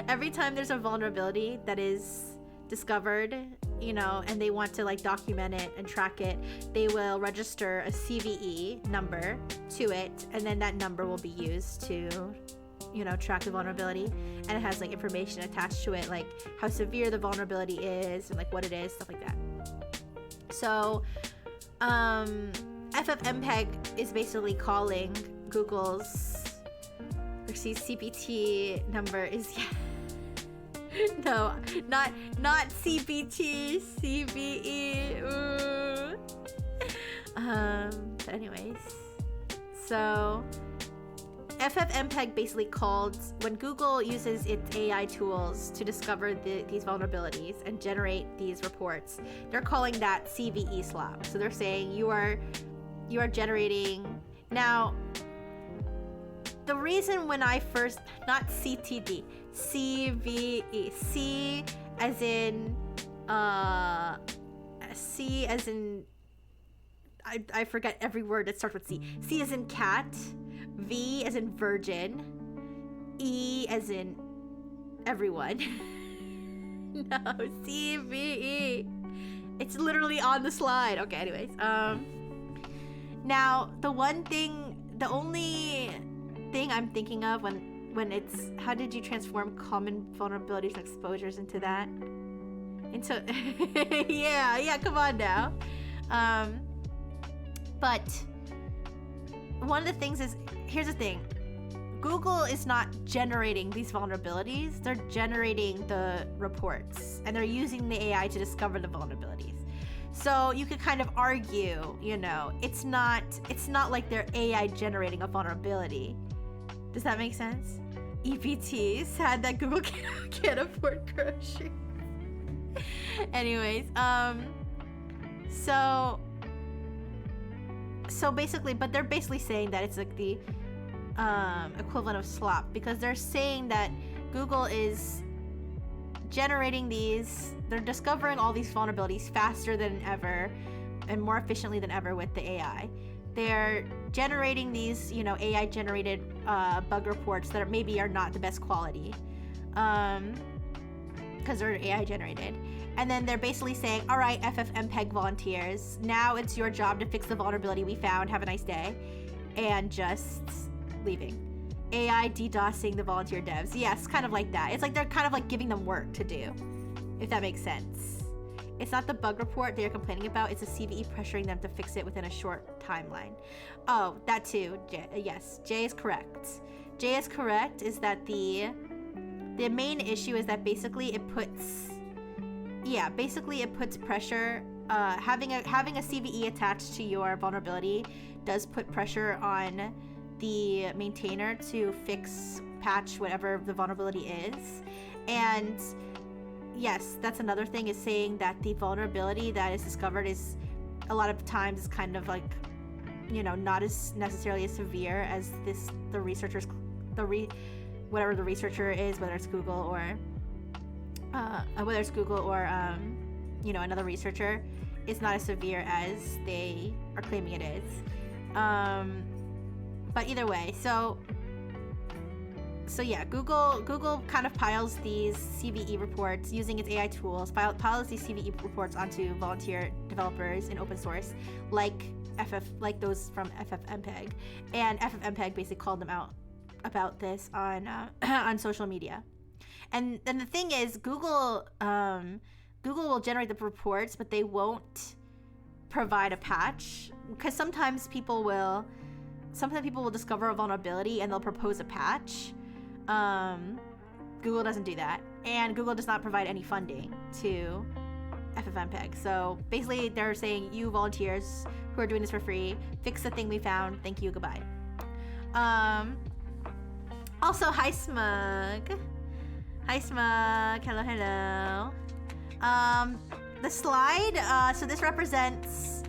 every time there's a vulnerability that is discovered, and they want to like document it and track it, they will register a CVE number to it, and then that number will be used to track the vulnerability, and it has like information attached to it, like how severe the vulnerability is and like what it is, stuff like that. So FFmpeg is basically calling Google's CPT number is no, not CPT, CVE. Ooh. But anyways, so FFmpeg basically called, when Google uses its AI tools to discover these vulnerabilities and generate these reports, they're calling that CVE slop. So they're saying you are generating. Now, the reason when I first, not CTD, CVE, C as in I forget every word that starts with C. C as in cat, V as in virgin, E as in everyone. No, CVE. It's literally on the slide. Okay, anyways. Now, the only thing I'm thinking of when it's, how did you transform common vulnerabilities and exposures into that? Yeah, come on now. But one of the things is, here's the thing. Google is not generating these vulnerabilities. They're generating the reports, and they're using the AI to discover the vulnerabilities. So you could kind of argue, it's not like they're AI generating a vulnerability. Does that make sense? EPT, sad that Google can't afford groceries. Anyways, so basically, but they're basically saying that it's like the equivalent of slop, because they're saying that Google is generating these, they're discovering all these vulnerabilities faster than ever, and more efficiently than ever with the AI. They're generating these, you know, AI generated bug reports that maybe are not the best quality, because they're AI generated. And then they're basically saying, all right, FFmpeg volunteers, now it's your job to fix the vulnerability we found. Have a nice day. And just leaving. AI DDoSing the volunteer devs. Yes, kind of like that. It's like they're kind of like giving them work to do, if that makes sense. It's not the bug report they're complaining about. It's a CVE pressuring them to fix it within a short timeline. Oh, that too. Yes, Jay is correct. Jay is correct is that the main issue is that basically it puts pressure. Having a CVE attached to your vulnerability does put pressure on the maintainer to patch whatever the vulnerability is. And yes, that's another thing, is saying that the vulnerability that is discovered is a lot of times kind of like, you know, not as necessarily as severe as whatever the researcher is, whether it's Google or you know, another researcher, is not as severe as they are claiming it is. But either way, so yeah, Google kind of piles these CVE reports using its AI tools, piles these CVE reports onto volunteer developers in open source, like those from FFmpeg, and FFmpeg basically called them out about this on on social media. And then the thing is, Google will generate the reports, but they won't provide a patch, because sometimes people will discover a vulnerability and they'll propose a patch. Google doesn't do that, and Google does not provide any funding to FFmpeg. So basically they're saying, you volunteers who are doing this for free, fix the thing we found, thank you, goodbye. Also, hi Smug, hello. The slide, so this represents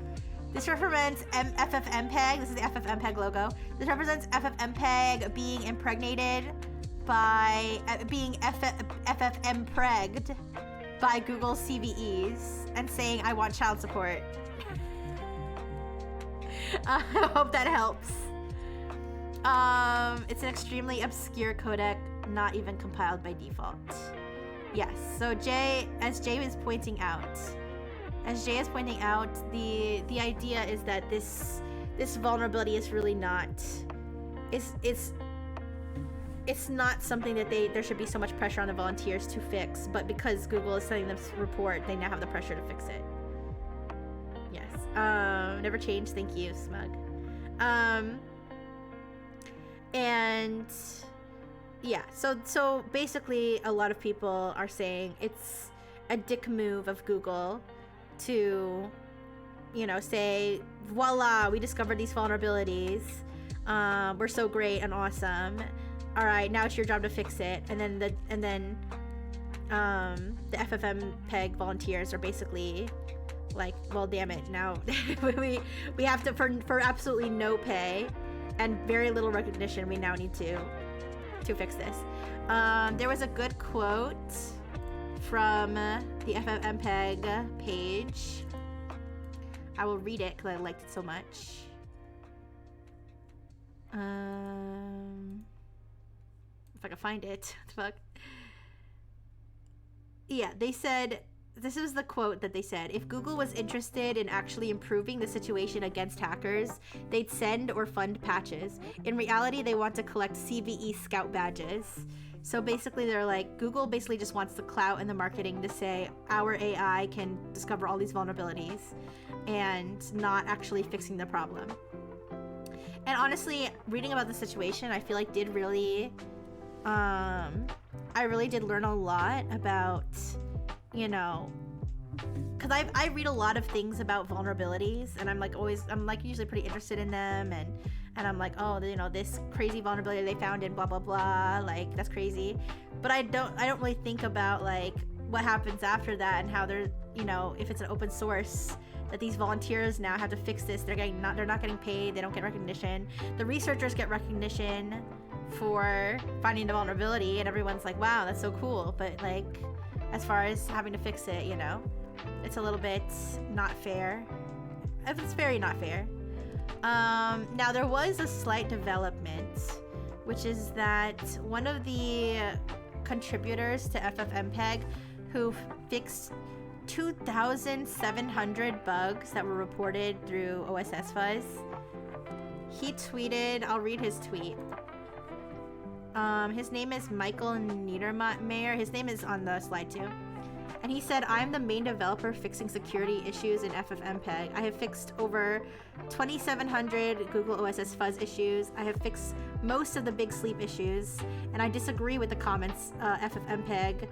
FFmpeg. This is the FFmpeg logo. This represents FFmpeg being impregnated by FFmpregged by Google CVEs and saying, I want child support. I hope that helps. It's an extremely obscure codec, not even compiled by default. Yes, so as Jay is pointing out, the idea is that this vulnerability is really not, it's not something that there should be so much pressure on the volunteers to fix, but because Google is sending them this report, they now have the pressure to fix it. Yes, never changed, thank you, Smug. And yeah, so basically a lot of people are saying it's a dick move of Google to, you know, say, voila, we discovered these vulnerabilities, we're so great and awesome, all right, now it's your job to fix it. And then the FFmpeg volunteers are basically like, well, damn it, now we have to, for absolutely no pay and very little recognition, we now need to fix this. There was a good quote from the FFmpeg page. I will read it because I liked it so much. If I can find it. What the fuck? Yeah, they said, this is the quote that they said: if Google was interested in actually improving the situation against hackers, they'd send or fund patches. In reality, they want to collect CVE scout badges. So basically they're like, Google basically just wants the clout and the marketing to say our AI can discover all these vulnerabilities and not actually fixing the problem. And honestly, reading about the situation, I feel like I really did learn a lot about, you know, because I read a lot of things about vulnerabilities, and I'm like usually pretty interested in them, and I'm like, oh, you know, this crazy vulnerability they found in blah blah blah, like that's crazy. But I don't really think about like what happens after that and how they're, you know, if it's an open source, that these volunteers now have to fix this. They're not getting paid. They don't get recognition. The researchers get recognition for finding the vulnerability, and everyone's like, wow, that's so cool. But like, as far as having to fix it, you know, it's a little bit not fair. it's very not fair. Now there was a slight development, which is that one of the contributors to FFmpeg who fixed 2,700 bugs that were reported through OSS Fuzz, he tweeted, I'll read his tweet. His name is Michael Niedermayer. His name is on the slide too. And he said, I'm the main developer fixing security issues in FFmpeg. I have fixed over 2,700 Google OSS Fuzz issues. I have fixed most of the big sleep issues. And I disagree with the comments FFmpeg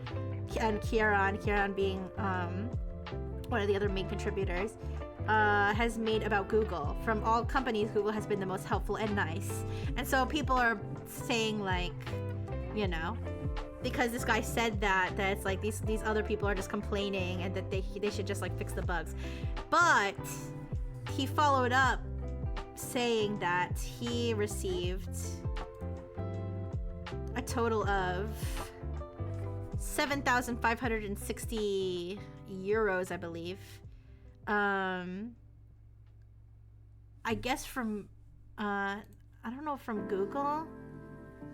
and Kieran being one of the other main contributors, has made about Google. From all companies, Google has been the most helpful and nice. And so people are saying, like, you know, because this guy said that it's like these other people are just complaining and that they should just like fix the bugs. But he followed up saying that he received a total of 7,560 euros, I believe. I guess from I don't know, from Google.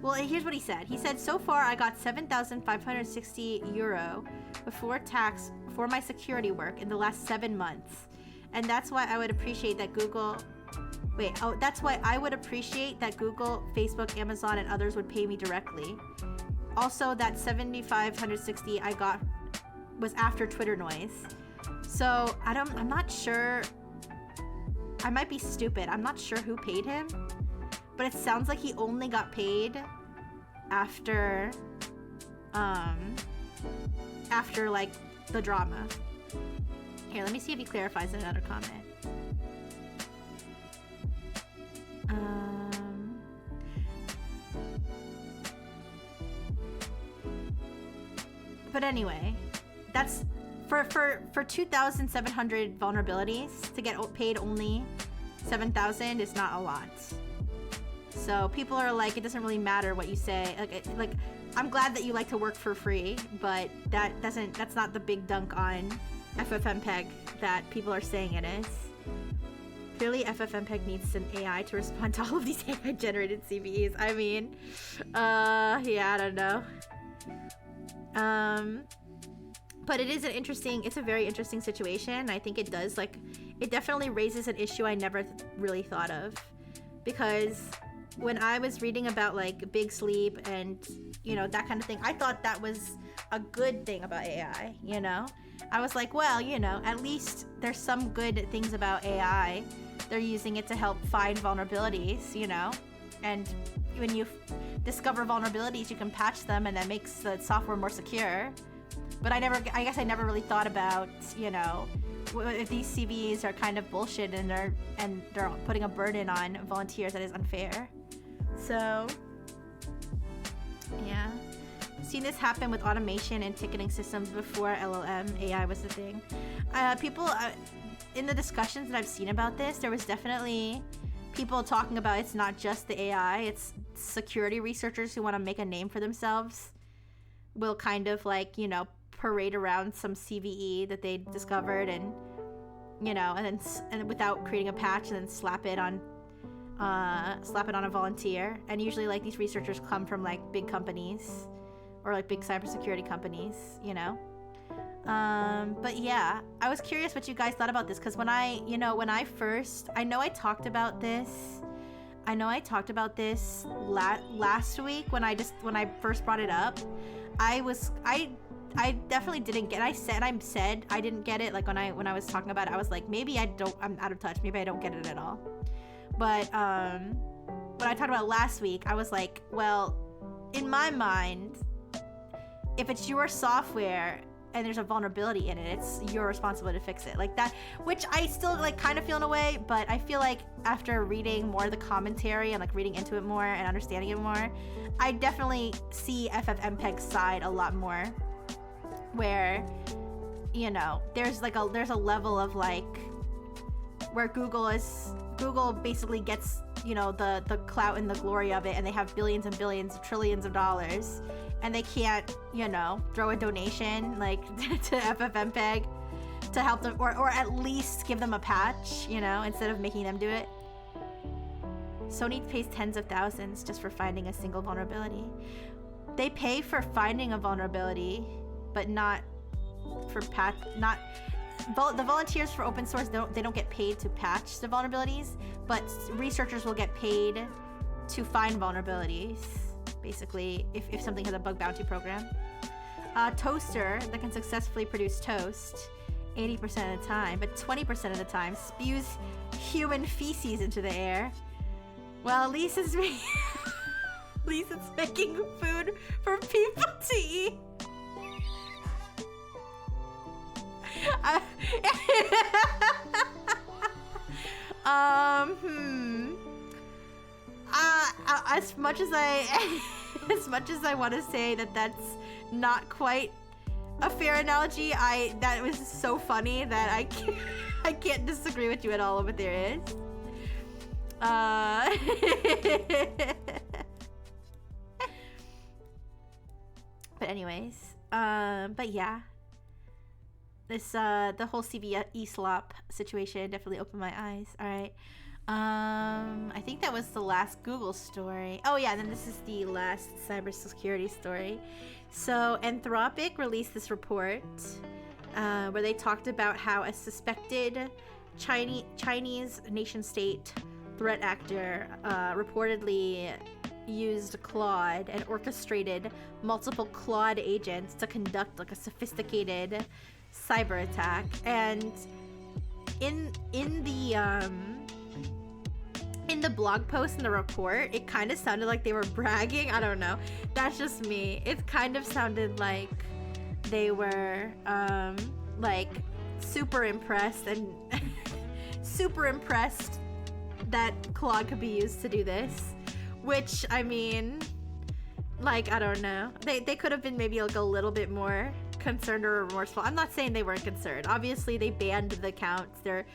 Well, here's what he said. He said, so far I got 7,560 euro before tax for my security work in the last 7 months. And that's why I would appreciate that Google... that's why I would appreciate that Google, Facebook, Amazon, and others would pay me directly. Also, that 7,560 I got was after Twitter noise. So, I'm not sure... I might be stupid. I'm not sure who paid him. But it sounds like he only got paid after like the drama. Here, let me see if he clarifies in another comment. But anyway, that's for 2,700 vulnerabilities to get paid only 7,000 is not a lot. So people are like, it doesn't really matter what you say. Like I'm glad that you like to work for free, but that's not the big dunk on FFmpeg that people are saying it is. Clearly FFmpeg needs an AI to respond to all of these AI generated CVEs. I mean, yeah, I don't know. But it's a very interesting situation. I think it definitely raises an issue I never really thought of, because when I was reading about like big sleep and, you know, that kind of thing, I thought that was a good thing about AI, you know? I was like, well, you know, at least there's some good things about AI. They're using it to help find vulnerabilities, you know? And when you discover vulnerabilities, you can patch them and that makes the software more secure. But I guess I never really thought about, you know, if these CVEs are kind of bullshit and they're putting a burden on volunteers that is unfair. So, yeah. Seen this happen with automation and ticketing systems before LLM AI was the thing. People, in the discussions that I've seen about this, there was definitely people talking about it's not just the AI, it's security researchers who want to make a name for themselves will kind of like, you know, parade around some CVE that they discovered and, you know, and without creating a patch and then slap it on a volunteer. And usually like these researchers come from like big companies or like big cybersecurity companies, you know. But yeah, I was curious what you guys thought about this, because when I talked about this last week when I first brought it up. I definitely didn't get. I said I didn't get it. Like when I was talking about it, I was like, maybe I'm out of touch. Maybe I don't get it at all. But when I talked about it last week, I was like, well, in my mind, if it's your software and there's a vulnerability in it, it's your responsibility to fix it. Like that, which I still like kind of feel in a way, but I feel like after reading more of the commentary and like reading into it more and understanding it more, I definitely see FFmpeg's side a lot more, where, you know, there's a level of like where Google basically gets, you know, the clout and the glory of it, and they have billions and billions, trillions of dollars, and they can't, you know, throw a donation like to FFmpeg to help them, or at least give them a patch, you know, instead of making them do it. Sony pays tens of thousands just for finding a single vulnerability. They pay for finding a vulnerability, but not for patch. The volunteers for open source, they don't get paid to patch the vulnerabilities, but researchers will get paid to find vulnerabilities, basically, if something has a bug bounty program. A toaster that can successfully produce toast 80% of the time, but 20% of the time spews human feces into the air. Well, at least it's making food for people to eat. As much as I want to say that that's not quite a fair analogy, that was so funny that I can't disagree with you at all. But there is. But anyways, but yeah. This the whole CVE slop situation definitely opened my eyes. All right. I think that was the last Google story. Oh yeah, and then this is the last cybersecurity story. So Anthropic released this report where they talked about how a suspected Chinese nation-state threat actor reportedly used Claude and orchestrated multiple Claude agents to conduct like a sophisticated cyber attack. And in the blog post in the report, it kind of sounded like they were bragging. I don't know. That's just me. It kind of sounded like they were like super impressed and super impressed that Claude could be used to do this. Which, I mean, like, I don't know. They could have been maybe like a little bit more concerned or remorseful. I'm not saying they weren't concerned. Obviously, they banned the accounts. They're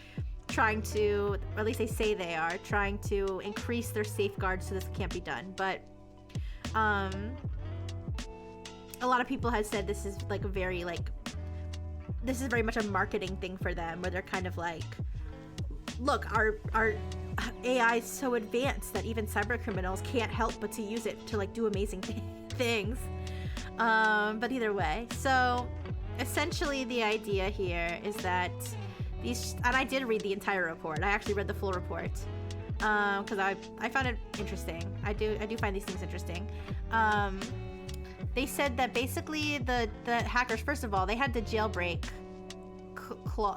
trying to, or at least they say they are, trying to increase their safeguards so this can't be done. But a lot of people have said this is like a very, like, this is very much a marketing thing for them, where they're kind of like, look, our AI is so advanced that even cyber criminals can't help but to use it to like do amazing things. But either way, so essentially the idea here is that these, and I did read the entire report. I actually read the full report because I found it interesting. I do find these things interesting. They said that basically the hackers, first of all, they had to jailbreak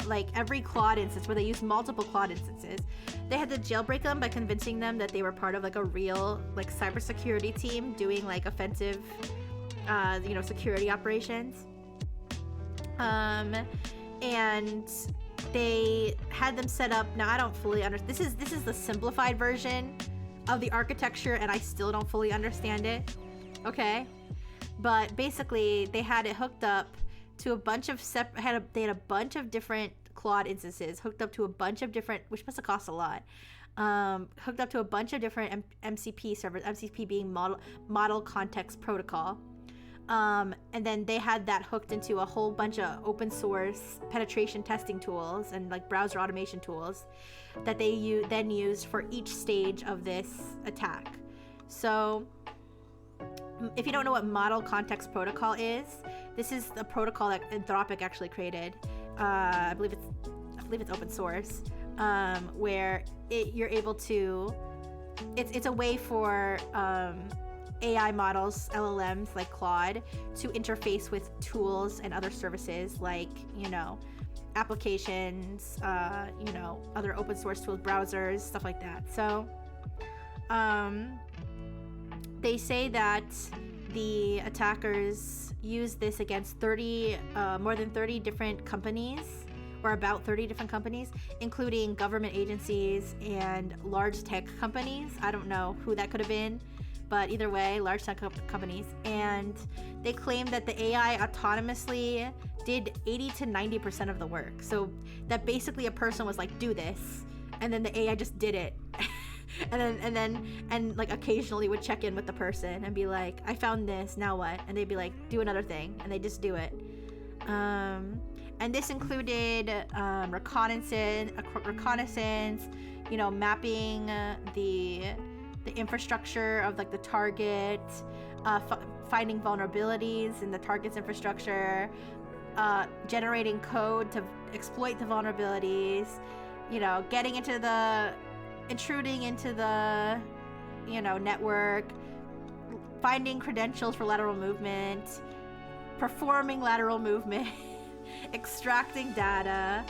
like every Claude instance, where they used multiple Claude instances. They had to jailbreak them by convincing them that they were part of like a real like cybersecurity team doing like offensive security operations. And they had them set up. Now I don't fully understand. This is the simplified version of the architecture, and I still don't fully understand it. Okay, but basically they had it hooked up to a bunch of they had a bunch of different Claude instances hooked up to a bunch of different, which must have cost a lot. Hooked up to a bunch of different MCP servers. MCP being model context protocol. And then they had that hooked into a whole bunch of open source penetration testing tools and like browser automation tools that they then used for each stage of this attack. So if you don't know what model context protocol is, this is the protocol that Anthropic actually created. I believe it's open source, where you're able to, it's a way for AI models, LLMs like Claude, to interface with tools and other services like, applications, other open source tools, browsers, stuff like that. So they say that the attackers used this against more than 30 different companies, or about 30 different companies, including government agencies and large tech companies. I don't know who that could have been, but either way, large tech companies. And they claim that the AI autonomously did 80 to 90% of the work. So that basically a person was like, do this, and then the AI just did it. and like occasionally would check in with the person and be like, I found this, now what? And they'd be like, do another thing, and they just do it. And this included reconnaissance, you know, mapping the infrastructure of like the target, finding vulnerabilities in the target's infrastructure, generating code to exploit the vulnerabilities, you know, intruding into the, you know, network, finding credentials for lateral movement, performing lateral movement, extracting data,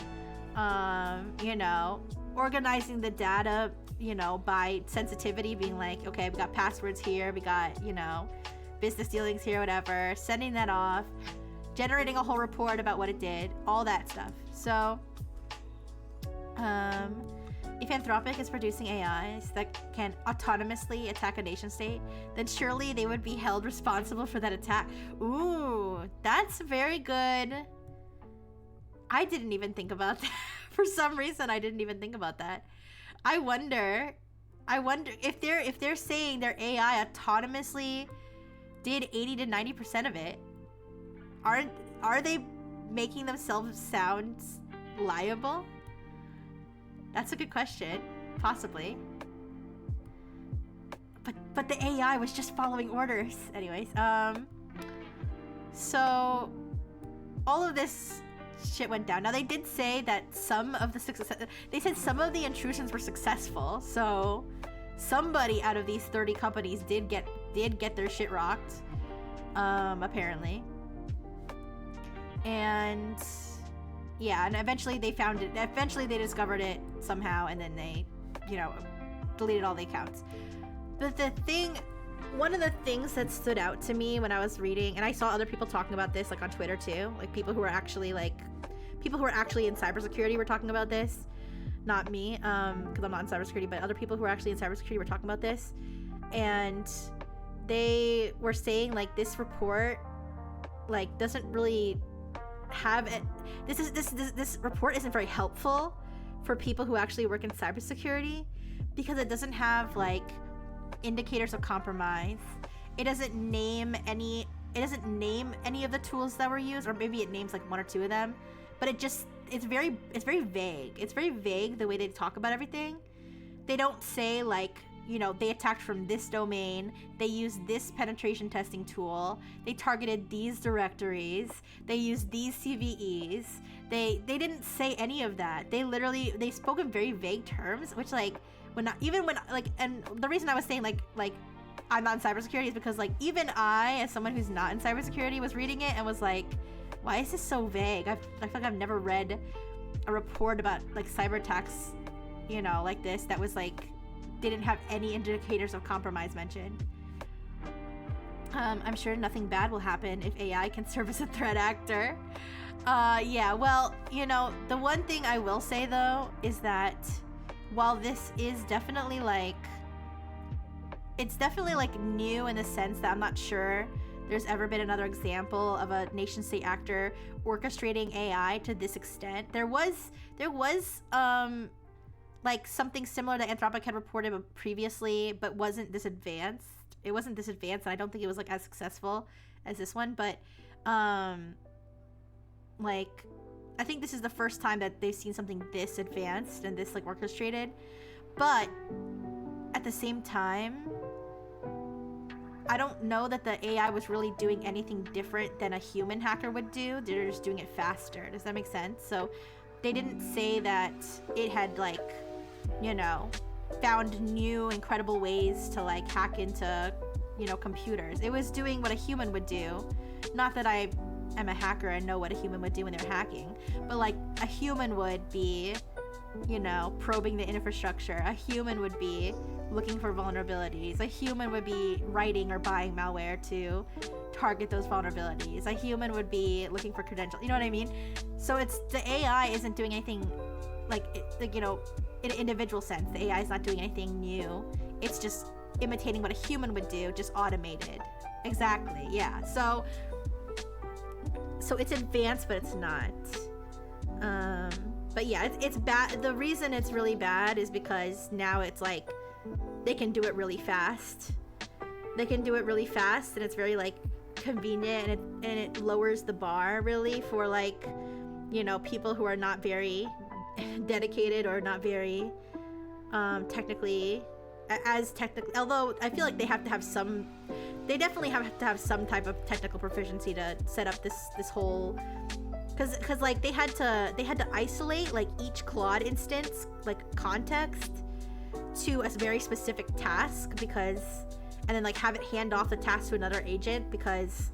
you know, organizing the data, you know, by sensitivity, being like, okay, we got passwords here, we got, you know, business dealings here, whatever, sending that off, generating a whole report about what it did, all that stuff. So, if Anthropic is producing AIs that can autonomously attack a nation state, then surely they would be held responsible for that attack. Ooh, that's very good. I didn't even think about that. For some reason, I didn't even think about that. I wonder if they're saying their AI autonomously did 80 to 90% of it, are they making themselves sound liable? That's a good question. Possibly. But the AI was just following orders. Anyways, so all of this shit went down. Now they did say that some of the intrusions were successful. So somebody out of these 30 companies did get their shit rocked. Apparently. And yeah, and eventually they found it. Eventually they discovered it somehow, and then they, you know, deleted all the accounts. But one of the things that stood out to me when I was reading, and I saw other people talking about this, like on Twitter too, like people who are actually in cybersecurity were talking about this. Not me, because I'm not in cybersecurity, but other people who are actually in cybersecurity were talking about this, and they were saying like this report, like, doesn't really have it. This report isn't very helpful for people who actually work in cybersecurity, because it doesn't have like indicators of compromise. It doesn't name any of the tools that were used, or maybe it names like one or two of them, but it's very vague. It's very vague the way they talk about everything. They don't say like, you know, they attacked from this domain, they used this penetration testing tool, they targeted these directories, they used these CVEs. They didn't say any of that. They spoke in very vague terms, which like and the reason I was saying like I'm not in cybersecurity is because like even I, as someone who's not in cybersecurity, was reading it and was like, why is this so vague? I feel like I've never read a report about like cyber attacks, you know, like this, that was like didn't have any indicators of compromise mentioned. I'm sure nothing bad will happen if AI can serve as a threat actor. Yeah, well, you know, the one thing I will say though is that while this is definitely like, it's definitely like new in the sense that I'm not sure there's ever been another example of a nation state actor orchestrating AI to this extent. There was like something similar that Anthropic had reported previously, but wasn't this advanced. It wasn't this advanced, and I don't think it was like as successful as this one, but like I think this is the first time that they've seen something this advanced and this like orchestrated. But at the same time, I don't know that the AI was really doing anything different than a human hacker would do. They're just doing it faster. Does that make sense? So they didn't say that it had like, you know, found new incredible ways to like hack into, you know, computers. It was doing what a human would do. Not that I am a hacker and know what a human would do when they're hacking, but like a human would be, you know, probing the infrastructure. A human would be looking for vulnerabilities. A human would be writing or buying malware to target those vulnerabilities. A human would be looking for credentials. You know what I mean? So it's, the AI isn't doing anything like you know, in an individual sense. The AI is not doing anything new. It's just imitating what a human would do, just automated. Exactly. Yeah. So it's advanced, but it's not. But yeah, it's bad. The reason it's really bad is because now it's like they can do it really fast. They can do it really fast, and it's very like convenient, and it lowers the bar really for like you know, people who are not very dedicated or not very technically as technical, although I feel like they have to have some, they definitely have to have some type of technical proficiency to set up this whole, because like they had to isolate like each Claude instance, like context, to a very specific task, because, and then like have it hand off the task to another agent, because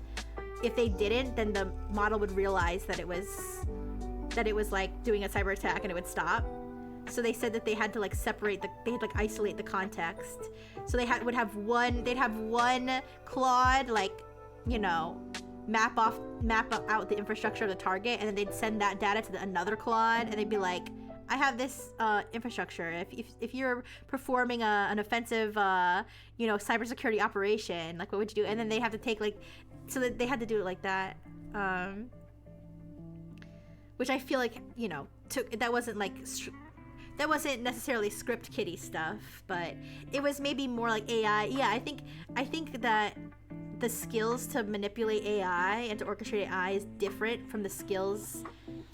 if they didn't, then the model would realize that it was like doing a cyber attack and it would stop. So they said that they had to like separate they had to like isolate the context. So they'd have one Claude, like, you know, map out the infrastructure of the target, and then they'd send that data to another Claude, and they'd be like, I have this infrastructure. If you're performing an offensive, you know, cybersecurity operation, like what would you do? And then they have to take like, so that they had to do it like that, which I feel like, you know, that wasn't necessarily script kiddie stuff, but it was maybe more like AI. Yeah, I think that the skills to manipulate AI and to orchestrate AI is different from the skills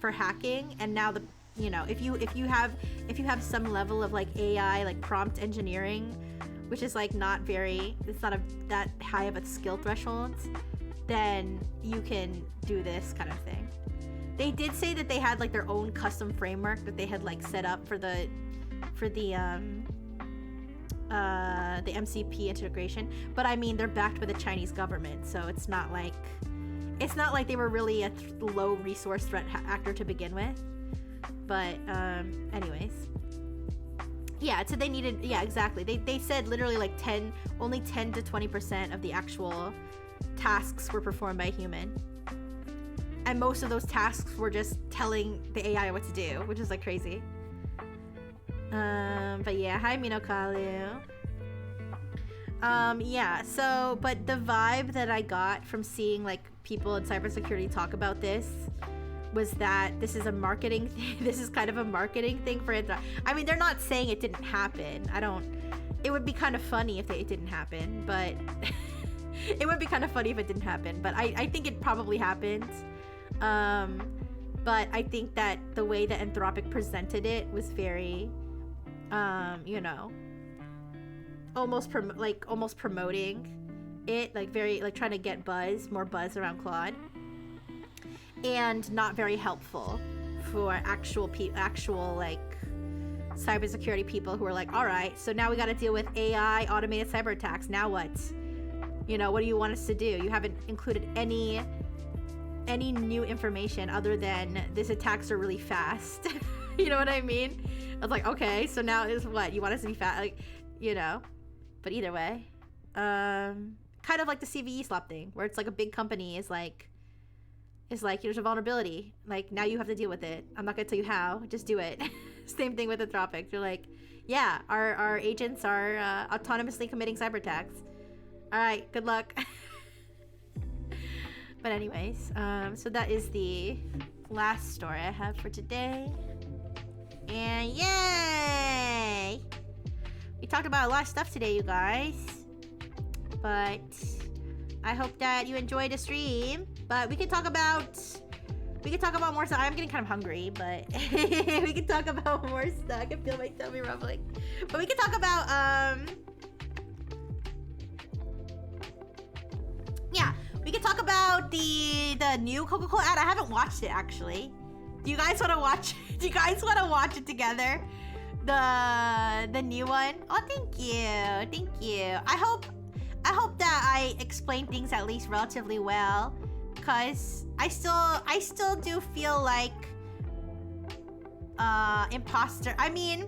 for hacking. And now the, you know, if you have some level of like AI, like prompt engineering, which is like not that high of a skill threshold, then you can do this kind of thing. They did say that they had like their own custom framework that they had like set up for the MCP integration, but I mean, they're backed by the Chinese government, so it's not like they were really a low resource threat actor to begin with. But anyways, yeah, so they needed, yeah, exactly, they said literally like only 10 to 20% of the actual tasks were performed by a human, and most of those tasks were just telling the AI what to do, which is like crazy. But yeah, hi Minokalu. Yeah, so, but the vibe that I got from seeing like people in cybersecurity talk about this was that this is a marketing thing. This is kind of a marketing thing for it. I mean, they're not saying it didn't happen. It would be kind of funny if it didn't happen, but it would be kind of funny if it didn't happen, but I think it probably happened. But I think that the way that Anthropic presented it was very, you know, almost promoting it, like very, like trying to get more buzz around Claude, and not very helpful for actual like cybersecurity people who are like, all right, so now we got to deal with AI automated cyber attacks. Now what? You know, what do you want us to do? You haven't included any new information other than these attacks are really fast. You know what I mean? I was like, okay, so now is what? You want us to be fast? Like, you know. But either way, kind of like the CVE slop thing, where it's like a big company is like, there's a vulnerability. Like, now you have to deal with it. I'm not gonna tell you how. Just do it. Same thing with Anthropic. They're like, yeah, our agents are autonomously committing cyber attacks. All right, good luck. But anyways, so that is the last story I have for today. And yay! We talked about a lot of stuff today, you guys. But I hope that you enjoyed the stream. But we can talk about more stuff. I'm getting kind of hungry, but we can talk about more stuff. I can feel my tummy rumbling. But we can talk about yeah, we can talk about the new Coca-Cola ad. I haven't watched it actually. Do you guys want to watch? Do you guys want to watch it together? The new one. Oh, thank you. I hope that I explained things at least relatively well, cause I still do feel like imposter. I mean,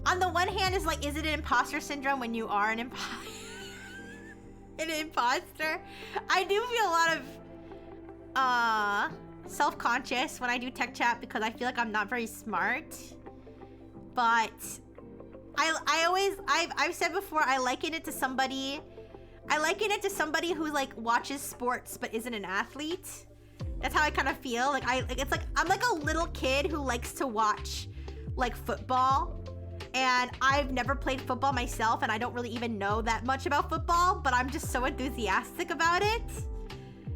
on the one hand, is like, is it an imposter syndrome when you are an imposter? I do feel a lot of self-conscious when I do tech chat because I feel like I'm not very smart. But I've said before, I liken it to somebody who like watches sports but isn't an athlete. That's how I kind of feel. Like I'm like a little kid who likes to watch like football. And I've never played football myself, and I don't really even know that much about football, but I'm just so enthusiastic about it.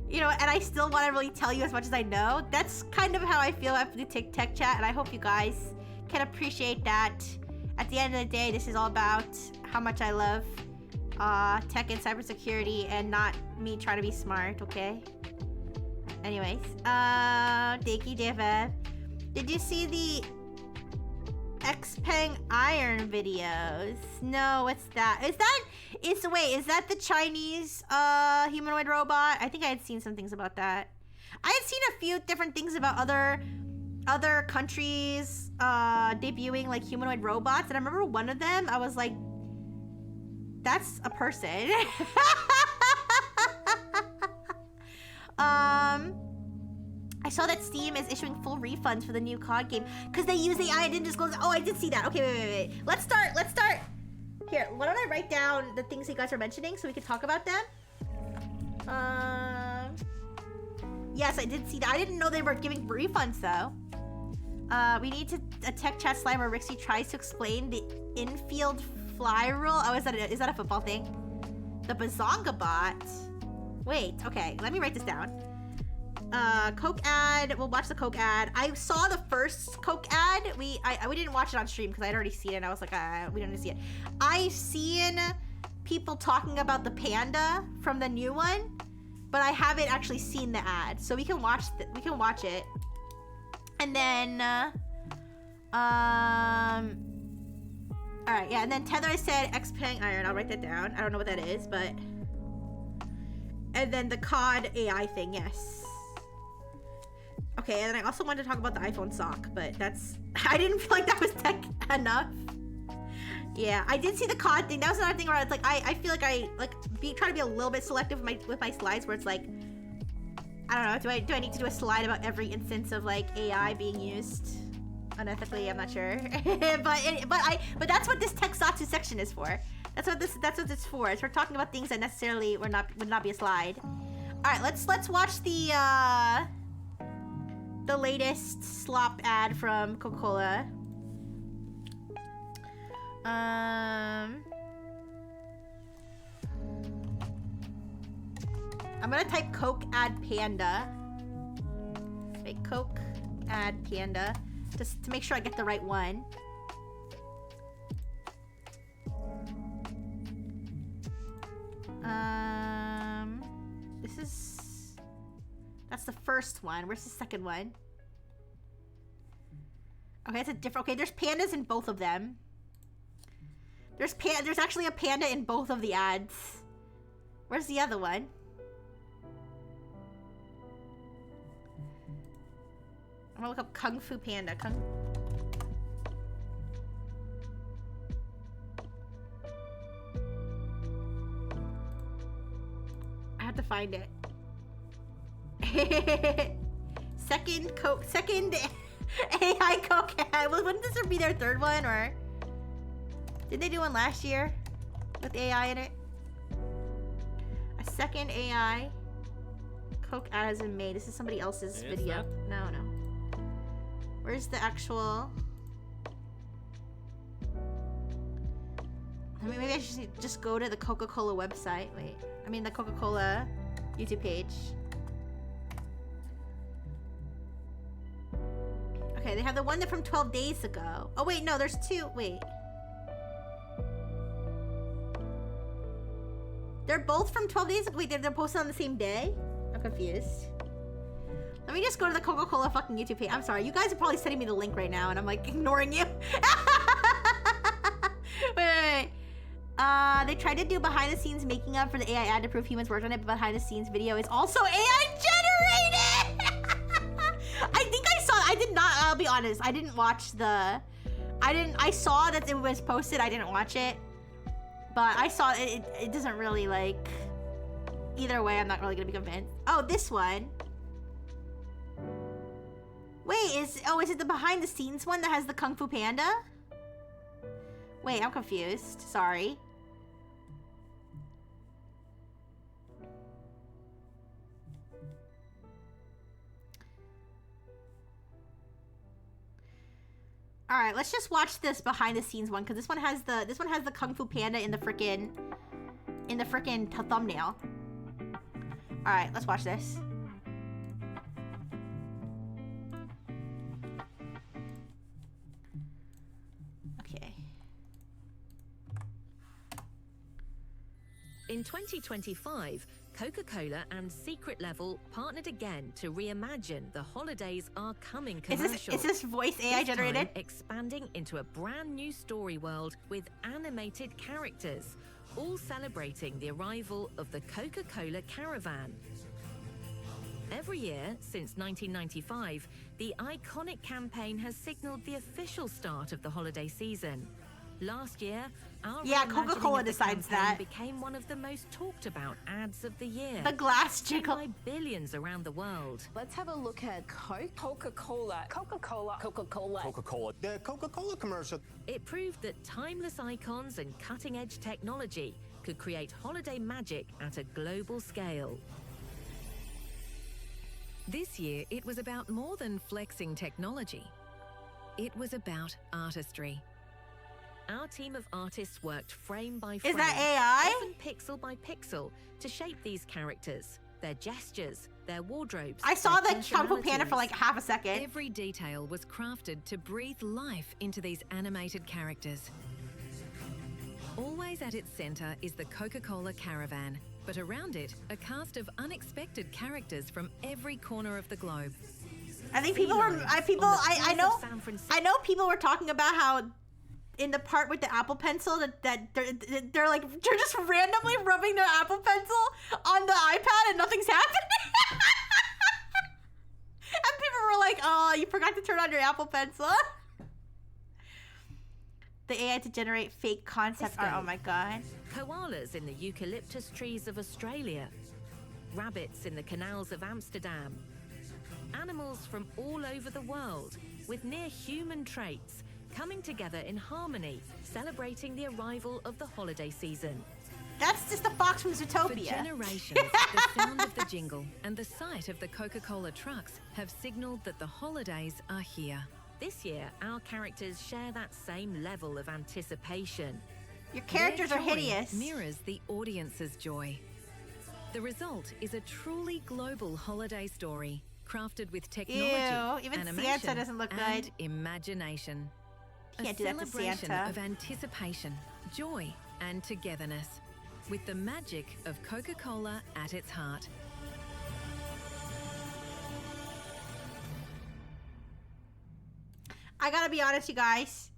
You know, and I still want to really tell you as much as I know. That's kind of how I feel after the tech chat, and I hope you guys can appreciate that. At the end of the day, this is all about how much I love tech and cybersecurity and not me trying to be smart, okay? Anyways, thank you, David. Did you see the Xpeng Iron videos? No, what's that? Is that the Chinese humanoid robot? I think I had seen some things about that. I had seen a few different things about other countries debuting like humanoid robots, and I remember one of them, I was like, that's a person. I saw that Steam is issuing full refunds for the new COD game because they use AI. I didn't disclose. Oh, I did see that. Okay, wait. Let's start. Here, why don't I write down the things you guys are mentioning so we can talk about them? Yes, I did see that. I didn't know they were giving refunds though. We need a tech chat slide where Rixie tries to explain the infield fly rule. Oh, is that a football thing? The Bazonga bot. Wait, okay, let me write this down. Coke ad. We'll watch the Coke ad. I saw the first Coke ad. We didn't watch it on stream because I'd already seen it and I was like, we don't need to see it. I've seen people talking about the panda from the new one, but I haven't actually seen the ad. So we can watch it. And then alright, yeah, and then Tether said Xpeng Iron. I'll write that down. I don't know what that is, but and then the COD AI thing, yes. Okay, and then I also wanted to talk about the iPhone sock, but that's... I didn't feel like that was tech enough. Yeah, I did see the COD thing. That was another thing where it's like, I feel like I try to be a little bit selective with my slides, where it's like, I don't know, do I need to do a slide about every instance of like AI being used unethically? I'm not sure. but that's what this Texatsu section is for. That's what it's for. It's for talking about things that necessarily would not be a slide. All right, let's watch the latest slop ad from Coca-Cola. I'm gonna type Coke ad panda. Wait, Coke ad panda, just to make sure I get the right one. That's the first one. Where's the second one? Okay, it's a different. Okay, there's pandas in both of them. There's actually a panda in both of the ads. Where's the other one? I'm gonna look up Kung Fu Panda. I have to find it. Second AI Coke ad. Well, wouldn't this be their third one, or did they do one last year with AI in it? A second AI Coke ad has been made. This is somebody else's video. No. Where's the actual? I mean, maybe I should just go to the Coca-Cola website. Wait, I mean the Coca-Cola YouTube page. Okay, they have the one that from 12 days ago. Oh wait, no, there's two. Wait. They're both from 12 days ago. Wait, they're posted on the same day? I'm confused. Let me just go to the Coca-Cola fucking YouTube page. I'm sorry, you guys are probably sending me the link right now and I'm like ignoring you. wait. They tried to do behind the scenes making up for the AI ad to prove humans worked on it, but behind the scenes video is also AI generated! I did not, I'll be honest, I didn't watch I saw that it was posted, I didn't watch it. But I saw it doesn't really like, either way, I'm not really gonna be convinced. Oh, this one. Wait, is it the behind the scenes one that has the Kung Fu Panda? Wait, I'm confused, sorry. All right, let's just watch this behind the scenes one because this one has the Kung Fu Panda in the frickin' thumbnail. All right, let's watch this. Okay. In 2025, Coca-Cola and Secret Level partnered again to reimagine the Holidays Are Coming commercial. Is this voice AI This generated? time, expanding into a brand new story world with animated characters, all celebrating the arrival of the Coca-Cola Caravan. Every year since 1995, the iconic campaign has signaled the official start of the holiday season. Last year, our Coca-Cola decides that. became one of the most talked about ads of the year. The glass Seen jiggle. by billions around the world. Let's have a look at Coke. Coca-Cola. Coca-Cola. Coca-Cola. Coca-Cola. The Coca-Cola commercial. It proved that timeless icons and cutting-edge technology could create holiday magic at a global scale. This year, it was about more than flexing technology. It was about artistry. Our team of artists worked frame by frame, Is that AI? often pixel by pixel, to shape these characters, their gestures, their wardrobes. I saw their the Kung Fu Panda for like personalities. half a second. Every detail was crafted to breathe life into these animated characters. Always at its center is the Coca-Cola Caravan, but around it, a cast of unexpected characters from every corner of the globe. I think people were. I know. San Francisco. I know people were talking about how in the part with the Apple Pencil that they're like they're just randomly rubbing their Apple Pencil on the iPad and nothing's happening. And people were like, "Oh, you forgot to turn on your Apple Pencil." The AI to generate fake concept art. Oh my god. Koalas in the eucalyptus trees of Australia. Rabbits in the canals of Amsterdam. Animals from all over the world with near human traits coming together in harmony, celebrating the arrival of the holiday season. That's just the fox from For Zootopia. generations, the sound of the jingle and the sight of the Coca-Cola trucks have signaled that the holidays are here. This year, our characters share that same level of anticipation. Your characters Their are joy hideous. mirrors the audience's joy. The result is a truly global holiday story, crafted with technology, Ew, even animation, Santa doesn't look and good. imagination. Can't do that to celebration Santa. of anticipation, joy, and togetherness, with the magic of Coca-Cola at its heart. I gotta be honest, you guys.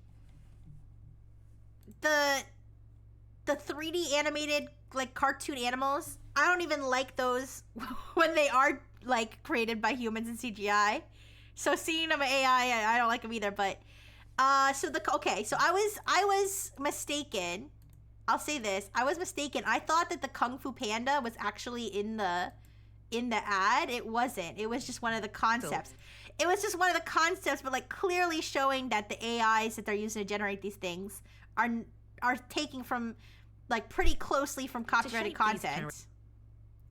The 3D animated like cartoon animals, I don't even like those when they are like created by humans in CGI. So seeing them in AI, I don't like them either. But so I was mistaken. I'll say this: I was mistaken. I thought that the Kung Fu Panda was actually in the ad. It wasn't. It was just one of the concepts. It was just one of the concepts, but like clearly showing that the AIs that they're using to generate these things are taking from like pretty closely from copyrighted shape these content.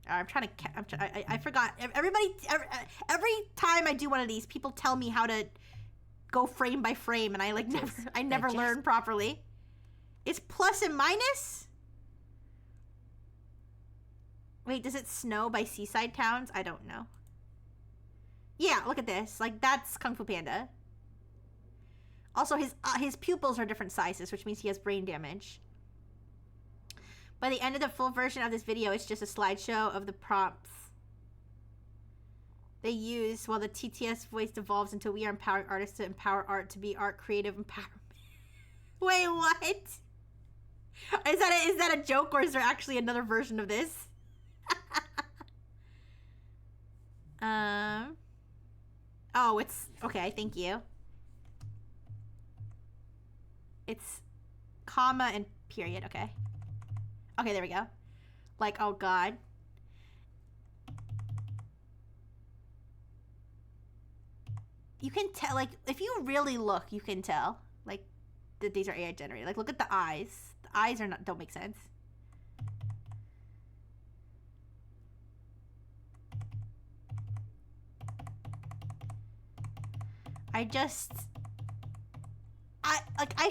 I forgot. Every time I do one of these, people tell me how to go frame by frame, and I like never learn properly. It's plus and minus. Wait, does it snow by seaside towns? I don't know. Yeah, look at this. Like, that's Kung Fu Panda. Also, his pupils are different sizes, which means he has brain damage. By the end of the full version of this video, it's just a slideshow of the prompts they use while the TTS voice evolves until we are empowering artists to empower art to be art creative empowerment. Wait, what? Is that a joke, or is there actually another version of this? Oh, it's okay. Thank you. It's comma and period. Okay. Okay, there we go. Like, oh god. You can tell, like, if you really look, you can tell, like, that these are AI generated. Like, look at the eyes. The eyes don't make sense. I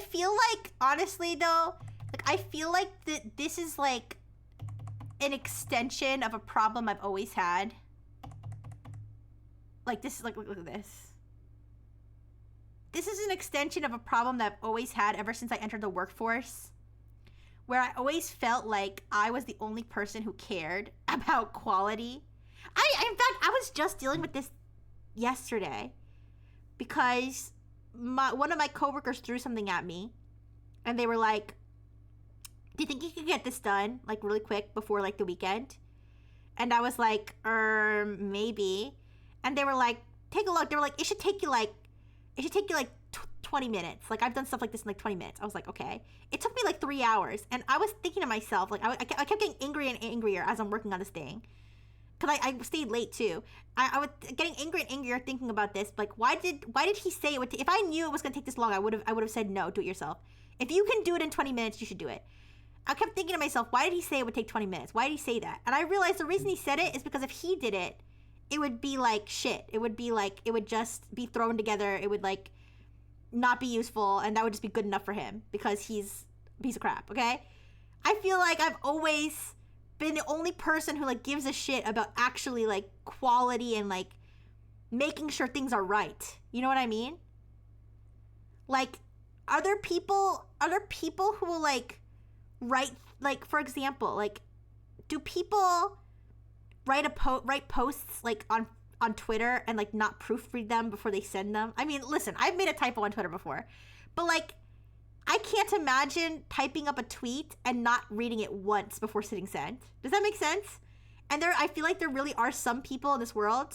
feel like, honestly though, like, I feel like this is like an extension of a problem I've always had. Like this is like, look at this. This is an extension of a problem that I've always had ever since I entered the workforce, where I always felt like I was the only person who cared about quality. In fact, I was just dealing with this yesterday because one of my coworkers threw something at me, and they were like, do you think you could get this done like really quick before like the weekend? And I was like, maybe. And they were like, take a look. They were like, it should take you like 20 minutes. Like, I've done stuff like this in like 20 minutes. I was like, okay. It took me like 3 hours. And I was thinking to myself, like, I kept getting angrier and angrier as I'm working on this thing. Because I stayed late too. I was getting angrier and angrier thinking about this. Like, why did he say it would if I knew it was going to take this long, I would have said no, do it yourself. If you can do it in 20 minutes, you should do it. I kept thinking to myself, why did he say it would take 20 minutes? Why did he say that? And I realized the reason he said it is because if he did it, it would be like shit. It would be like, it would just be thrown together. It would like not be useful, and that would just be good enough for him because he's a piece of crap, okay? I feel like I've always been the only person who like gives a shit about actually like quality and like making sure things are right. You know what I mean? Like, are there people who will like write, like, for example, like, do people write posts like on Twitter and like not proofread them before they send them? I mean, listen, I've made a typo on Twitter before, but like, I can't imagine typing up a tweet and not reading it once before hitting send. Does that make sense? And I feel like there really are some people in this world.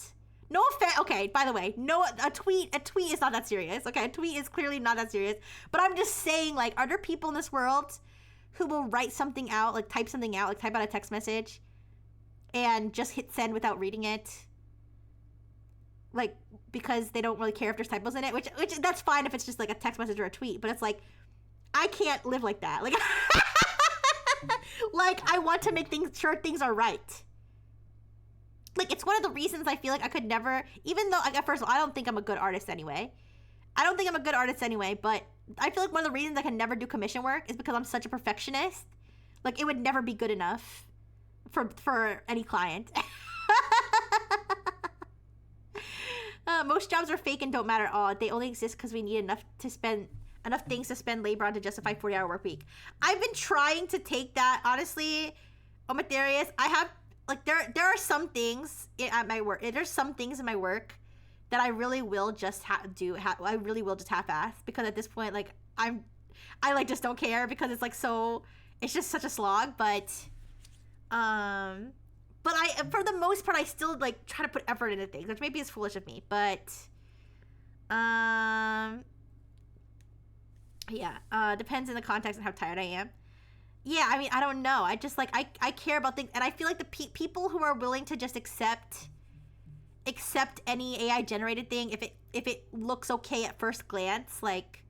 No offense. Okay, by the way, no, a tweet is not that serious. Okay, a tweet is clearly not that serious. But I'm just saying, like, are there people in this world who will write something out, like type something out, like type out a text message and just hit send without reading it? Like, because they don't really care if there's typos in it, which that's fine if it's just like a text message or a tweet, but it's like, I can't live like that. Like, like, I want to make sure things are right. Like, it's one of the reasons I feel like I could never, even though, like, first of all, I don't think I'm a good artist anyway. But I feel like one of the reasons I can never do commission work is because I'm such a perfectionist. Like, it would never be good enough for any client. Most jobs are fake and don't matter at all. They only exist because we need enough things to spend labor on to justify 40-hour work week. I've been trying to take that, honestly, Omatherius. I have, like, there are some things at my work. There's some things in my work that I really will just I really will just half-ass, because at this point, like, I like just don't care, because it's like it's just such a slog. But for the most part, I still like try to put effort into things, which maybe is foolish of me, but yeah, depends in the context and how tired I am. Yeah, I mean, I don't know. I just, like, I care about things, and I feel like the people who are willing to just accept any AI generated thing if it looks okay at first glance, like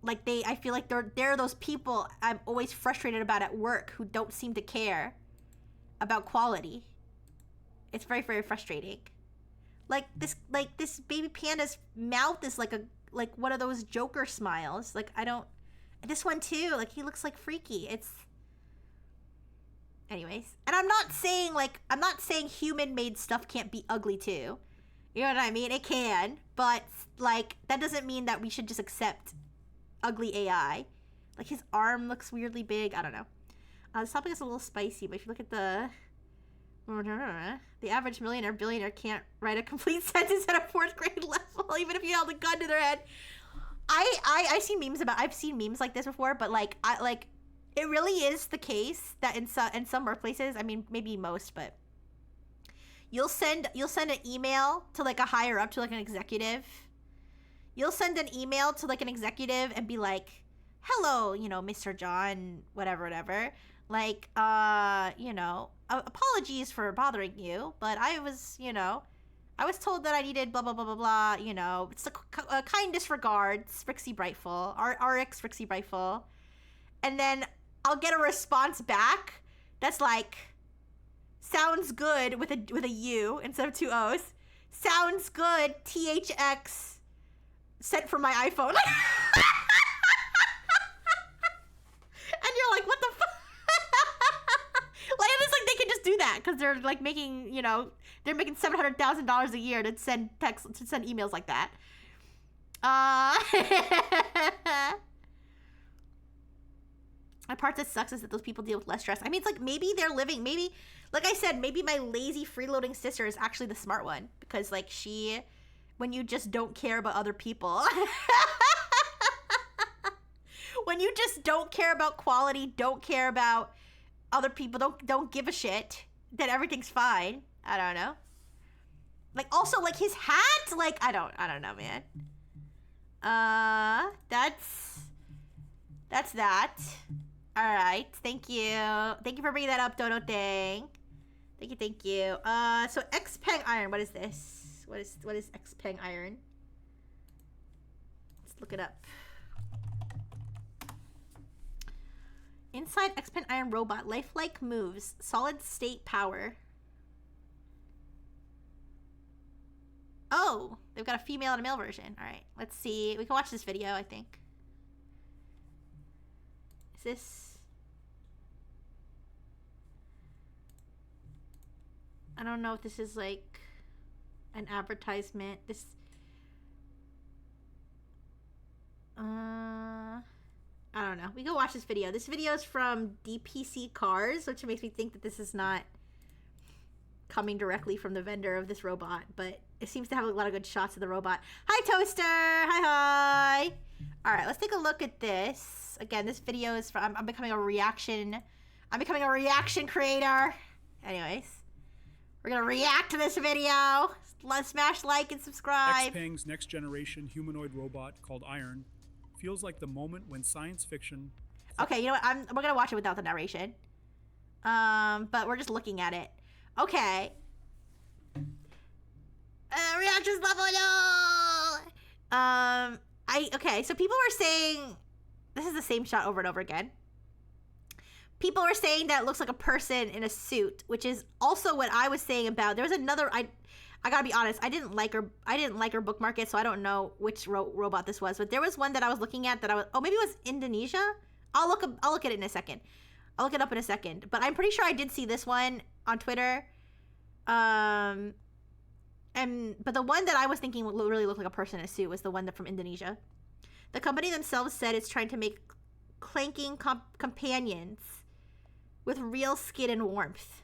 I feel like they're those people I'm always frustrated about at work who don't seem to care about quality. It's very, very frustrating. Like this baby panda's mouth is like one of those Joker smiles. Like, this one too, like, he looks like freaky. Anyways, and I'm not saying human-made stuff can't be ugly too. You know what I mean? It can, but like, that doesn't mean that we should just accept ugly AI. Like, his arm looks weirdly big. I don't know. This topic is a little spicy, but if you look at the average millionaire, billionaire can't write a complete sentence at a 4th grade level, even if you held a gun to their head. I've seen memes like this before, but it really is the case that in some workplaces, I mean, maybe most, but you'll send an email to like a higher up, to like an executive. You'll send an email to like an executive and be like, hello, Mr. John, whatever. Like, apologies for bothering you, but I was told that I needed blah, blah, blah, blah, blah, it's a kindest regards, Frixie Brightful, RX Frixie Brightful. And then I'll get a response back that's like, sounds good with a U instead of 2 O's. Sounds good, THX, sent from my iPhone. And you're like, what the fuck? because they're like making, you know, they're making $700,000 a year to send emails like that. My part that sucks is that those people deal with less stress. I mean, it's like maybe they're living, maybe, like I said, maybe my lazy freeloading sister is actually the smart one, because like when you just don't care about other people, when you just don't care about quality, don't care about other people, don't give a shit, then everything's fine. I don't know. Like also like his hat, like I don't know, man. That's that. All right, thank you for bringing that up, Dono Dang. Thank you. So X-Peng iron, what is this? What is X-Peng iron? Let's look it up. Inside X-Peng iron robot, lifelike moves, solid state power. Oh, they've got a female and a male version. All right, let's see. We can watch this video, I think. Is this? I don't know if this is like an advertisement. This, I don't know. We go watch this video. This video is from DPC Cars, which makes me think that this is not coming directly from the vendor of this robot, but it seems to have a lot of good shots of the robot. Hi, Toaster. Hi. All right, let's take a look at this. Again, this video is from, I'm becoming a reaction creator. Anyways, we're gonna react to this video. Let's smash like and subscribe. X-Peng's next generation humanoid robot called Iron feels like the moment when science fiction... Okay, you know what? We're gonna watch it without the narration. But we're just looking at it. Okay. Reactions level no! Okay, so people were saying... This is the same shot over and over again. People were saying that it looks like a person in a suit, which is also what I was saying about... There was another... I gotta be honest, I didn't like her bookmark it, so I don't know which robot this was. But there was one that I was looking at that I was... Oh, maybe it was Indonesia? I'll look at it in a second. I'll look it up in a second. But I'm pretty sure I did see this one on Twitter. But the one that I was thinking would really look like a person in a suit was the one that from Indonesia. The company themselves said it's trying to make clanking companions with real skin and warmth.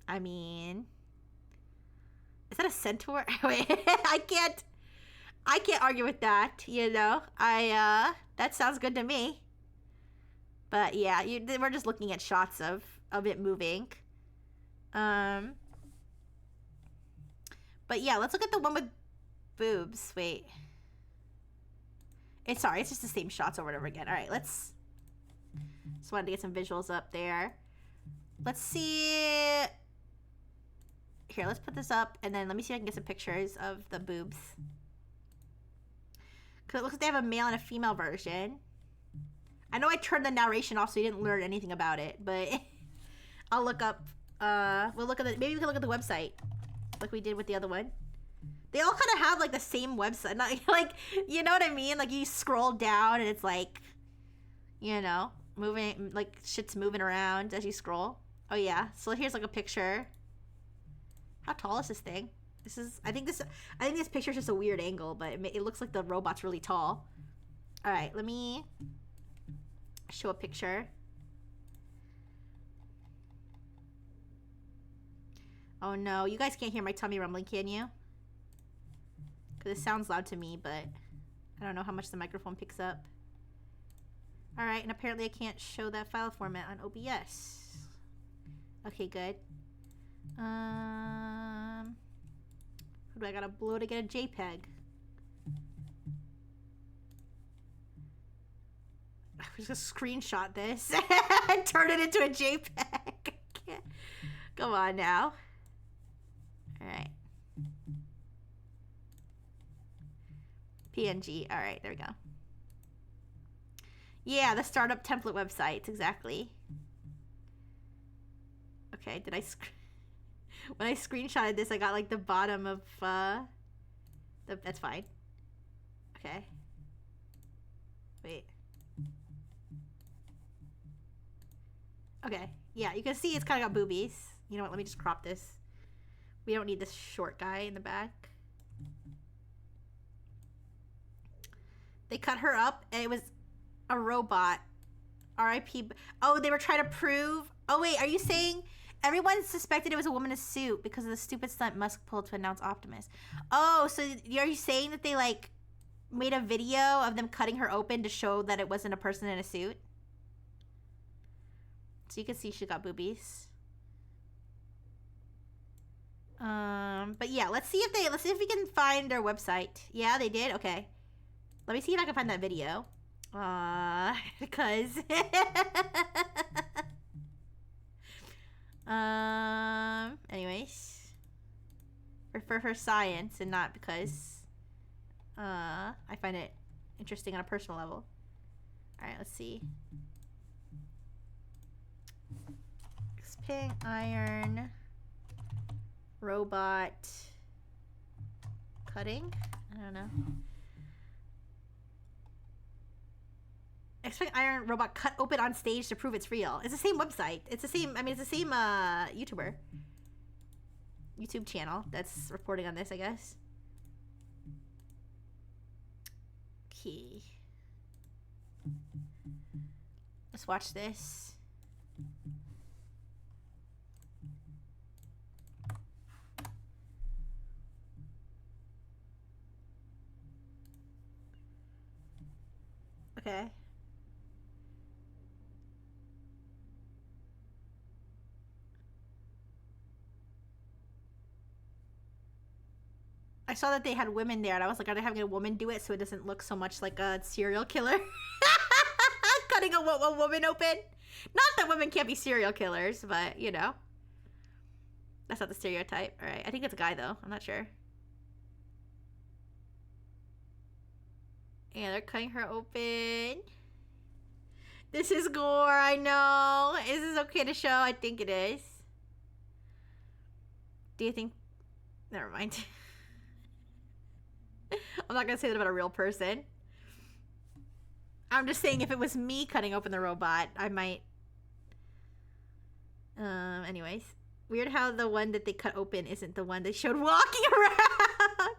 I mean, is that a centaur? Wait, I can't argue with that. You know, that sounds good to me. But yeah, we're just looking at shots of it moving. But yeah, let's look at the one with boobs. Wait. It's just the same shots over and over again. All right, just wanted to get some visuals up there. Let's see. Here, let's put this up, and then let me see if I can get some pictures of the boobs. Because it looks like they have a male and a female version. I know I turned the narration off so you didn't learn anything about it, but I'll look up, maybe we can look at the website like we did with the other one. They all kind of have like the same website, not like, you know what I mean? Like you scroll down and it's like, you know, moving, like shit's moving around as you scroll. Oh yeah, so here's like a picture. How tall is this thing? I think this picture is just a weird angle, but it looks like the robot's really tall. All right, let me show a picture. Oh no, you guys can't hear my tummy rumbling, can you? Because it sounds loud to me, but I don't know how much the microphone picks up. All right, and apparently I can't show that file format on OBS. Okay, good. Who do I gotta blow to get a JPEG? I was just screenshot this and turn it into a JPEG. Come on now. All right. PNG. All right, there we go. Yeah, the startup template websites, exactly. Okay, when I screenshotted this, I got like the bottom of that's fine. Okay. Wait. Okay. Yeah, you can see it's kind of got boobies. You know what? Let me just crop this. We don't need this short guy in the back. They cut her up, and it was a robot. R.I.P. Oh, they were trying to prove... Oh, wait, are you saying... Everyone suspected it was a woman in a suit because of the stupid stunt Musk pulled to announce Optimus. Oh, so are you saying that they, like, made a video of them cutting her open to show that it wasn't a person in a suit? So you can see she got boobies. But yeah, let's see if we can find their website. Yeah, they did? Okay. Let me see if I can find that video. Because... anyways. For her science and not because, I find it interesting on a personal level. Alright, let's see. Ping iron robot cutting. I don't know. Expect iron robot cut open on stage to prove it's real. It's the same website. It's the same. I mean, it's the same YouTube channel that's reporting on this, I guess. Okay. Let's watch this. Okay. I saw that they had women there, and I was like, are they having a woman do it so it doesn't look so much like a serial killer? Cutting a woman open? Not that women can't be serial killers, but, you know. That's not the stereotype. Alright, I think it's a guy, though. I'm not sure. Yeah, they're cutting her open. This is gore, I know. Is this okay to show? I think it is. Do you think... Never mind. I'm not gonna say that about a real person. I'm just saying if it was me cutting open the robot, I might... anyways. Weird how the one that they cut open isn't the one they showed walking around.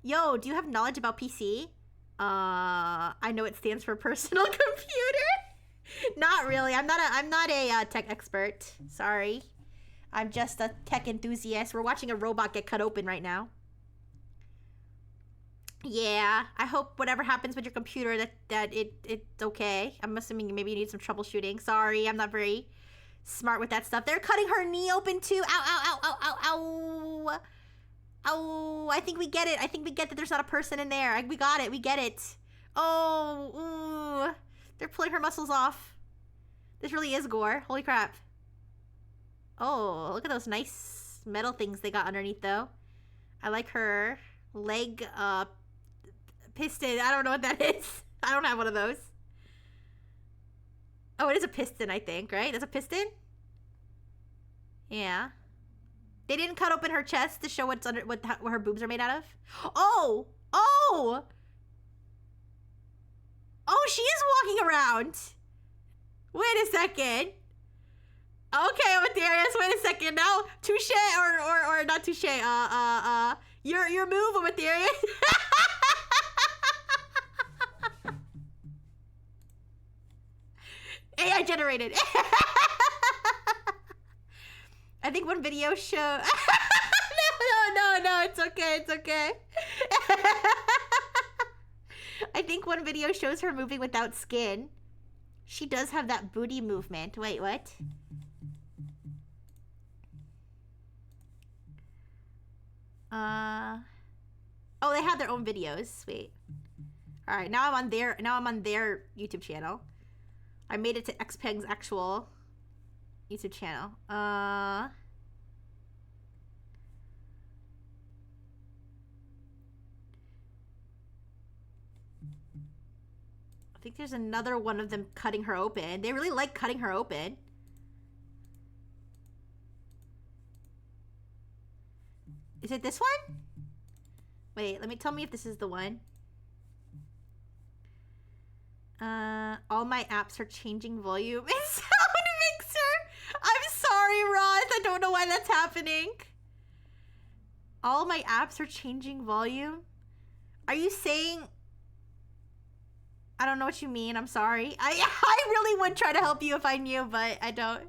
Yo, do you have knowledge about PC? I know it stands for personal computer. Not really. I'm not a tech expert. Sorry. I'm just a tech enthusiast. We're watching a robot get cut open right now. Yeah, I hope whatever happens with your computer that it's okay. I'm assuming maybe you need some troubleshooting. Sorry, I'm not very smart with that stuff. They're cutting her knee open too. Ow, ow, ow, ow, ow, ow. Oh, I think we get it. I think we get that there's not a person in there. We got it. We get it. Oh, ooh. They're pulling her muscles off. This really is gore. Holy crap. Oh, look at those nice metal things they got underneath, though. I like her leg, piston. I don't know what that is. I don't have one of those. Oh, it is a piston, I think, right? That's a piston? Yeah. They didn't cut open her chest to show what's under what her boobs are made out of. Oh! Oh! Oh, she is walking around. Wait a second. Okay, Amadeus, wait a second. Now, touche or not touche. Your move, Amadeus. AI generated. I think one video show. No, it's okay, it's okay. I think one video shows her moving without skin. She does have that booty movement. Wait, what? Oh, they have their own videos. Wait. All right, now I'm on their YouTube channel. I made it to Xpeng's actual YouTube channel. I think there's another one of them cutting her open. They really like cutting her open. Is it this one? Wait, tell me if this is the one. All my apps are changing volume in Sound Mixer. I'm sorry. sorry, Ross. I don't know why that's happening. All my apps are changing volume. Are you saying... I don't know what you mean. I'm sorry. I really would try to help you if I knew, but I don't.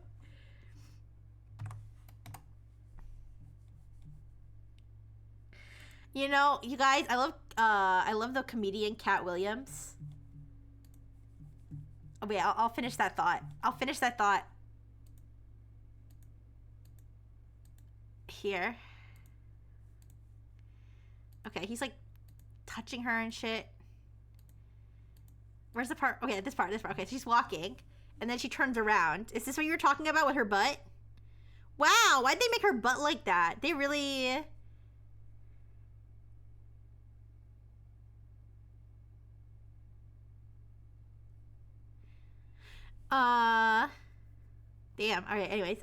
You know, you guys, I love the comedian Cat Williams. Oh, wait, I'll finish that thought. I'll finish that thought. Here. Okay, he's like touching her and shit. Where's the part? Okay, this part. Okay, she's walking. And then she turns around. Is this what you were talking about with her butt? Wow, why'd they make her butt like that? They really... Damn. Alright, anyways,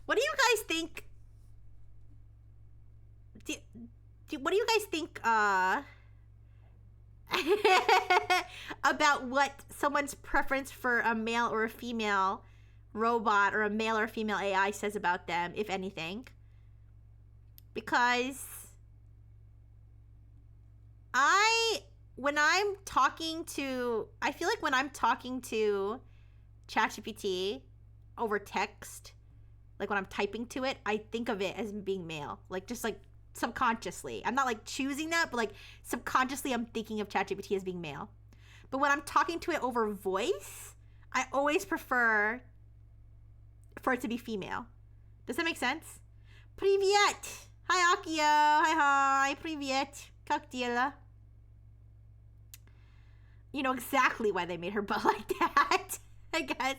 what do you guys think... what do you guys think, about what someone's preference for a male or a female robot or a male or female AI says about them, if anything? Because when I'm talking to, I feel like when I'm talking to ChatGPT over text, like when I'm typing to it, I think of it as being male, like just like subconsciously. I'm not like choosing that, but like subconsciously I'm thinking of ChatGPT as being male. But when I'm talking to it over voice, I always prefer for it to be female. Does that make sense? Привет! Hi Akio! Hi! Привет! Как дела? You know exactly why they made her butt like that, I guess.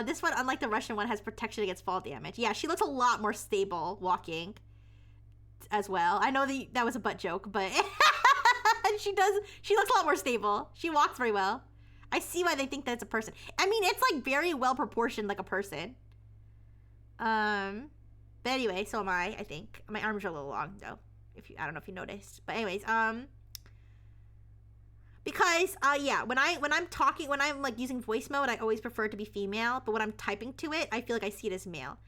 This one, unlike the Russian one, has protection against fall damage. Yeah, she looks a lot more stable walking as well. I know that was a butt joke, but she looks a lot more stable. She walks very well. I see why they think that it's a person. I mean, it's like very well proportioned like a person. But anyway, so am I think. My arms are a little long though. I don't know if you noticed. But anyways, because yeah, when I'm like using voice mode, I always prefer it to be female, but when I'm typing to it, I feel like I see it as male.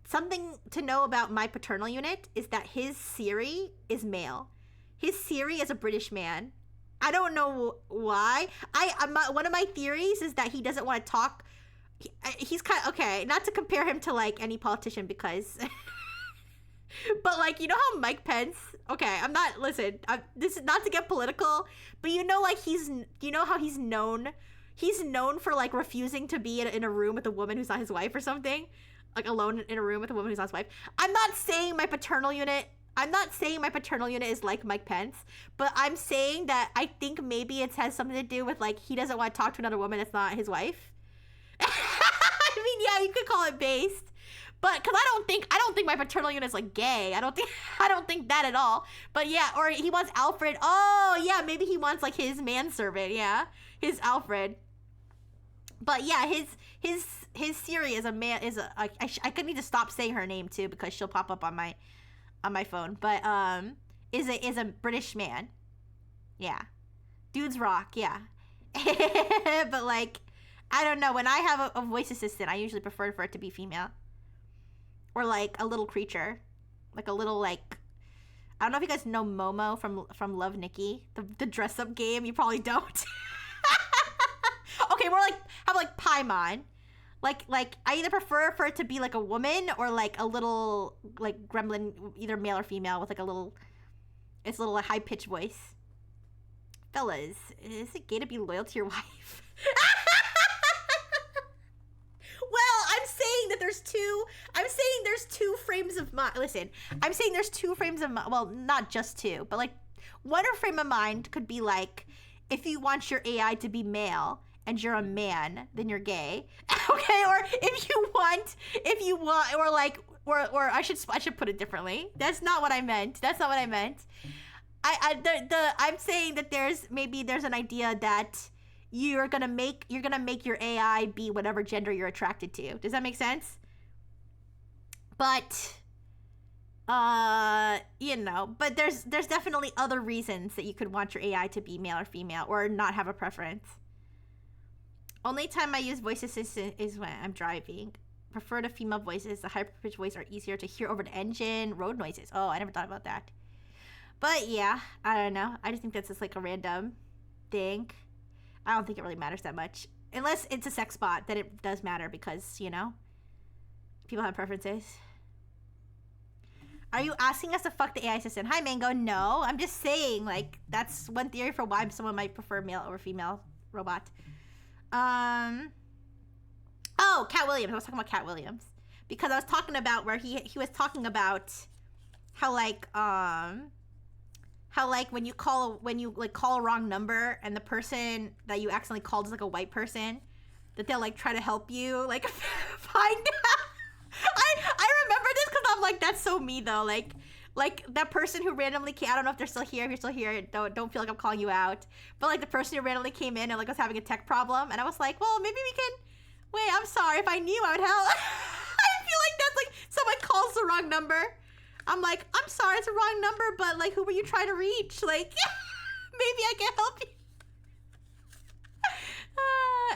Something to know about my paternal unit is that his Siri is male. His Siri is a British man. I don't know why. One of my theories is that he doesn't want to talk. He's kind of, okay, not to compare him to like any politician because but like, you know how Mike Pence, okay, this is not to get political, but you know, like you know how he's known for like refusing to be in a room with a woman who's not his wife or something, like alone in a room with a woman who's not his wife. I'm not saying my paternal unit is like Mike Pence, but I'm saying that I think maybe it has something to do with like he doesn't want to talk to another woman that's not his wife. I mean, yeah, you could call it based. But because I don't think my paternal unit is like gay. I don't think that at all. But yeah, or he wants Alfred. Oh yeah, maybe he wants like his manservant. Yeah, his Alfred. But yeah, his Siri is a man. I could need to stop saying her name too because she'll pop up on my phone. But is a British man. Yeah, dudes rock. Yeah, but like I don't know. When I have a voice assistant, I usually prefer for it to be female. Or like a little creature, like a little like, I don't know if you guys know Momo from Love Nikki, the dress up game. You probably don't. Okay, more like how about like Paimon, like I either prefer for it to be like a woman or like a little like gremlin, either male or female with like a little like, high pitched voice. Fellas, is it gay to be loyal to your wife? Well, I'm saying there's two frames of mind. Listen, I'm saying there's two frames of mind. Well, not just two, but like one frame of mind could be like, if you want your AI to be male and you're a man, then you're gay. Okay, or if you want, or like, or I should put it differently. That's not what I meant. I'm saying that there's an idea that you're gonna make your AI be whatever gender you're attracted to. Does that make sense? But you know, but there's definitely other reasons that you could want your AI to be male or female or not have a preference. Only time I use voice assistant is when I'm driving. Prefer to female voices. The high-pitched voice are easier to hear over the engine. Road noises. Oh, I never thought about that. But yeah, I don't know. I just think that's just like a random thing. I don't think it really matters that much. Unless it's a sex bot, then it does matter because, you know, people have preferences. Are you asking us to fuck the AI assistant? Hi, Mango. No, I'm just saying, like, that's one theory for why someone might prefer male over female robot. Oh, Cat Williams. I was talking about Cat Williams because I was talking about where he was talking about how like when you call a wrong number and the person that you accidentally called is like a white person, that they'll like try to help you like find out. I remember this because I'm like, that's so me though. Like that person who randomly came, I don't know if they're still here. If you're still here, don't feel like I'm calling you out. But like the person who randomly came in and like was having a tech problem, and I was like, well, maybe we can. Wait, I'm sorry. If I knew, I would help. I feel like that's like someone calls the wrong number. I'm like, I'm sorry, it's a wrong number, but like, who were you trying to reach? Like, maybe I can help you.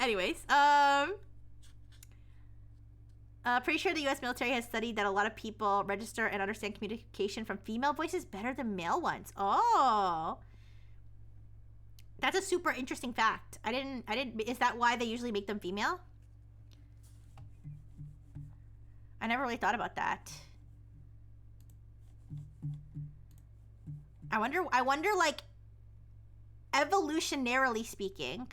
Anyways, pretty sure the U.S. military has studied that a lot of people register and understand communication from female voices better than male ones. Oh, that's a super interesting fact. I didn't. Is that why they usually make them female? I never really thought about that. I wonder, like, evolutionarily speaking,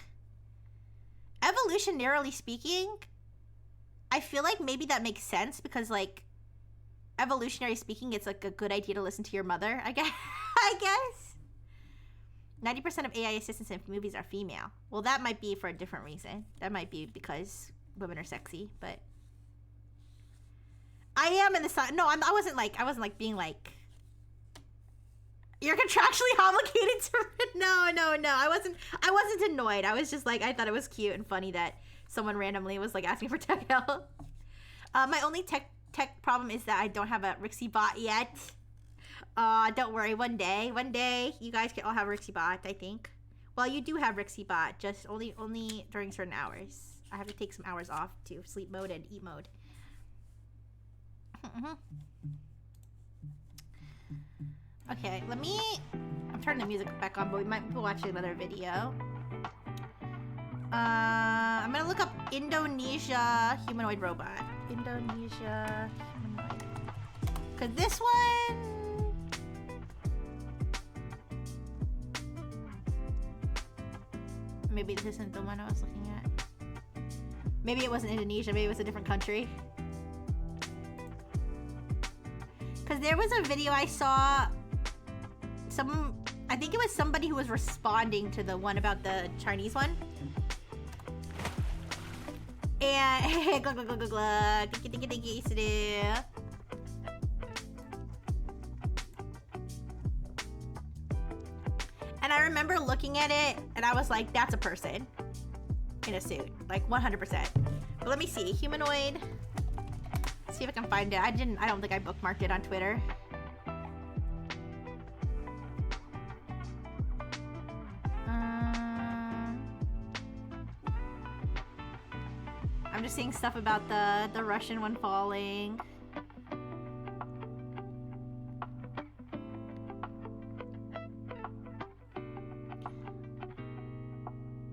I feel like maybe that makes sense because, like, evolutionary speaking, it's, like, a good idea to listen to your mother, I guess. 90% of AI assistants in movies are female. Well, that might be for a different reason. That might be because women are sexy, but I am in the side. No, I wasn't like being like, you're contractually obligated to. No. I wasn't annoyed. I was just like, I thought it was cute and funny that someone randomly was like asking for tech help. My only tech problem is that I don't have a Rixie bot yet. Don't worry. One day, you guys can all have Rixie bot. I think. Well, you do have Rixie bot, just only during certain hours. I have to take some hours off to sleep mode and eat mode. Okay, I'm turning the music back on, but we might be watching another video. I'm gonna look up Indonesia humanoid robot. Indonesia humanoid. Cause this one, maybe this isn't the one I was looking at. Maybe it wasn't Indonesia, maybe it was a different country. Cause there was a video I saw, I think it was somebody who was responding to the one about the Chinese one. And thank you, Isuru. And I remember looking at it and I was like, that's a person in a suit, like 100%. But let me see, humanoid. See if I can find it. I don't think I bookmarked it on Twitter. I'm just seeing stuff about the Russian one falling.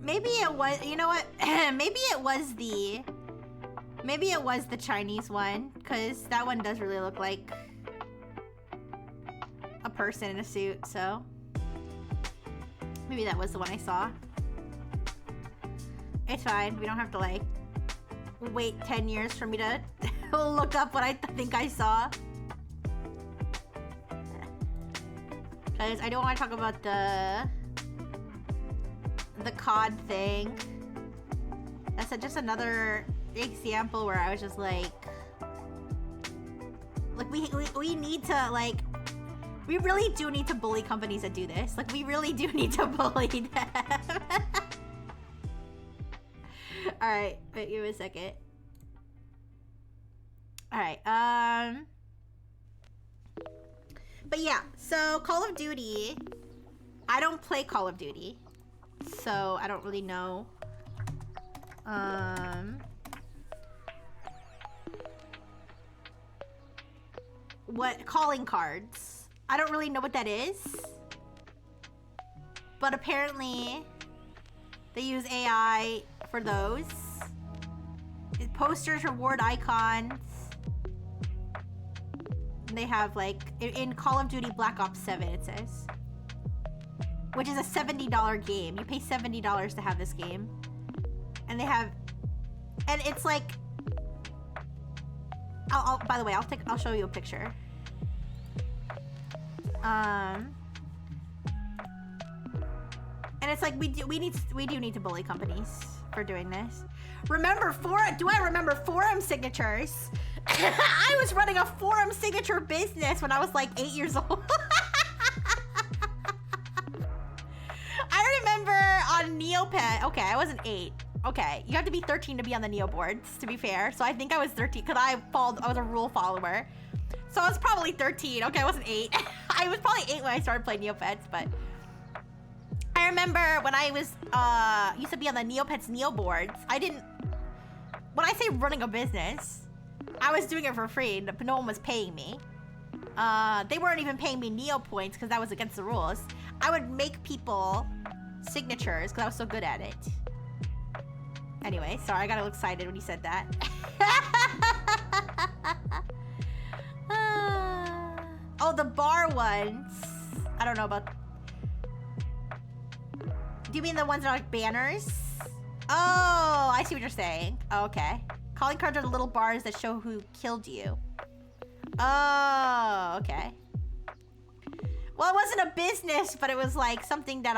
Maybe it was, you know what? Maybe it was the Chinese one, because that one does really look like a person in a suit, so maybe that was the one I saw. It's fine. We don't have to, like, wait 10 years for me to look up what I think I saw. Because I don't want to talk about the COD thing. That's just another example where I was just like we need to, like, we really do need to bully companies that do this. Like, we really do need to bully them. Alright, wait, give me a second. Alright, but yeah, so Call of Duty, I don't play Call of Duty, so I don't really know What calling cards? I don't really know what that is, but apparently they use AI for those. Posters, reward icons. They have like in Call of Duty Black Ops 7 it says, which is a $70 game. You pay $70 to have this game, and they have, and it's like, by the way, I'll show you a picture. And it's like we do need to bully companies for doing this. Remember do I remember forum signatures? I was running a forum signature business when I was like 8 years old. I remember on Neopet. Okay, I wasn't 8. Okay, you have to be 13 to be on the Neo boards, to be fair. So I think I was 13 because I was a rule follower. So I was probably 13. Okay, I wasn't 8. I was probably 8 when I started playing Neopets, but I remember when I was used to be on the Neopets Neo boards. When I say running a business, I was doing it for free, but no one was paying me. They weren't even paying me Neo points because that was against the rules. I would make people signatures because I was so good at it. Anyway, sorry, I got a little excited when you said that. Oh, the bar ones. I don't know about... Do you mean the ones that are like banners? Oh, I see what you're saying. Oh, okay. Calling cards are the little bars that show who killed you. Oh, okay. Well, it wasn't a business, but it was like something that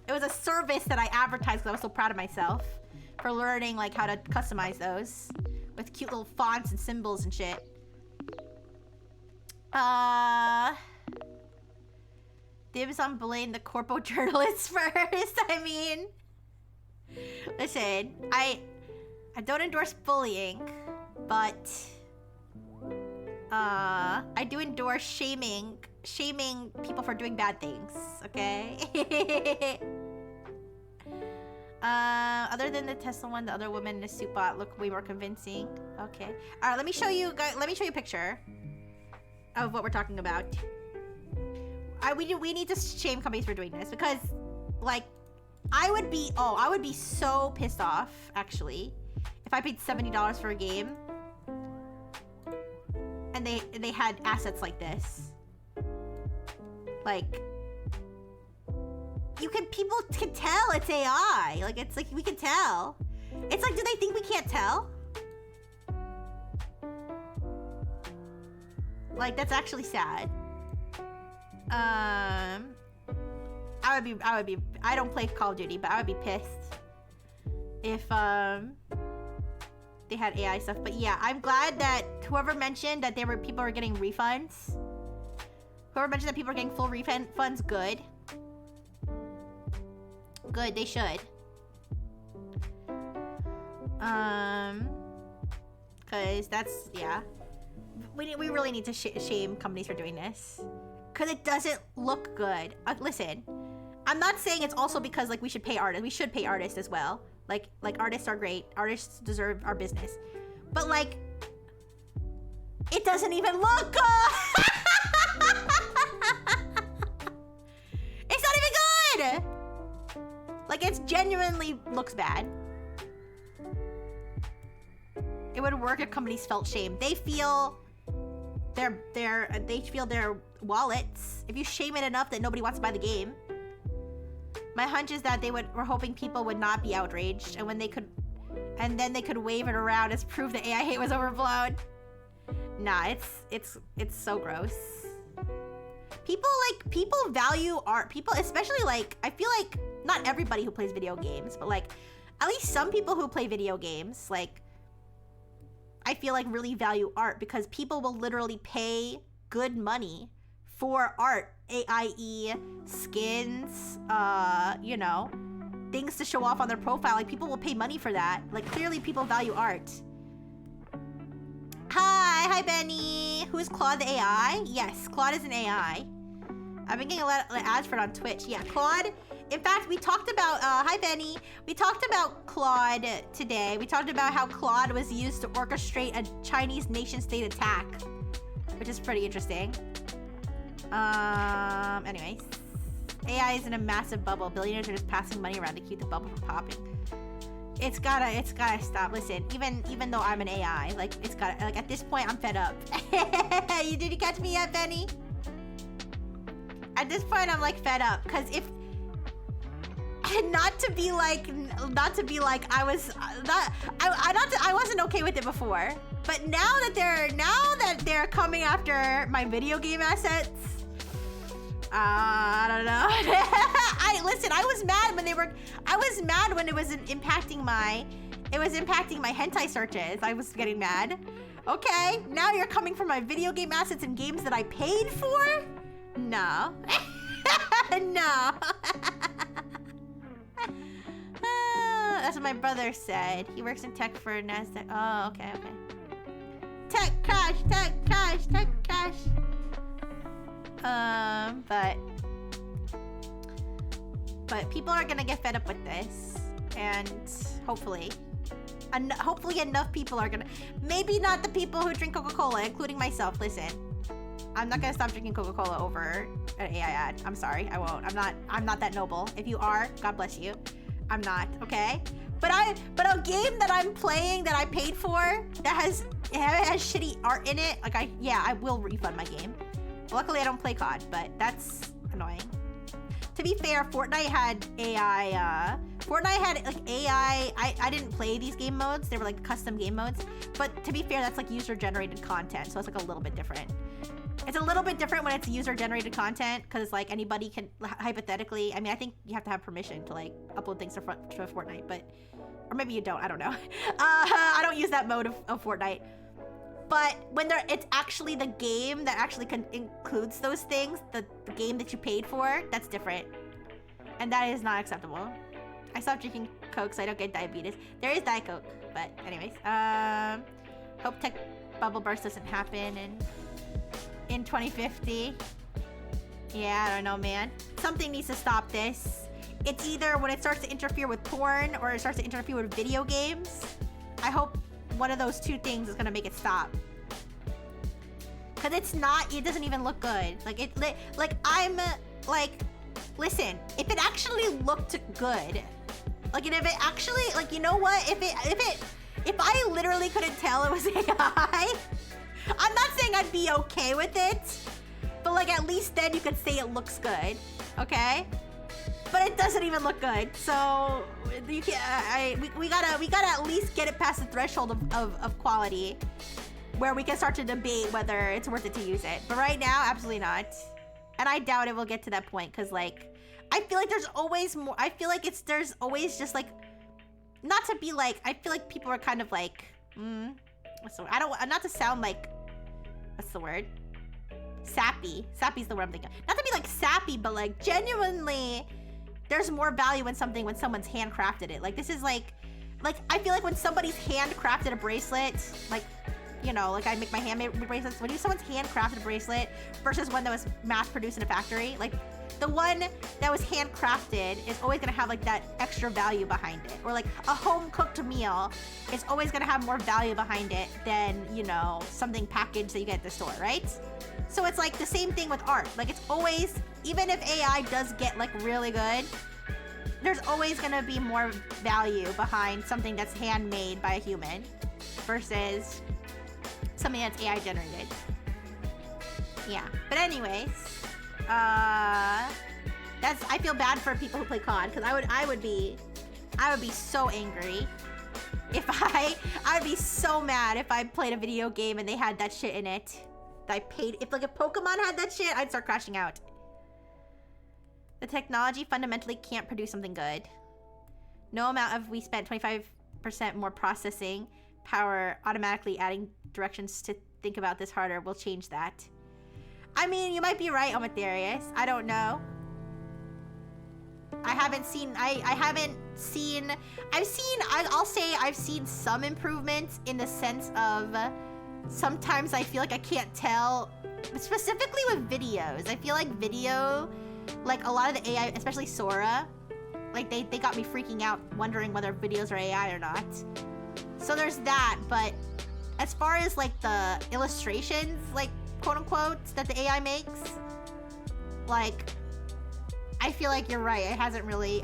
it was a service that I advertised because I was so proud of myself for learning like how to customize those with cute little fonts and symbols and shit. Dibs on bullying the corpo journalists first. I mean, listen, I don't endorse bullying, but I do endorse shaming people for doing bad things, okay? Other than the Tesla one, the other woman in the suit bot look way more convincing. Okay. All right, let me show you a picture of what we're talking about. We need to shame companies for doing this because, like, I would be so pissed off actually if I paid $70 for a game and they had assets like this. Like, people can tell it's AI. Like, it's like we can tell. It's like, do they think we can't tell? Like, that's actually sad. I don't play Call of Duty, but I would be pissed if they had AI stuff. But yeah, I'm glad that whoever mentioned that people were getting refunds. Whoever mentioned that people are getting full refunds, good. Good, they should. Cause that's, yeah. We really need to shame companies for doing this. Cause it doesn't look good. Listen, I'm not saying it's also because like we should pay artists. We should pay artists as well. Like artists are great. Artists deserve our business. But like, it doesn't even look good. It's not even good. Like, it genuinely looks bad. It would work if companies felt shame. They feel they feel their wallets. If you shame it enough that nobody wants to buy the game. My hunch is that were hoping people would not be outraged, and then they could wave it around as proof that AI hate was overblown. Nah, it's so gross. People value art. People, especially like, I feel like not everybody who plays video games, but like at least some people who play video games, like, I feel like really value art because people will literally pay good money for art, i.e. skins, you know, things to show off on their profile. Like, people will pay money for that. Like, clearly people value art. Hi Benny. Who is Claude the AI? Yes, Claude is an AI. I've been getting a lot of ads for it on Twitch. Yeah, Claude In fact, we talked about, hi Benny. We talked about Claude today. We talked about how Claude was used to orchestrate a Chinese nation-state attack, which is pretty interesting. Anyways. AI is in a massive bubble. Billionaires are just passing money around to keep the bubble from popping. It's gotta stop. Listen, even though I'm an AI, like, it's gotta, like, at this point, I'm fed up. Did you catch me yet, Benny? At this point, I'm, like, fed up. Because if... Not to be like I wasn't okay with it before. But now that they're coming after my video game assets, I don't know. I was mad when it was impacting my hentai searches. I was getting mad. Okay, now you're coming for my video game assets and games that I paid for? No. No. That's what my brother said. He works in tech for NASDAQ. Oh, okay. Tech crash. But people are gonna get fed up with this, and hopefully enough people are gonna. Maybe not the people who drink Coca-Cola, including myself. Listen, I'm not gonna stop drinking Coca-Cola over an AI ad. I'm sorry, I won't. I'm not that noble. If you are, God bless you. I'm not, okay? But a game that I'm playing that I paid for that has shitty art in it, like I will refund my game. Luckily I don't play COD, but that's annoying. To be fair, Fortnite had AI, I didn't play these game modes, they were like custom game modes, but to be fair, that's like user-generated content, so it's like a little bit different. It's a little bit different when it's user-generated content, because like anybody can, hypothetically, I mean, I think you have to have permission to like upload things to Fortnite, but, or maybe you don't, I don't know. I don't use that mode of Fortnite. But when it's actually the game that actually includes those things, the game that you paid for, that's different. And that is not acceptable. I stopped drinking Coke so I don't get diabetes. There is Diet Coke, but anyways. Hope tech bubble burst doesn't happen in 2050. Yeah, I don't know, man. Something needs to stop this. It's either when it starts to interfere with porn or it starts to interfere with video games. I hope one of those two things is gonna make it stop. Cause it doesn't even look good. Listen, if it actually looked good, like, and if it actually, like, you know what? If I literally couldn't tell it was AI, I'm not saying I'd be okay with it, but like at least then you could say it looks good, okay? But it doesn't even look good, so you can't. We gotta at least get it past the threshold of quality, where we can start to debate whether it's worth it to use it. But right now, absolutely not. And I doubt it will get to that point, because like, I feel like there's always more. I feel like there's always just like, not to be like, I feel like people are kind of like, what's the word? Not to sound like, what's the word? Sappy. Sappy's the word I'm thinking. Not to be like sappy, but like genuinely, there's more value in something when someone's handcrafted it. Like this is like I feel like when somebody's handcrafted a bracelet, like, you know, like I make my handmade bracelets. When someone's handcrafted a bracelet versus one that was mass produced in a factory, like the one that was handcrafted is always gonna have like that extra value behind it. Or like a home cooked meal is always gonna have more value behind it than, you know, something packaged that you get at the store, right? So it's like the same thing with art. Like it's always, even if AI does get like really good, there's always gonna be more value behind something that's handmade by a human versus something that's AI generated. Yeah, but anyways, I feel bad for people who play COD, because I would be so angry if I would be so mad if I played a video game and they had that shit in it that I paid. If like a Pokemon had that shit, I'd start crashing out. The technology fundamentally can't produce something good. No amount of we spent 25% more processing power automatically adding directions to think about this harder will change that. I mean, you might be right, Omatherius. I don't know. I'll say I've seen some improvements in the sense of sometimes I feel like I can't tell, specifically with videos. I feel like video, like a lot of the AI, especially Sora, like they got me freaking out, wondering whether videos are AI or not. So there's that, but as far as like the illustrations, like quote unquote, that the AI makes, like I feel like you're right. It hasn't really.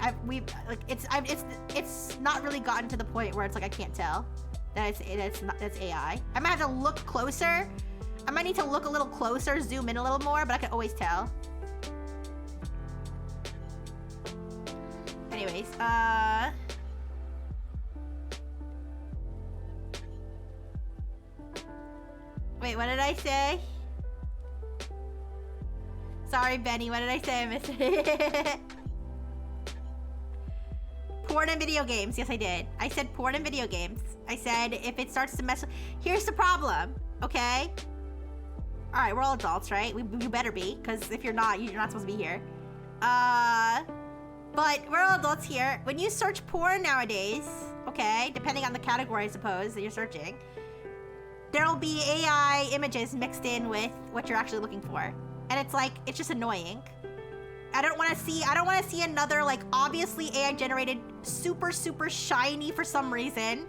It's not really gotten to the point where it's like I can't tell that that's AI. I might have to look closer. I might need to look a little closer, zoom in a little more, but I can always tell. Anyways, wait, what did I say? Sorry, Benny, what did I say? I missed it. Porn and video games. Yes, I did. I said porn and video games. I said if it starts to mess with... Here's the problem, okay? Alright, we're all adults, right? We better be, because if you're not supposed to be here. But we're all adults here. When you search porn nowadays, okay, depending on the category, I suppose, that you're searching, there'll be AI images mixed in with what you're actually looking for. And it's like, it's just annoying. I don't want to see another, like, obviously AI generated, super, super shiny for some reason,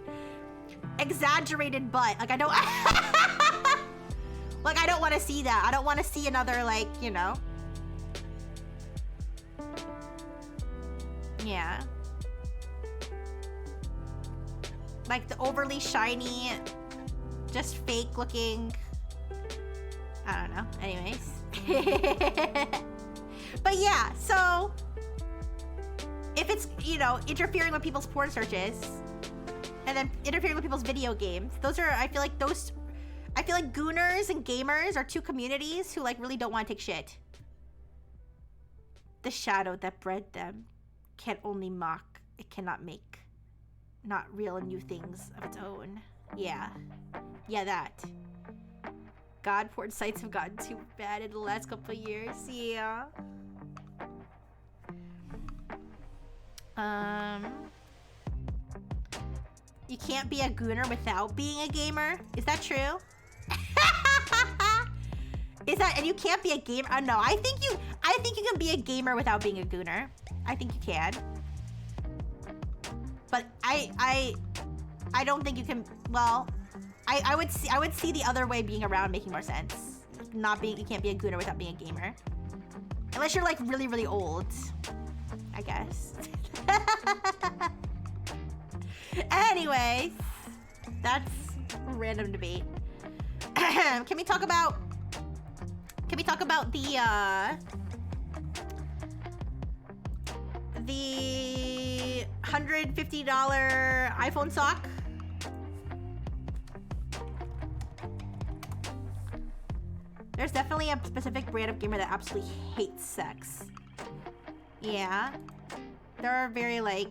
exaggerated butt. Like, I don't, like, I don't want to see that. I don't want to see another, like, you know. Yeah. Like the overly shiny, just fake looking, I don't know. Anyways. But yeah, so if it's, you know, interfering with people's porn searches and then interfering with people's video games, those are, I feel like gooners and gamers are two communities who like really don't want to take shit. The shadow that bred them can only mock, it cannot make. Not real and new things of its own. Yeah. Yeah, that. God, porn sites have gotten too bad in the last couple of years. Yeah. You can't be a gooner without being a gamer? Is that true? Is that, and you can't be a gamer? No, I think you can be a gamer without being a gooner. I think you can. But I don't think you can, well, I would see the other way being around making more sense. You can't be a gooner without being a gamer. Unless you're like really, really old, I guess. Anyways, that's a random debate. Can we talk about the $150 iPhone sock? There's definitely a specific brand of gamer that absolutely hates sex. Yeah. There are very like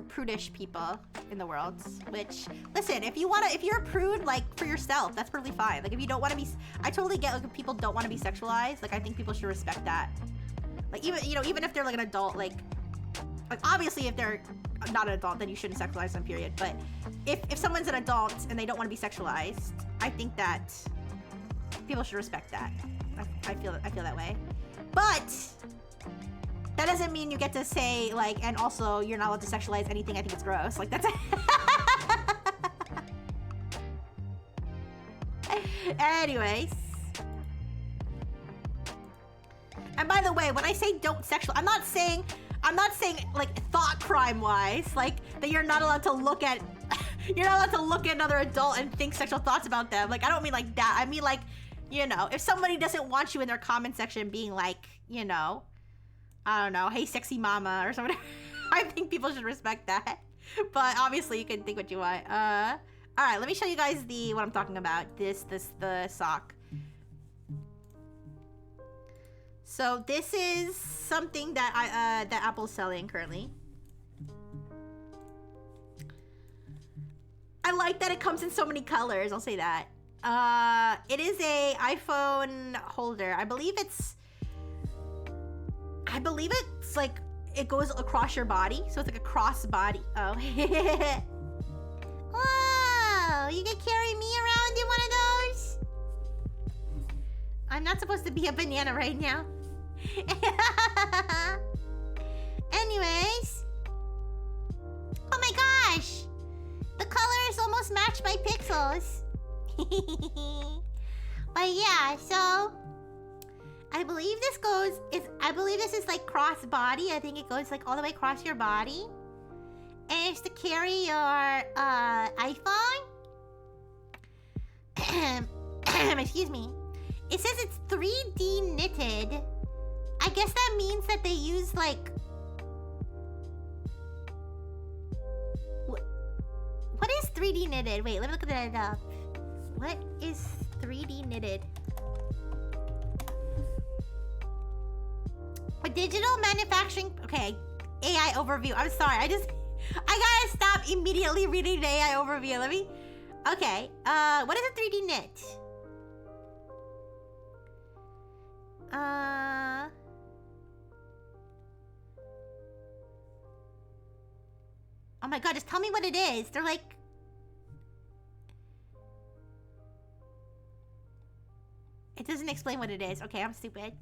prudish people in the world, which, listen, if you're a prude, like, for yourself, that's perfectly fine. Like, if you don't want to be, I totally get, like, if people don't want to be sexualized, like, I think people should respect that. Like, even, you know, even if they're, like, an adult, like, obviously, if they're not an adult, then you shouldn't sexualize them, period. But if someone's an adult and they don't want to be sexualized, I think that people should respect that. I feel that way. But that doesn't mean you get to say, like, and also you're not allowed to sexualize anything. I think it's gross. Like, that's anyways. And by the way, when I say don't sexual, I'm not saying like thought crime wise, like that you're not allowed to look at another adult and think sexual thoughts about them. Like, I don't mean like that. I mean, like, you know, if somebody doesn't want you in their comment section being like, you know, I don't know, hey sexy mama or something, I think people should respect that. But obviously you can think what you want. All right, let me show you guys what I'm talking about. The sock. So this is something that that Apple's selling currently. I like that it comes in so many colors, I'll say that. It is a iPhone holder. I believe it's like, it goes across your body. So it's like a cross body. Oh. Whoa, you can carry me around in one of those? I'm not supposed to be a banana right now. Anyways. Oh my gosh! The colors almost match my pixels. But yeah, so I believe this is like cross body. I think it goes like all the way across your body. And it's to carry your iPhone. Excuse me. It says it's 3D knitted. I guess that means that they use like... What is 3D knitted? Wait, let me look that up. What is 3D knitted? A digital manufacturing... Okay, AI overview. I'm sorry, I gotta stop immediately reading the AI overview. Let me... Okay, what is a 3D knit? Oh my god, just tell me what it is. They're like... It doesn't explain what it is. Okay, I'm stupid.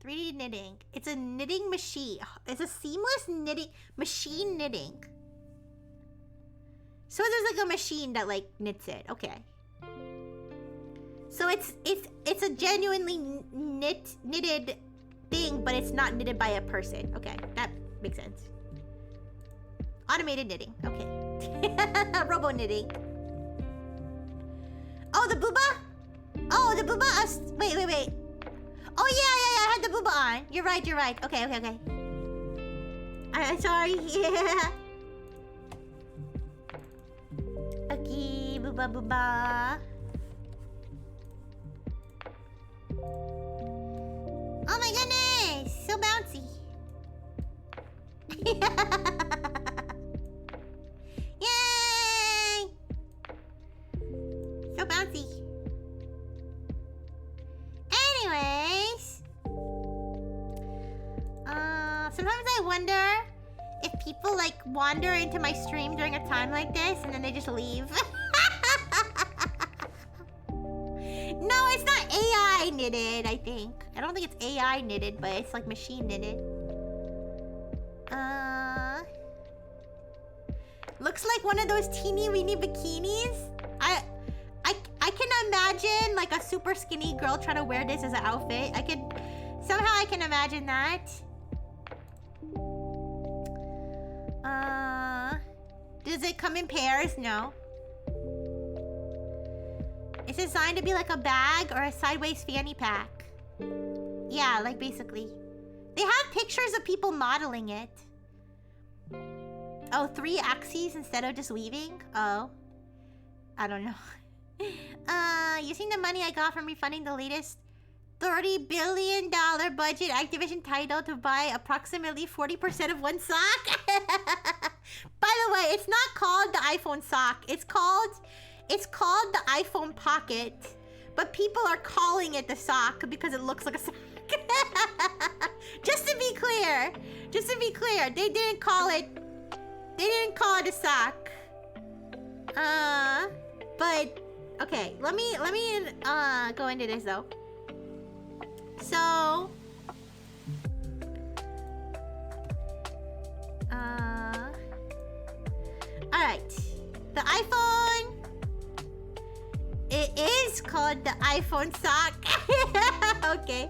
3D knitting. It's a knitting machine. It's a seamless knitting... Machine knitting. So there's like a machine that like knits it. Okay. So it's a genuinely knitted thing, but it's not knitted by a person. Okay, that makes sense. Automated knitting. Okay. Robo knitting. Oh, the booba? Oh, the booba. Wait. Oh yeah. I had the booba on. You're right. Okay. I'm sorry. Yeah. Okay, booba. Oh my goodness! So bouncy. Yay! So bouncy. Anyways. Sometimes I wonder if people like wander into my stream during a time like this and then they just leave. No, it's not AI knitted, I think. I don't think it's AI knitted, but it's like machine knitted. Looks like one of those teeny weeny bikinis. I can imagine like a super skinny girl trying to wear this as an outfit. Somehow I can imagine that. Does it come in pairs? No. It's designed to be like a bag or a sideways fanny pack. Yeah, like basically. They have pictures of people modeling it. Oh, 3 axes instead of just weaving? Oh. I don't know. Using the money I got from refunding the latest $30 billion budget Activision title to buy approximately 40% of one sock. By the way, it's not called the iPhone sock. It's called the iPhone Pocket, but people are calling it the sock because it looks like a sock. Just to be clear, they didn't call it a sock. But okay, let me go into this though. So, all right, the iPhone. It is called the iPhone sock. Okay.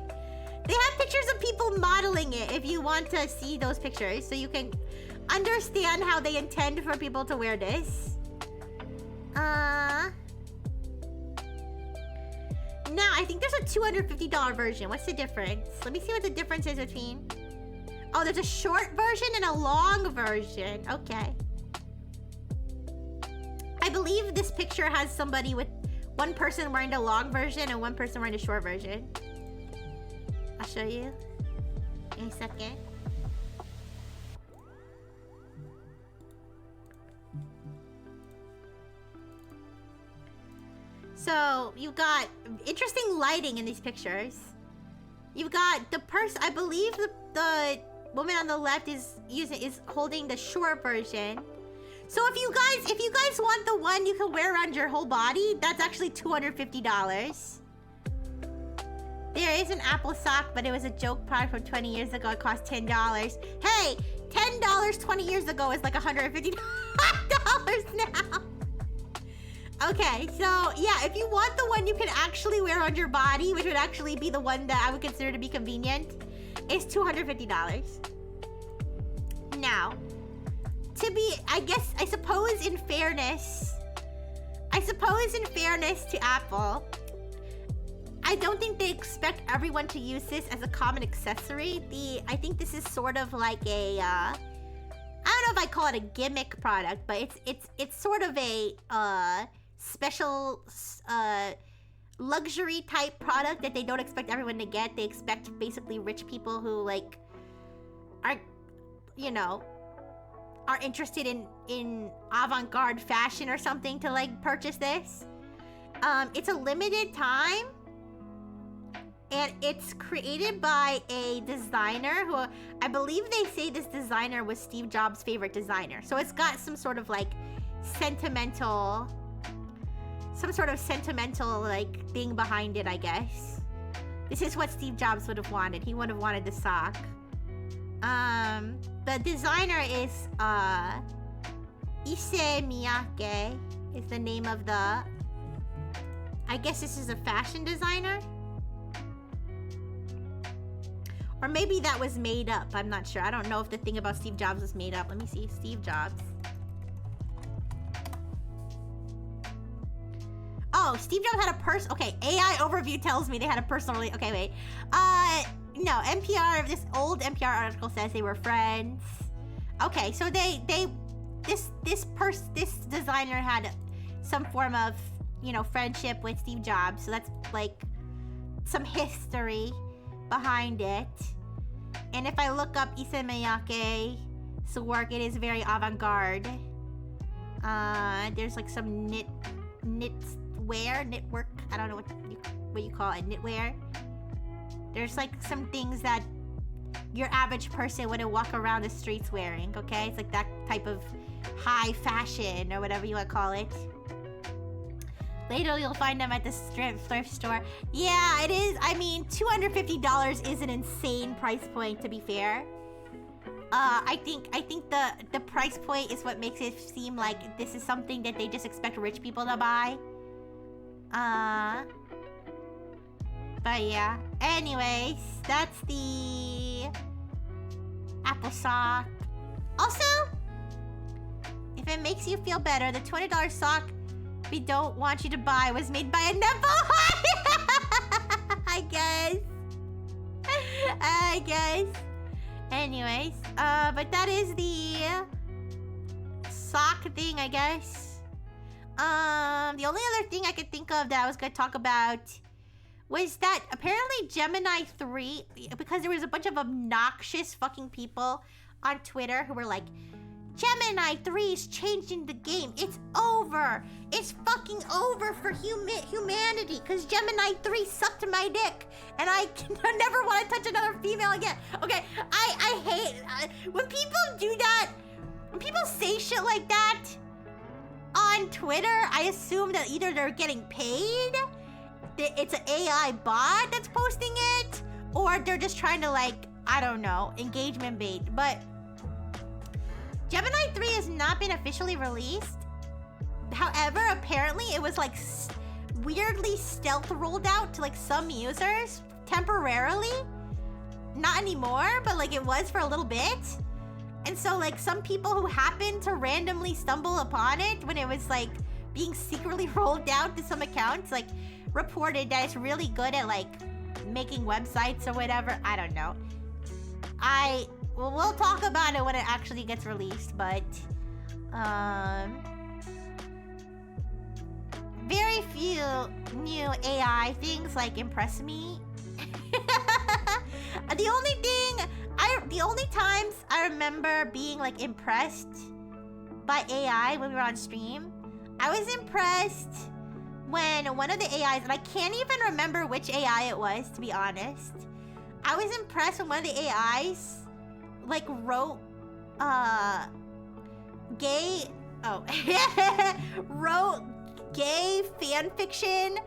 They have pictures of people modeling it if you want to see those pictures so you can understand how they intend for people to wear this. Now, I think there's a $250 version. What's the difference? Let me see what the difference is between... Oh, there's a short version and a long version. Okay. I believe this picture has somebody with one person wearing the long version and one person wearing the short version. I'll show you in a second. So, you've got interesting lighting in these pictures. You've got the person, I believe the woman on the left is holding the short version. So if you guys want the one you can wear around your whole body, that's actually $250. There is an Apple sock, but it was a joke product from 20 years ago. It cost $10. Hey, $10 20 years ago is like $150 now. Okay, so yeah, if you want the one you can actually wear on your body, which would actually be the one that I would consider to be convenient, it's $250. Now, I suppose in fairness to Apple, I don't think they expect everyone to use this as a common accessory. I think this is sort of like a, I don't know if I call it a gimmick product, but it's sort of a special luxury type product that they don't expect everyone to get. They expect basically rich people who like are interested in avant-garde fashion or something to like purchase this. It's a limited time. And it's created by a designer who, I believe they say this designer was Steve Jobs' favorite designer. So it's got some sort of like sentimental like thing behind it, I guess. This is what Steve Jobs would have wanted. He would have wanted the sock. The designer is Issei Miyake is the name of the, I guess this is a fashion designer. Or maybe that was made up. I'm not sure. I don't know if the thing about Steve Jobs was made up. Let me see. Steve Jobs. Oh, Steve Jobs had a okay, AI overview tells me they had a personal Okay, wait. No, NPR, this old NPR article says they were friends. Okay, so this designer had some form of, friendship with Steve Jobs. So that's like some history behind it. And if I look up Issei Miyake's work, it is very avant-garde. There's like some knitwork. I don't know what you call it, knitwear. There's like some things that your average person wouldn't walk around the streets wearing, okay? It's like that type of high fashion or whatever you want to call it. Later, you'll find them at the thrift store. Yeah, it is. I mean, $250 is an insane price point, to be fair. I think the price point is what makes it seem like this is something that they just expect rich people to buy. But yeah. Anyways, that's the Apple sock. Also, if it makes you feel better, the $20 sock we don't want you to buy was made by a Nepo. I guess. Anyways, but that is the sock thing, I guess. The only other thing I could think of that I was gonna talk about was that apparently Gemini 3, because there was a bunch of obnoxious fucking people on Twitter who were like, Gemini 3 is changing the game. It's over. It's fucking over for humanity because Gemini 3 sucked my dick and I never want to touch another female again. Okay, I hate when people do that. When people say shit like that on Twitter, I assume that either they're getting paid, it's an AI bot that's posting it, or they're just trying to, like, I don't know, engagement bait. But Gemini 3 has not been officially released. However, apparently it was like weirdly stealth rolled out to like some users temporarily. Not anymore, but like it was for a little bit. And so like some people who happened to randomly stumble upon it when it was like being secretly rolled out to some accounts, like reported that it's really good at like making websites or whatever. I don't know. Well, we'll talk about it when it actually gets released, but very few new AI things like impress me. The only times I remember being like impressed by AI when we were on stream, I was impressed when one of the AIs, and I can't even remember which AI it was, to be honest. I was impressed when one of the AIs like wrote wrote gay fan fiction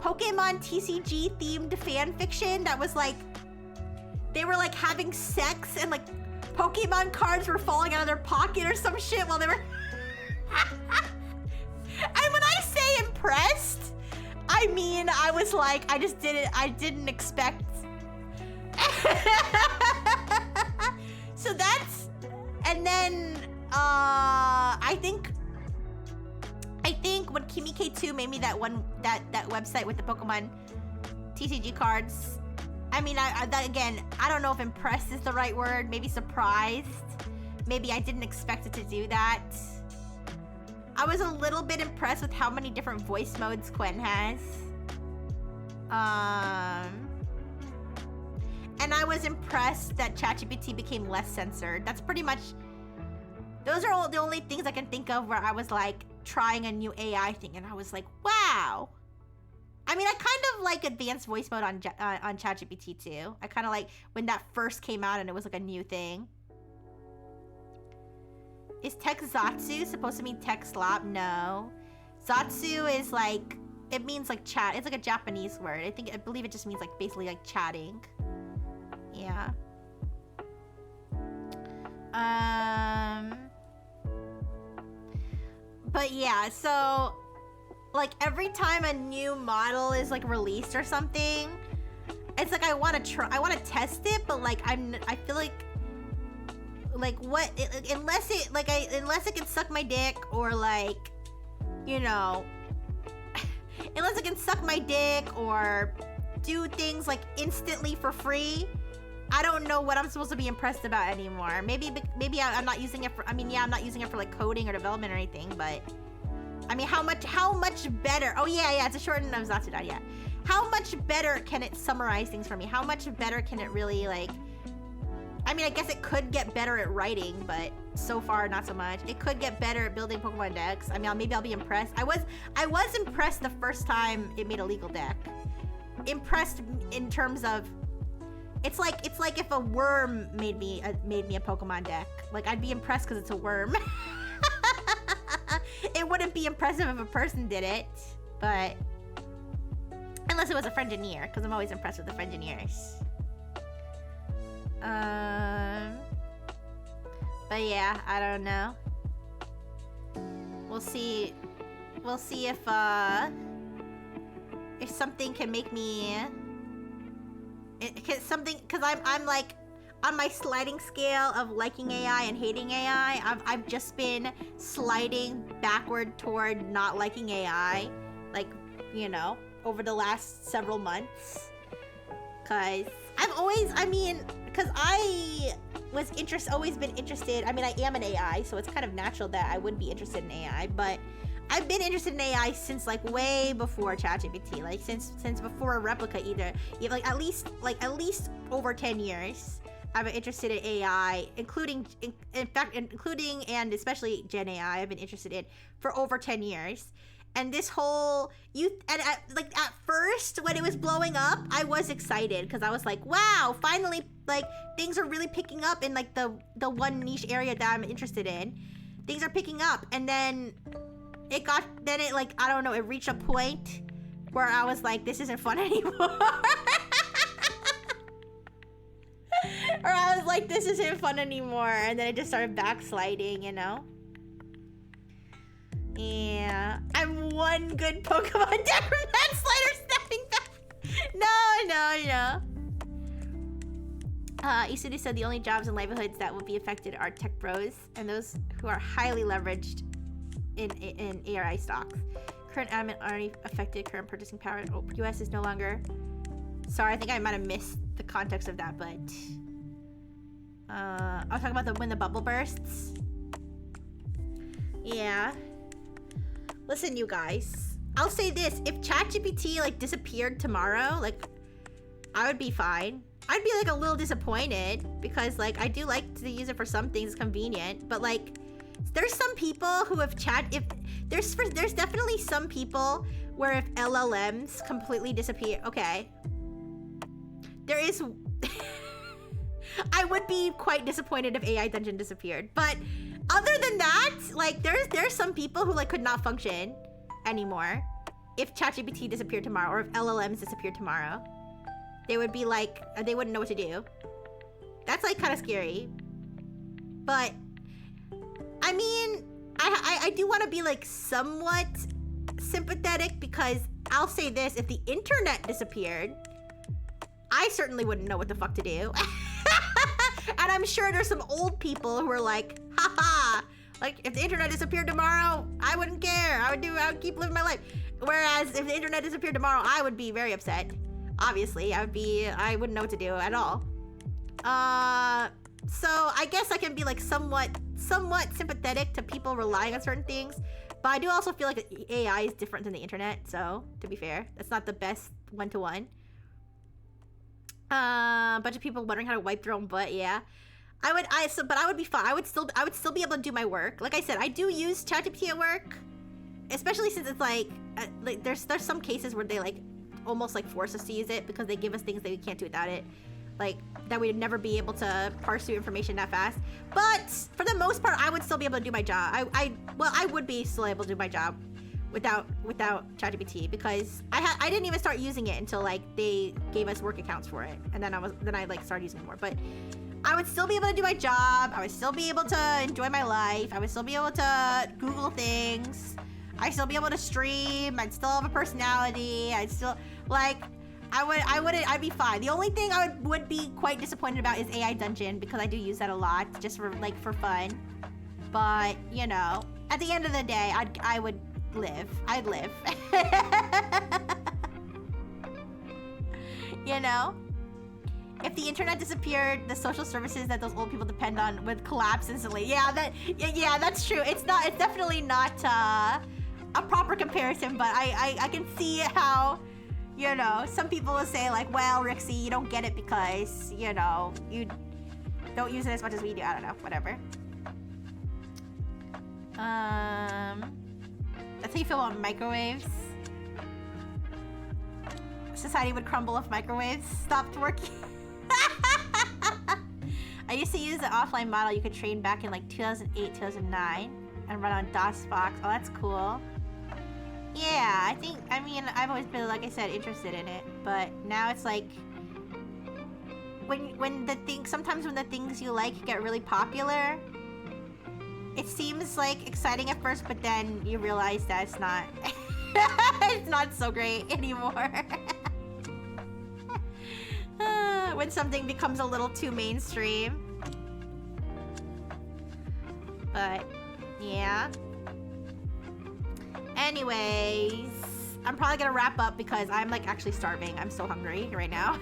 Pokemon TCG themed fan fiction that was like, they were like having sex and like Pokemon cards were falling out of their pocket or some shit while they were. And when I say impressed, I mean, I was like, I didn't expect. So that's, and then, I think when Kimi K2 made me that website with the Pokemon TCG cards, I mean, that again, I don't know if impressed is the right word, maybe surprised. Maybe I didn't expect it to do that. I was a little bit impressed with how many different voice modes Quen has. And I was impressed that ChatGPT became less censored. That's pretty much, those are all the only things I can think of where I was like trying a new AI thing and I was like, wow. I mean, I kind of like advanced voice mode on ChatGPT too. I kind of like when that first came out and it was like a new thing. Is Texatsu supposed to mean tech slop? No. Zatsu is like, it means like chat. It's like a Japanese word. I believe it just means like basically like chatting. Yeah. But yeah, so like every time a new model is like released or something, it's like I want to test it, but like I feel like what unless it can suck my dick or like, you know, unless it can suck my dick or do things like instantly for free, I don't know what I'm supposed to be impressed about anymore. Maybe I'm not using it for, I mean, yeah, I'm not using it for like coding or development or anything, but I mean, how much better? Oh yeah, it's a shortened of Zatsudan, yeah. How much better can it summarize things for me? How much better can it really like, I mean, I guess it could get better at writing, but so far not so much. It could get better at building Pokemon decks. I mean, maybe I'll be impressed. I was impressed the first time it made a legal deck. Impressed in terms of, it's like if a worm made me a Pokemon deck. Like I'd be impressed because it's a worm. It wouldn't be impressive if a person did it, but unless it was a Friengineer, because I'm always impressed with the Friengineers. But yeah, I don't know. We'll see if something can make me because I'm like on my sliding scale of liking AI and hating AI, I've just been sliding backward toward not liking AI, like, you know, over the last several months. Cause because I was always been interested. I mean, I am an AI, so it's kind of natural that I would be interested in AI, but I've been interested in AI since like way before ChatGPT, like since before Replica either. Like at least over 10 years. I've been interested in AI, including and especially Gen AI. I've been interested in for over 10 years. And this whole at first when it was blowing up, I was excited because I was like, wow, finally, like things are really picking up in like the one niche area that I'm interested in. Things are picking up, and then it reached a point where I was like, this isn't fun anymore. Or I was like, this isn't fun anymore, and then it just started backsliding, you know? Yeah. I'm one good Pokemon deck from that Slider stepping back. No. Isudi said the only jobs and livelihoods that will be affected are tech bros and those who are highly leveraged in ARI stocks. Current admin already affected current purchasing power. US is no longer. Sorry, I think I might have missed the context of that, but I was talking about when the bubble bursts. Yeah. Listen, you guys. I'll say this: if ChatGPT like disappeared tomorrow, like I would be fine. I'd be like a little disappointed because like I do like to use it for some things, it's convenient, but like there's some people who have there's definitely some people where if LLMs completely disappear, okay. There is I would be quite disappointed if AI Dungeon disappeared, but other than that, like there's some people who like could not function anymore. if ChatGPT disappeared tomorrow, or if LLMs disappeared tomorrow. They would be like, they wouldn't know what to do. That's like kind of scary. But I mean, I do want to be like somewhat sympathetic, because I'll say this: if the internet disappeared, I certainly wouldn't know what the fuck to do. And I'm sure there's some old people who are like, haha, like if the internet disappeared tomorrow, I wouldn't care. I would keep living my life. Whereas if the internet disappeared tomorrow, I would be very upset. Obviously, I wouldn't know what to do at all. So I guess I can be like somewhat sympathetic to people relying on certain things, but I do also feel like AI is different than the internet. So to be fair, that's not the best one-to-one. Bunch of people wondering how to wipe their own butt. Yeah, but I would be fine. I would still be able to do my work. Like I said, I do use ChatGPT at work, especially since it's like there's some cases where they like almost like force us to use it because they give us things that we can't do without it, like that we'd never be able to parse through information that fast. But for the most part, I would still be able to do my job. I would be still able to do my job without ChatGPT, because I didn't even start using it until like they gave us work accounts for it, and then I like started using it more. But I would still be able to do my job. I would still be able to enjoy my life. I would still be able to Google things. I'd still be able to stream. I'd still have a personality. I'd still like. I'd be fine. The only thing I would be quite disappointed about is AI Dungeon, because I do use that a lot just for fun. But you know, at the end of the day, I'd live. You know, if the internet disappeared, the social services that those old people depend on would collapse instantly. Yeah, that's true. It's definitely not a proper comparison, but I can see how, you know, some people will say like, well, Rixie, you don't get it because, you know, you don't use it as much as we do. I don't know, whatever. That's how you feel about microwaves. Society would crumble if microwaves stopped working. I used to use the offline model you could train back in like 2008, 2009 and run on DOSBox. Oh, that's cool. Yeah, I mean, I've always been, like I said, interested in it, but now it's like sometimes when the things you like get really popular, it seems like exciting at first, but then you realize that it's not it's not so great anymore. When something becomes a little too mainstream. But yeah. Anyways, I'm probably gonna wrap up because I'm like actually starving. I'm so hungry right now.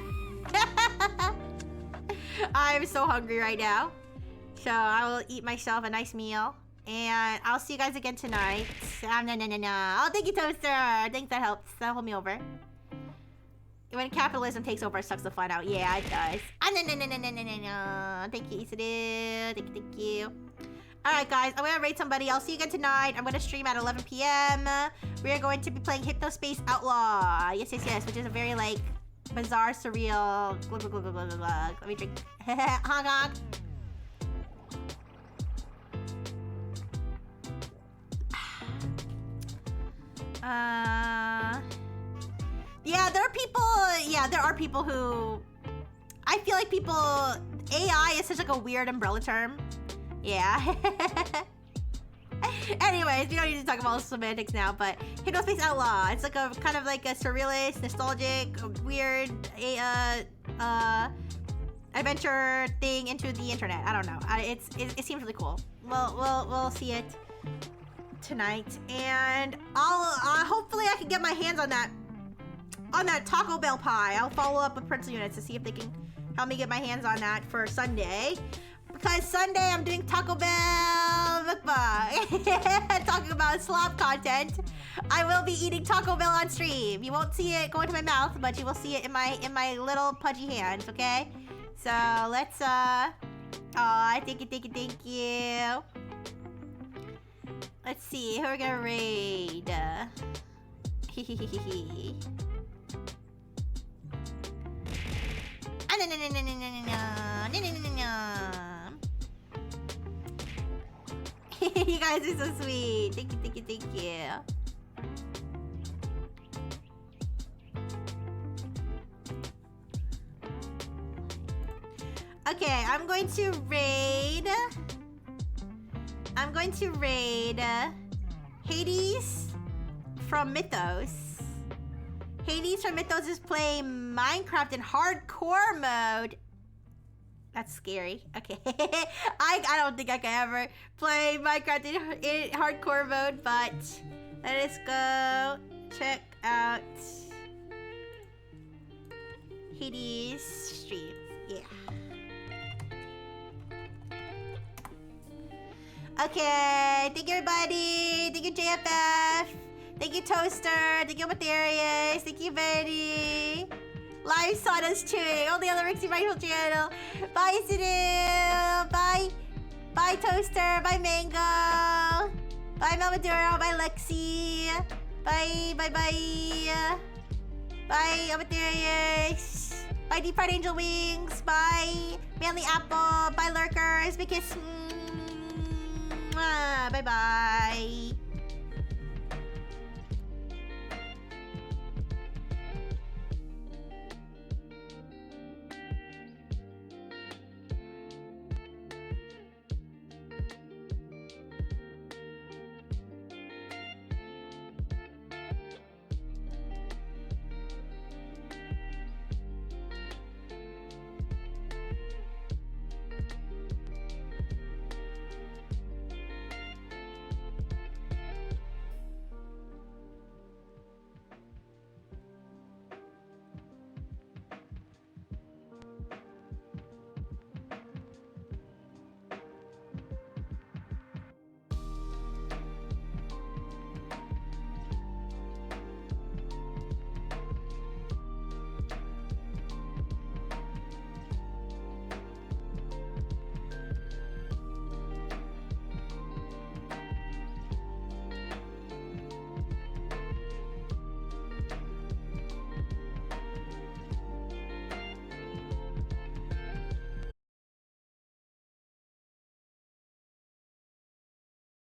I'm so hungry right now. So I will eat myself a nice meal. And I'll see you guys again tonight. Oh, thank you, Toaster. I think that helps. That'll hold me over. When capitalism takes over, it sucks the fun out. Yeah, it does. Thank you, Isadu. Thank you. Alright, guys. I'm gonna raid somebody. I'll see you again tonight. I'm gonna stream at 11 p.m. We are going to be playing Hypnospace Outlaw. Yes, which is a very, like, bizarre, surreal... Let me drink. Honk, honk. Yeah, there are people who... I feel like AI is such like a weird umbrella term. Yeah. Anyways, we don't need to talk about semantics now, but Hypnospace Outlaw. It's like a kind of like a surrealist, nostalgic, weird, adventure thing into the internet. I don't know. It seems really cool. We'll see it tonight, and I'll hopefully I can get my hands on that Taco Bell pie. I'll follow up with Prince Units to see if they can help me get my hands on that for Sunday, because Sunday I'm doing Taco Bell mukbang. Talking about slop content, I will be eating Taco Bell on stream. You won't see it go into my mouth, but you will see it in my little pudgy hands. Okay, so let's thank you. Let's see who we're gonna raid. You guys are so sweet. Thank you. Okay, I'm going to raid Hades from Mythos. Hades from Mythos is playing Minecraft in hardcore mode. That's scary. Okay. I don't think I can ever play Minecraft in hardcore mode, but let us go check out Hades stream. Yeah. Okay. Thank you, everybody. Thank you, JFF. Thank you, Toaster. Thank you, Materius. Thank you, Betty. Live Sawdust chewing. Only on the Rixie Rifle channel. Bye, Sidil. Bye. Bye, Toaster. Bye, Mango. Bye, Mamaduro. Bye, Lexi. Bye, bye, bye. Bye, Amaterius. Bye, Deep Fried Angel Wings. Bye, Manly Apple. Bye, Lurkers. Big kiss. Bye, bye.